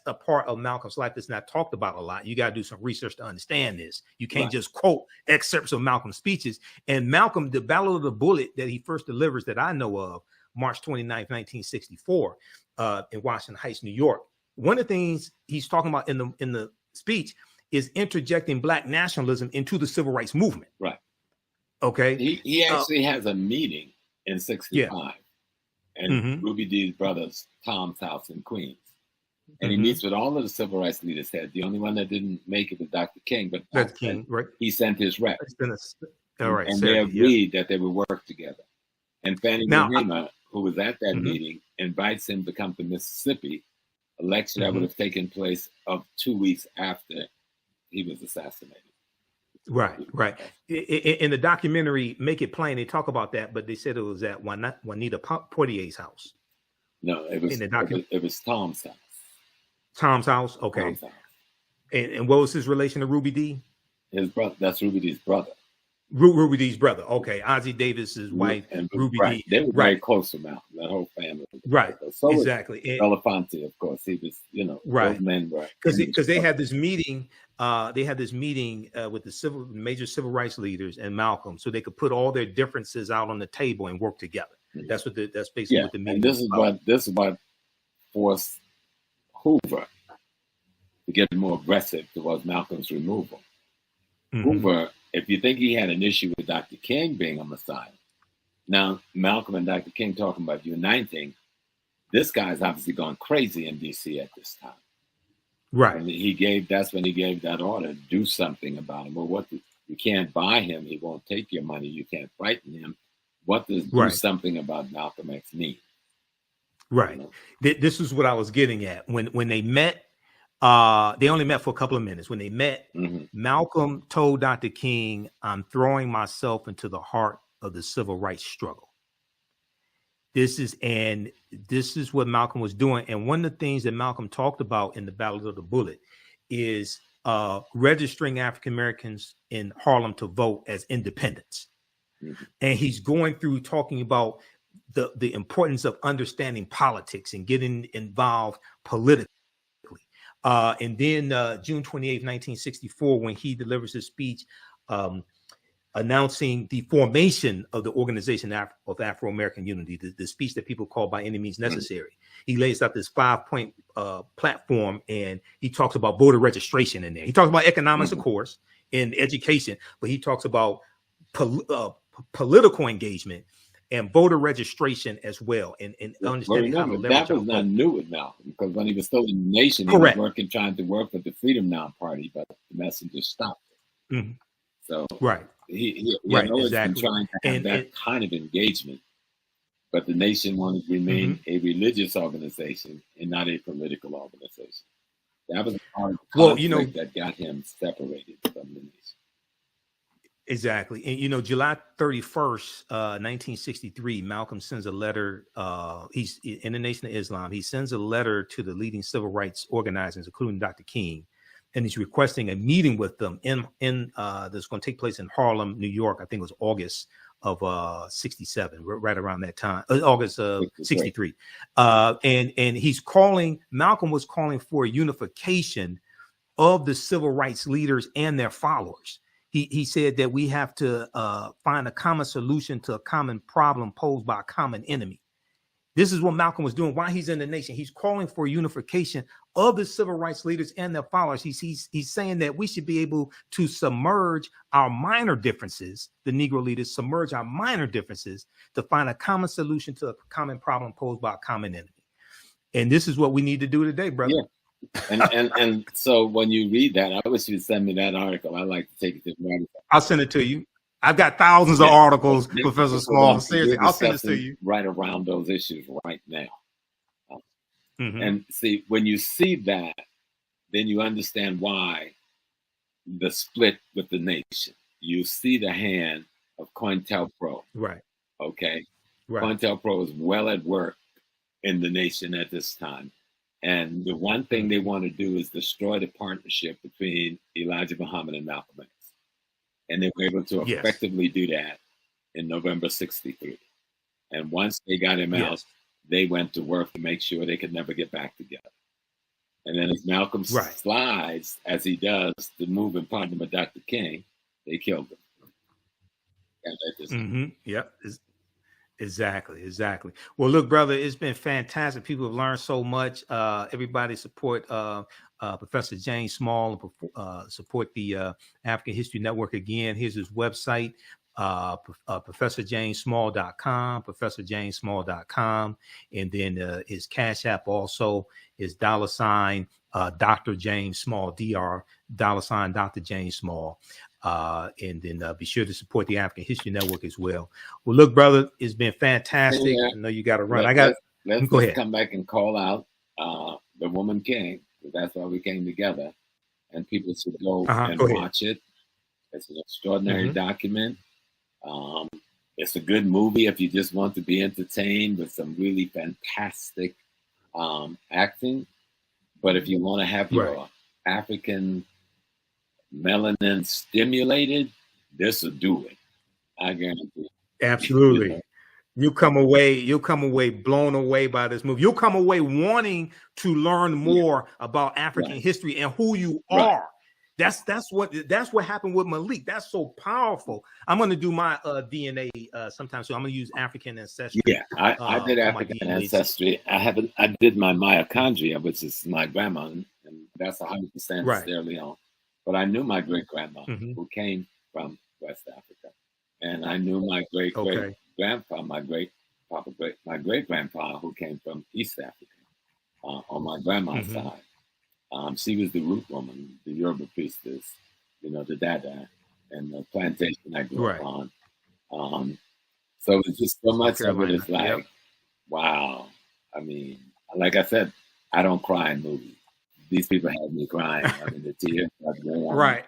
a part of Malcolm's life that's not talked about a lot. You got to do some research to understand this. You can't just quote excerpts of Malcolm's speeches. And Malcolm, the Battle of the Bullet that he first delivers that I know of, March 29, 1964, in Washington Heights, New York. One of the things he's talking about in the speech is interjecting Black nationalism into the Civil Rights Movement. Right. Okay. He actually has a meeting in 65 and Ruby Dee's brother's Tom's house in Queens. And he meets with all of the civil rights leaders there. The only one that didn't make it was Dr. King, but Dr. King, he sent his rep. All right. And they agreed that they would work together. And Fannie Mahima, who was at that meeting, invites him to come to Mississippi, a lecture that would have taken place of 2 weeks after he was assassinated. Right. In the documentary, Make It Plain, they talk about that, but they said it was at Juanita Portier's house. No, it was Tom's house. Tom's house? Okay. Tom's house. And what was his relation to Ruby Dee? His brother. That's Ruby Dee's brother. Ruby Dee's brother. Okay. Ozzie Davis's wife, and Ruby Dee. They were very close to Malcolm, that whole family. Right. So exactly. Belafonte, of course. He was, those men were. Because they had this meeting. They had this meeting with the major civil rights leaders and Malcolm, so they could put all their differences out on the table and work together. That's basically what the meeting. And this is what forced Hoover to get more aggressive towards Malcolm's removal. Hoover, if you think he had an issue with Dr. King being a Messiah, now Malcolm and Dr. King talking about uniting, this guy's obviously gone crazy in DC at this time. Right. And that's when he gave that order, do something about him. Well, you can't buy him. He won't take your money. You can't frighten him. What does do something about Malcolm X mean? Right. This is what I was getting at. When they met, they only met for a couple of minutes. When they met, Malcolm told Dr. King, "I'm throwing myself into the heart of the civil rights struggle." This is what Malcolm was doing. And one of the things that Malcolm talked about in the Battle of the Bullet is registering African Americans in Harlem to vote as independents. Mm-hmm. And he's going through talking about the importance of understanding politics and getting involved politically. And then June 28, 1964, when he delivers his speech announcing the formation of the Organization of Afro-American Unity, the speech that people call By Any Means Necessary. He lays out this 5-point platform, and he talks about voter registration in there. He talks about economics, of course, and education, but he talks about political engagement and voter registration as well, and understanding how to leverage. That was not new with Malcolm, because when he was still in the nation, he was trying to work with the Freedom Now Party, but the messenger stopped it. Mm-hmm. So he always been trying to have that kind of engagement, but the nation wanted to remain a religious organization and not a political organization. That was part of the conflict that got him separated from the nation. Exactly. And, July 31st, 1963, Malcolm sends a letter. He's in the Nation of Islam. He sends a letter to the leading civil rights organizers, including Dr. King, and he's requesting a meeting with them that's going to take place in Harlem, New York. I think it was August of 67, right around that time, August of 63. And Malcolm was calling for a unification of the civil rights leaders and their followers. He said that we have to find a common solution to a common problem posed by a common enemy. This is what Malcolm was doing while he's in the nation. He's calling for unification of the civil rights leaders and their followers. He's saying that we should be able to submerge our minor differences, the Negro leaders submerge our minor differences to find a common solution to a common problem posed by a common enemy. And this is what we need to do today, brother. Yeah. And so when you read that, I wish you'd send me that article. I'd like to take it to the I'll send it to you. I've got thousands of articles, Professor Small. Seriously, I'll send it to you. Right around those issues right now. And see, when you see that, then you understand why the split with the nation. You see the hand of COINTELPRO. Right. Okay. Right. COINTELPRO is well at work in the nation at this time. And the one thing they want to do is destroy the partnership between Elijah Muhammad and Malcolm X. And they were able to effectively do that in November 63. And once they got him out, they went to work to make sure they could never get back together. And then as Malcolm slides, as he does, to move in partner with Dr. King, they killed him. Yep. Exactly. Well, look, brother, it's been fantastic. People have learned so much. Everybody support Professor James Small and support the African History Network again. Here's his website, ProfessorJamesSmall.com, ProfessorJamesSmall.com. And then his Cash App also is $ Dr. James Small, $, Dr. James Small. And then be sure to support the African History Network as well. Well, look, brother, it's been fantastic. I know you got to run. Let's go ahead. Come back and call out The Woman King. That's why we came together. And people should go and watch it. It's an extraordinary document. It's a good movie if you just want to be entertained with some really fantastic acting. But if you want to have your African melanin stimulated, this will do it. I guarantee. Absolutely. You'll come away blown away by this movie. You'll come away wanting to learn more about African history and who you are. That's what happened with Malik. That's so powerful. I'm going to do my DNA sometime soon. I'm going to use African ancestry. Yeah, I did African ancestry. I did my mitochondria, which is my grandma, and that's 100% Sierra Leone. But I knew my great grandma who came from West Africa, and I knew my great grandpa, my great grandpa who came from East Africa on my grandma's side. She was the root woman, the Yoruba priestess, the Dada, and the plantation I grew up on. So it's just so much of it is like, wow. I mean, like I said, I don't cry in movies. These people had me crying. I mean, the tears. Right.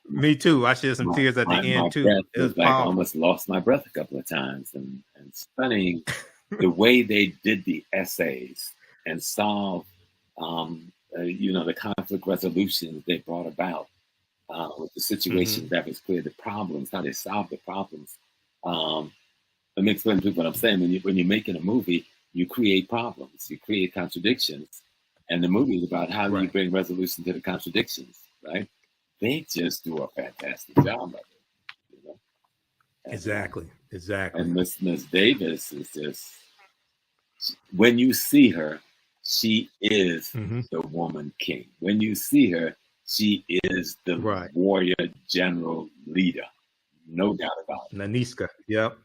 Me too. I shed some tears at the end too. It was like I almost lost my breath a couple of times, and stunning the way they did the essays and solved, the conflict resolutions they brought about with the situations that was clear, the problems, how they solved the problems. Let me explain to people what I'm saying. When you're making a movie, you create problems, you create contradictions, and the movie is about how do you bring resolution to the contradictions, right? They just do a fantastic job of it. And, exactly. And Miss Davis is just, when you see her, she is the woman king. When you see her, she is the warrior general leader. No doubt about it. Naniska. Yep.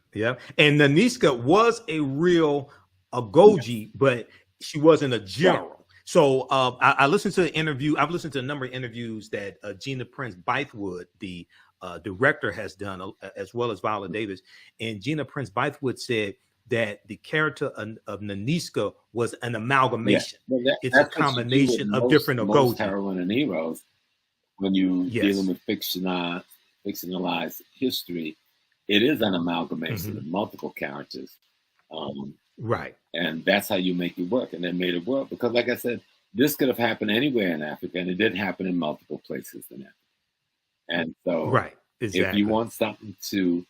And Naniska was a real Agojie, but she wasn't a general. Right. So I listened to an interview. I've listened to a number of interviews that Gina Prince-Bythewood, the director, has done, as well as Viola Davis. And Gina Prince-Bythewood said that the character of Naniska was an amalgamation. Yeah. Well, it's a combination of different Agojie. Heroine and heroes, when you dealing with fictionalized history, it is an amalgamation of multiple characters. Right. And that's how you make it work. And they made it work because, like I said, this could have happened anywhere in Africa, and it did happen in multiple places in Africa. And so if you want something to,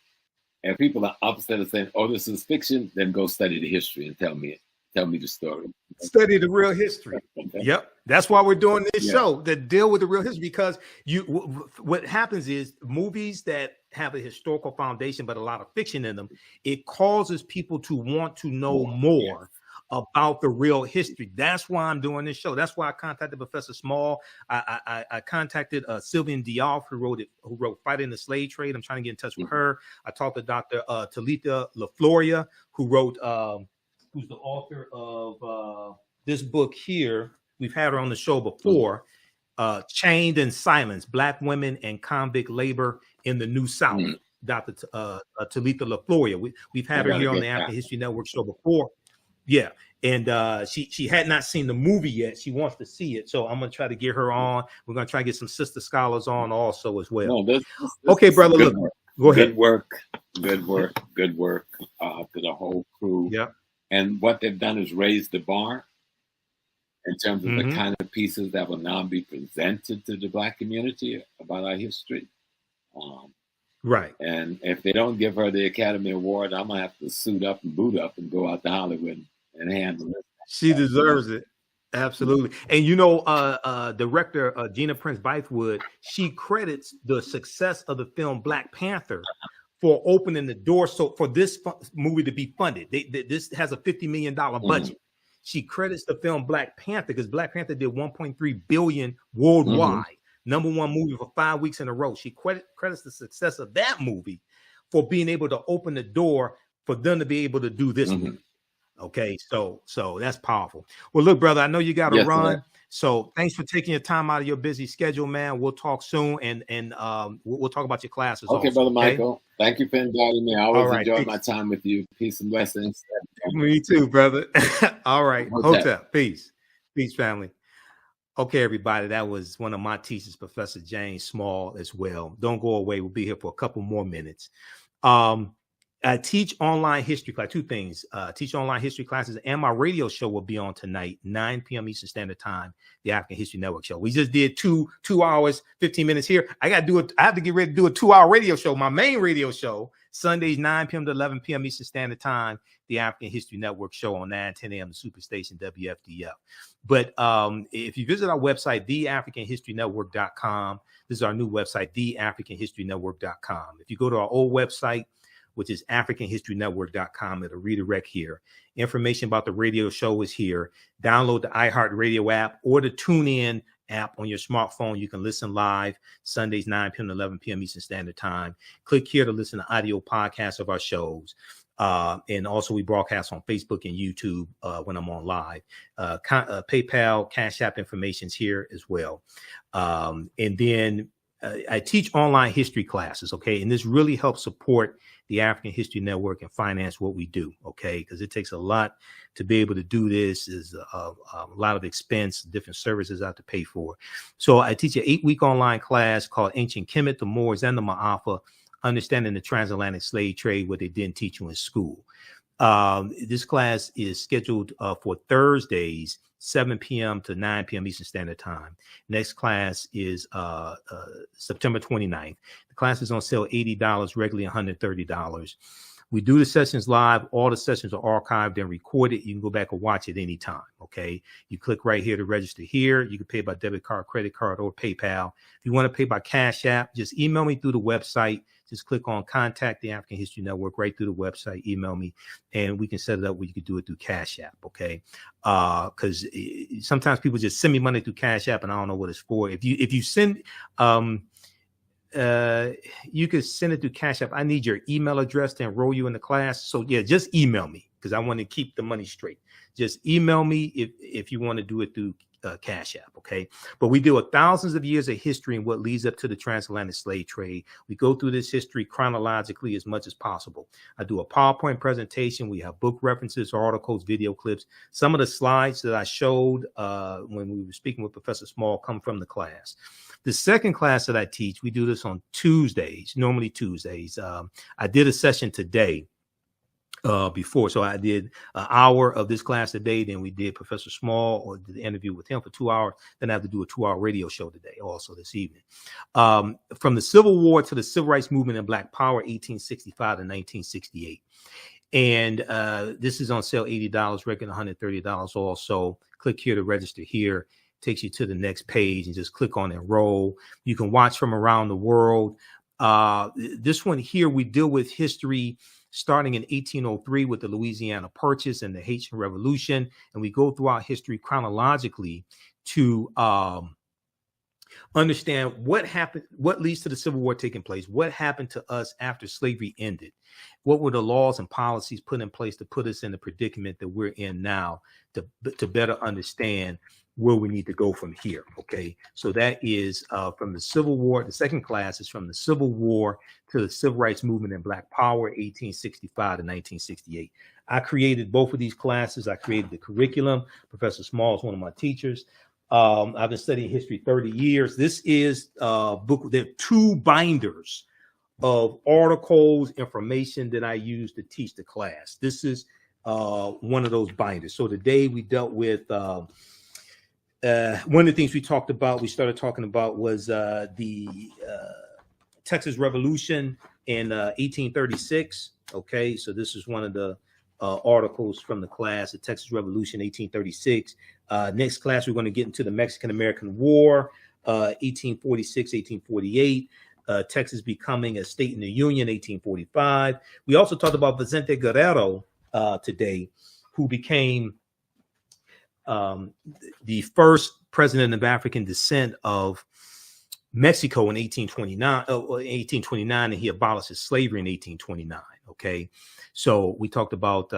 and people are upset of saying, oh, this is fiction, then go study the history and tell me the story. Study the real history. Yep. That's why we're doing this show, that deal with the real history, because what happens is movies that have a historical foundation, but a lot of fiction in them, it causes people to want to know more about the real history. That's why I'm doing this show. That's why I contacted Professor Small. I contacted Sylvian Diop, who wrote Fighting the Slave Trade. I'm trying to get in touch with her. I talked to Dr. Talitha LaFloria, who wrote, who's the author of this book here. We've had her on the show before. Chained in Silence, Black Women and Convict Labor in the New South. Dr. Talitha LaFloria. We've had her here on the African History Network show before. Yeah. And she had not seen the movie yet. She wants to see it. So I'm going to try to get her on. We're going to try to get some sister scholars on also as well. No, this okay, brother. Look, go ahead. Good work to the whole crew. Yeah. And what they've done is raise the bar in terms of the kind of pieces that will now be presented to the Black community about our history. Right. And if they don't give her the Academy Award, I'm going to have to suit up and boot up and go out to Hollywood and handle it. She deserves it. Absolutely. And director Gina Prince-Bythewood, she credits the success of the film Black Panther for opening the door for this movie to be funded. This has a $50 million budget. She credits the film Black Panther because Black Panther did $1.3 billion worldwide. Number one movie for 5 weeks in a row. She credits the success of that movie for being able to open the door for them to be able to do this movie. Okay, so that's powerful. Well, look, brother, I know you got to run. Man. So thanks for taking your time out of your busy schedule, man. We'll talk soon, and we'll talk about your classes. Okay, also, Brother Michael. Thank you for inviting me. I always enjoyed my time with you. Peace and blessings. Me too, brother. All right. Hotep. Peace. Peace, family. Okay, everybody. That was one of my teachers, Professor James Small, as well. Don't go away. We'll be here for a couple more minutes. I teach online history class. Two things. Teach online history classes, and my radio show will be on tonight, 9 p.m. Eastern Standard Time, the African History Network show. We just did 2 hours, 15 minutes here. I have to get ready to do a 2-hour radio show. My main radio show, Sundays, 9 p.m. to 11 p.m. Eastern Standard Time, the African History Network show on 9-10 a.m. the Superstation WFDF. But if you visit our website, TheAHNShow.com, this is our new website, TheAfricanHistoryNetwork.com. If you go to our old website, which is AfricanHistoryNetwork.com, it'll redirect here. Information about the radio show is here. Download the iHeartRadio app or the TuneIn app on your smartphone. You can listen live Sundays, 9 p.m. to 11 p.m. Eastern Standard Time. Click here to listen to audio podcasts of our shows. And also we broadcast on Facebook and YouTube when I'm on live. PayPal, Cash App information's here as well. And then I teach online history classes, okay? And this really helps support the African History Network and finance what we do, okay? Because it takes a lot to be able to do this. Is a lot of expense, different services I have to pay for. So I teach an 8-week online class called Ancient Kemet, the Moors, and the Ma'afa, Understanding the Transatlantic Slave Trade, what they didn't teach you in school. This class is scheduled for Thursdays, 7 p.m. to 9 p.m. Eastern Standard Time. Next class is September 29th. The class is on sale $80, regularly $130. We do the sessions live. All the sessions are archived and recorded. You can go back and watch it anytime, okay? You click right here to register here. You can pay by debit card, credit card, or PayPal. If you want to pay by Cash App, just email me through the website. Just click on Contact the African History Network right through the website. Email me, and we can set it up where you can do it through Cash App, okay? Because sometimes people just send me money through Cash App, and I don't know what it's for. If you send... you could send it through Cash App. I need your email address to enroll you in the class. So yeah, just email me because I want to keep the money straight. Just email me if you want to do it through Cash App, okay? But we deal with thousands of years of history and what leads up to the transatlantic slave trade. We go through this history chronologically as much as possible. I do a PowerPoint presentation. We have book references, articles, video clips. Some of the slides that I showed when we were speaking with Professor Small come from the class. The second class that I teach, we do this on Tuesdays, normally Tuesdays. I did a session today before. So I did an hour of this class today. Then we did Professor Small, or did the interview with him for 2 hours. Then I have to do a 2-hour radio show today, also this evening. From the Civil War to the Civil Rights Movement and Black Power, 1865 to 1968. And this is on sale, $80, regular $130 also. Click here to register here. Takes you to the next page and just click on enroll. You can watch from around the world. This one here, we deal with history starting in 1803 with the Louisiana Purchase and the Haitian Revolution. And we go throughout history chronologically to understand what happened, what leads to the Civil War taking place, what happened to us after slavery ended, what were the laws and policies put in place to put us in the predicament that we're in now, to better understand where we need to go from here, okay? So that is from the Civil War. The second class is from the Civil War to the Civil Rights Movement and Black Power, 1865 to 1968. I created both of these classes. I created the curriculum. Professor Small is one of my teachers. I've been studying history 30 years. This is a book. There are 2 binders of articles, information that I use to teach the class. This is one of those binders. So today we dealt with one of the things we started talking about was the Texas Revolution in 1836. Okay, so this is one of the articles from the class, the Texas Revolution, 1836. Next class, we're going to get into the Mexican-American War, 1846, 1848. Texas becoming a state in the Union, 1845. We also talked about Vicente Guerrero today, who became the first president of African descent of Mexico in 1829, and he abolished slavery in 1829. Okay, so we talked about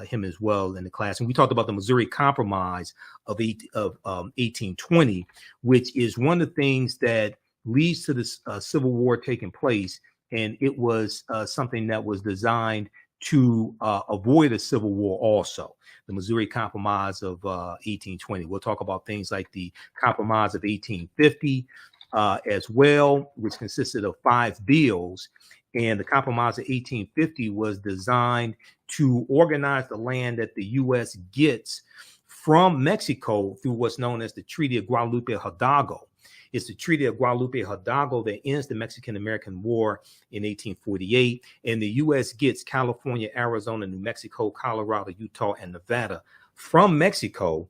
him as well in the class, and we talked about the Missouri Compromise of 1820, which is one of the things that leads to this Civil War taking place, and it was something that was designed to avoid a civil war also. The Missouri Compromise of 1820. We'll talk about things like the Compromise of 1850 as well, which consisted of 5 bills. And the Compromise of 1850 was designed to organize the land that the U.S. gets from Mexico through what's known as the Treaty of Guadalupe Hidalgo. It's the Treaty of Guadalupe Hidalgo that ends the Mexican-American War in 1848. And the U.S. gets California, Arizona, New Mexico, Colorado, Utah, and Nevada from Mexico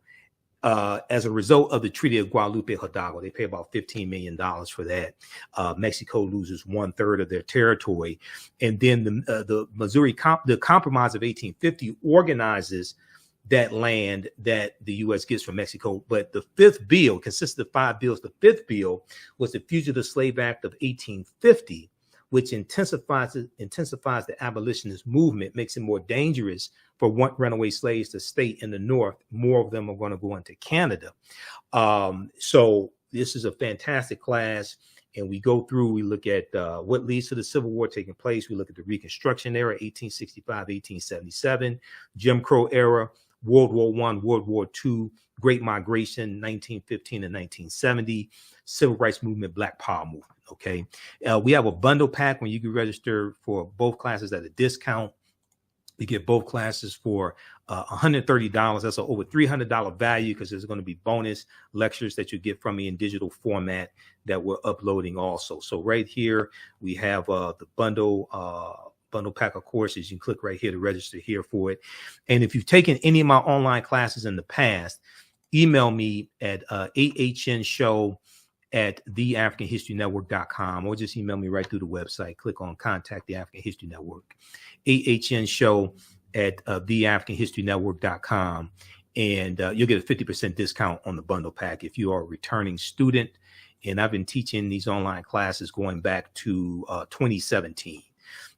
as a result of the Treaty of Guadalupe Hidalgo. They pay about $15 million for that. Mexico loses 1/3 of their territory. And then the Compromise of 1850 organizes that land that the U.S. gets from Mexico. But the 5th bill consists of 5 bills. The 5th bill was the Fugitive Slave Act of 1850, which intensifies the abolitionist movement, makes it more dangerous for runaway slaves to stay in the North. More of them are going to go into Canada. So this is a fantastic class. And we go through, we look at what leads to the Civil War taking place. We look at the Reconstruction era, 1865, 1877, Jim Crow era, World War I, World War II, Great Migration, 1915 and 1970, Civil Rights Movement, Black Power Movement, okay? We have a bundle pack when you can register for both classes at a discount. You get both classes for $130. That's an over $300 value because there's going to be bonus lectures that you get from me in digital format that we're uploading also. So right here, we have the bundle pack of courses. You can click right here to register here for it. And if you've taken any of my online classes in the past, email me at AHNshow@TheAfricanHistoryNetwork.com, or just email me right through the website. Click on Contact the African History Network. AHNshow@TheAfricanHistoryNetwork.com, and you'll get a 50% discount on the bundle pack if you are a returning student. And I've been teaching these online classes going back to 2017.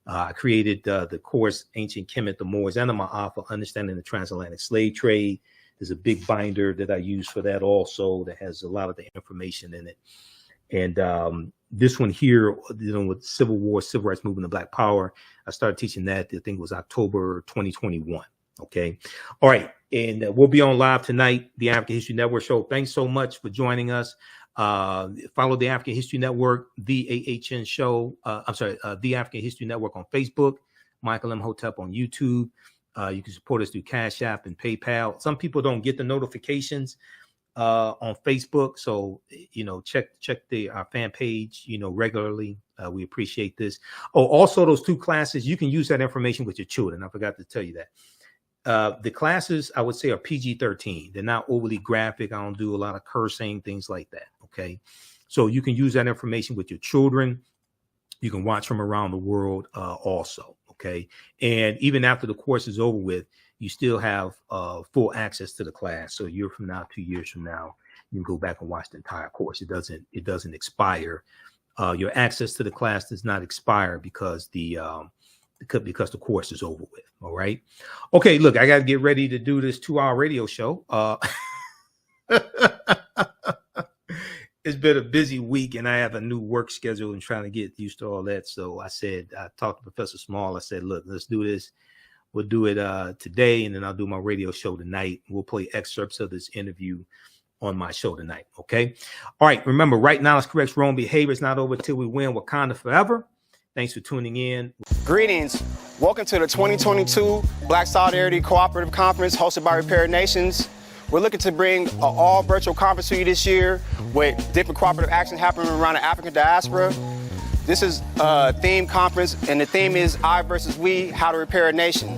I created the course Ancient Kemet, the Moors, and the Ma'afa, Understanding the Transatlantic Slave Trade. There's a big binder that I use for that also that has a lot of the information in it. And this one here, with Civil War, Civil Rights Movement, and Black Power, I started teaching that, I think it was October 2021. Okay. All right. And we'll be on live tonight, the African History Network show. Thanks so much for joining us. Follow the African History Network, the AHN show. The African History Network on Facebook, Michael Imhotep on YouTube. You can support us through Cash App and PayPal. Some people don't get the notifications on Facebook, so check our fan page regularly. We appreciate this. Oh, also those 2 classes, you can use that information with your children. I forgot to tell you that. The classes, I would say, are PG-13. They're not overly graphic. I don't do a lot of cursing, things like that. Okay, so you can use that information with your children. You can watch from around the world also. Okay, and even after the course is over with, you still have full access to the class. So a year from now, 2 years from now, you can go back and watch the entire course. It doesn't expire. Your access to the class does not expire because the course is over with. All right. Okay. Look, I got to get ready to do this 2-hour radio show. It's been a busy week, and I have a new work schedule and trying to get used to all that. So I talked to Professor Small. I said, look, let's do this. We'll do it today, and then I'll do my radio show tonight. We'll play excerpts of this interview on my show tonight. Okay. All right. Remember, right knowledge corrects wrong behavior. It's not over till we win. Wakanda forever. Thanks for tuning in. Greetings. Welcome to the 2022 Black Solidarity Cooperative Conference hosted by Repair Nations. We're looking to bring an all virtual conference to you this year with different cooperative action happening around the African diaspora. This is a theme conference, and the theme is I versus we, how to repair a nation.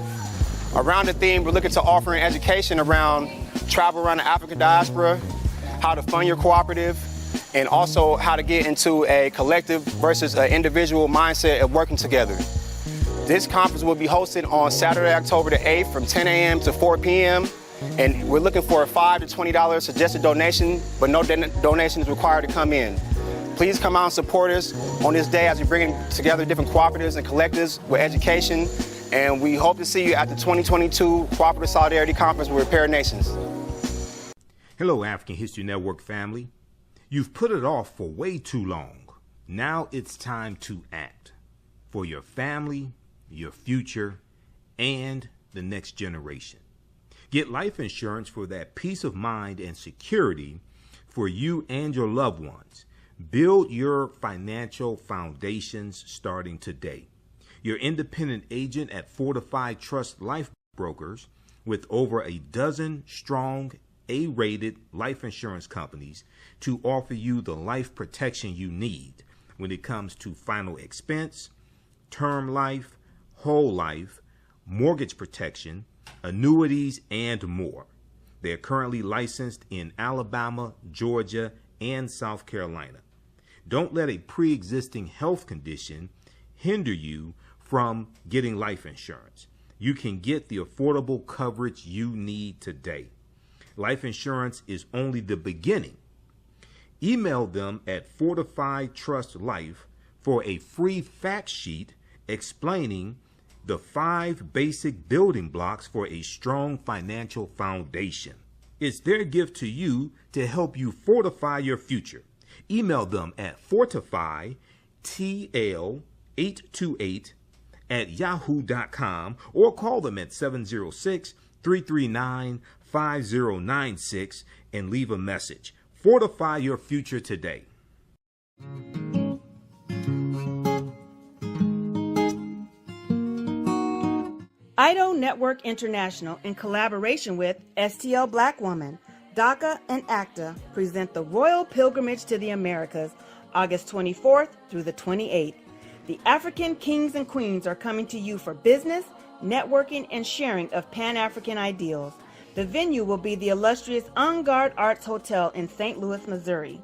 Around the theme, we're looking to offer an education around travel around the African diaspora, how to fund your cooperative, and also how to get into a collective versus an individual mindset of working together. This conference will be hosted on Saturday, October the 8th from 10 a.m. to 4 p.m. And we're looking for a $5 to $20 suggested donation, but no donation is required to come in. Please come out and support us on this day as we bring together different cooperatives and collectives with education. And we hope to see you at the 2022 Cooperative Solidarity Conference with Repair Nations. Hello, African History Network family. You've put it off for way too long. Now it's time to act for your family, your future, and the next generation. Get life insurance for that peace of mind and security for you and your loved ones. Build your financial foundations starting today. Your independent agent at Fortified Trust Life Brokers, with over a dozen strong A-rated life insurance companies to offer you the life protection you need when it comes to final expense, term life, whole life, mortgage protection, annuities, and more. They are currently licensed in Alabama, Georgia, and South Carolina. Don't let a pre-existing health condition hinder you from getting life insurance. You can get the affordable coverage you need today. Life insurance is only the beginning. Email them at Fortified Trust Life for a free fact sheet explaining the 5 basic building blocks for a strong financial foundation. It's their gift to you to help you fortify your future. Email them at fortifytl828@yahoo.com or call them at 706-339-5096 and leave a message. Fortify your future today. IDO Network International, in collaboration with STL Black Woman, DACA, and ACTA, present the Royal Pilgrimage to the Americas, August 24th through the 28th. The African kings and queens are coming to you for business, networking, and sharing of Pan-African ideals. The venue will be the illustrious En Garde Arts Hotel in St. Louis, Missouri.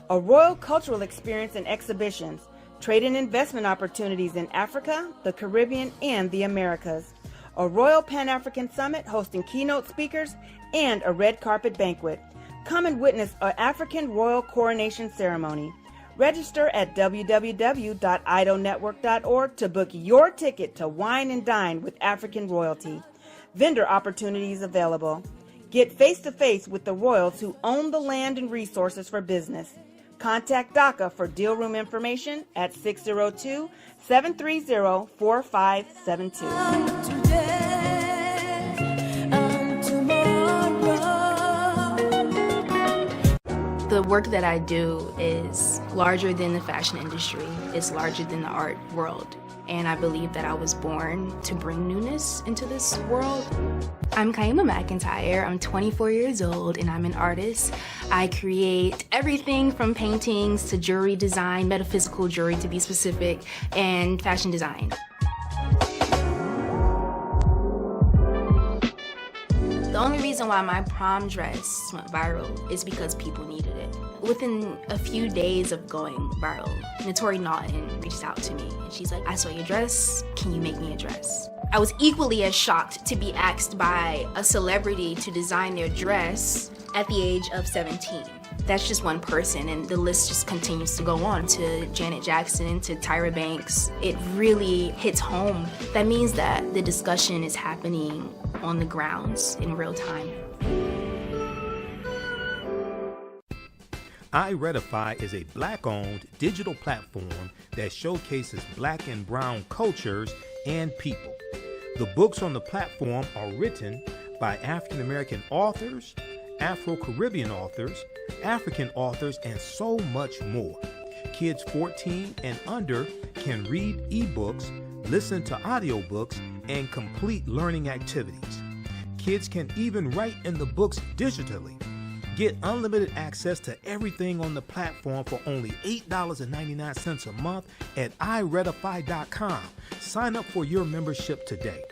A royal cultural experience and exhibitions, trade and investment opportunities in Africa, the Caribbean, and the Americas. A Royal Pan-African Summit hosting keynote speakers, and a red carpet banquet. Come and witness an African royal coronation ceremony. Register at www.idonetwork.org to book your ticket to wine and dine with African royalty. Vendor opportunities available. Get face-to-face with the royals who own the land and resources for business. Contact DACA for deal room information at 602-730-4572. The work that I do is larger than the fashion industry. It's larger than the art world. And I believe that I was born to bring newness into this world. I'm Kaima McIntyre. I'm 24 years old and I'm an artist. I create everything from paintings to jewelry design, metaphysical jewelry to be specific, and fashion design. The only reason why my prom dress went viral is because people needed it. Within a few days of going viral, Notori Naughton reached out to me and she's like, I saw your dress, can you make me a dress? I was equally as shocked to be asked by a celebrity to design their dress at the age of 17. That's just one person, and the list just continues to go on to Janet Jackson, to Tyra Banks. It really hits home. That means that the discussion is happening on the grounds in real time. iRedify is a Black-owned digital platform that showcases Black and Brown cultures and people. The books on the platform are written by African American authors, Afro-Caribbean authors, African authors, and so much more. Kids 14 and under can read ebooks, listen to audiobooks, and complete learning activities. Kids can even write in the books digitally. Get unlimited access to everything on the platform for only $8.99 a month at iRedify.com. Sign up for your membership today.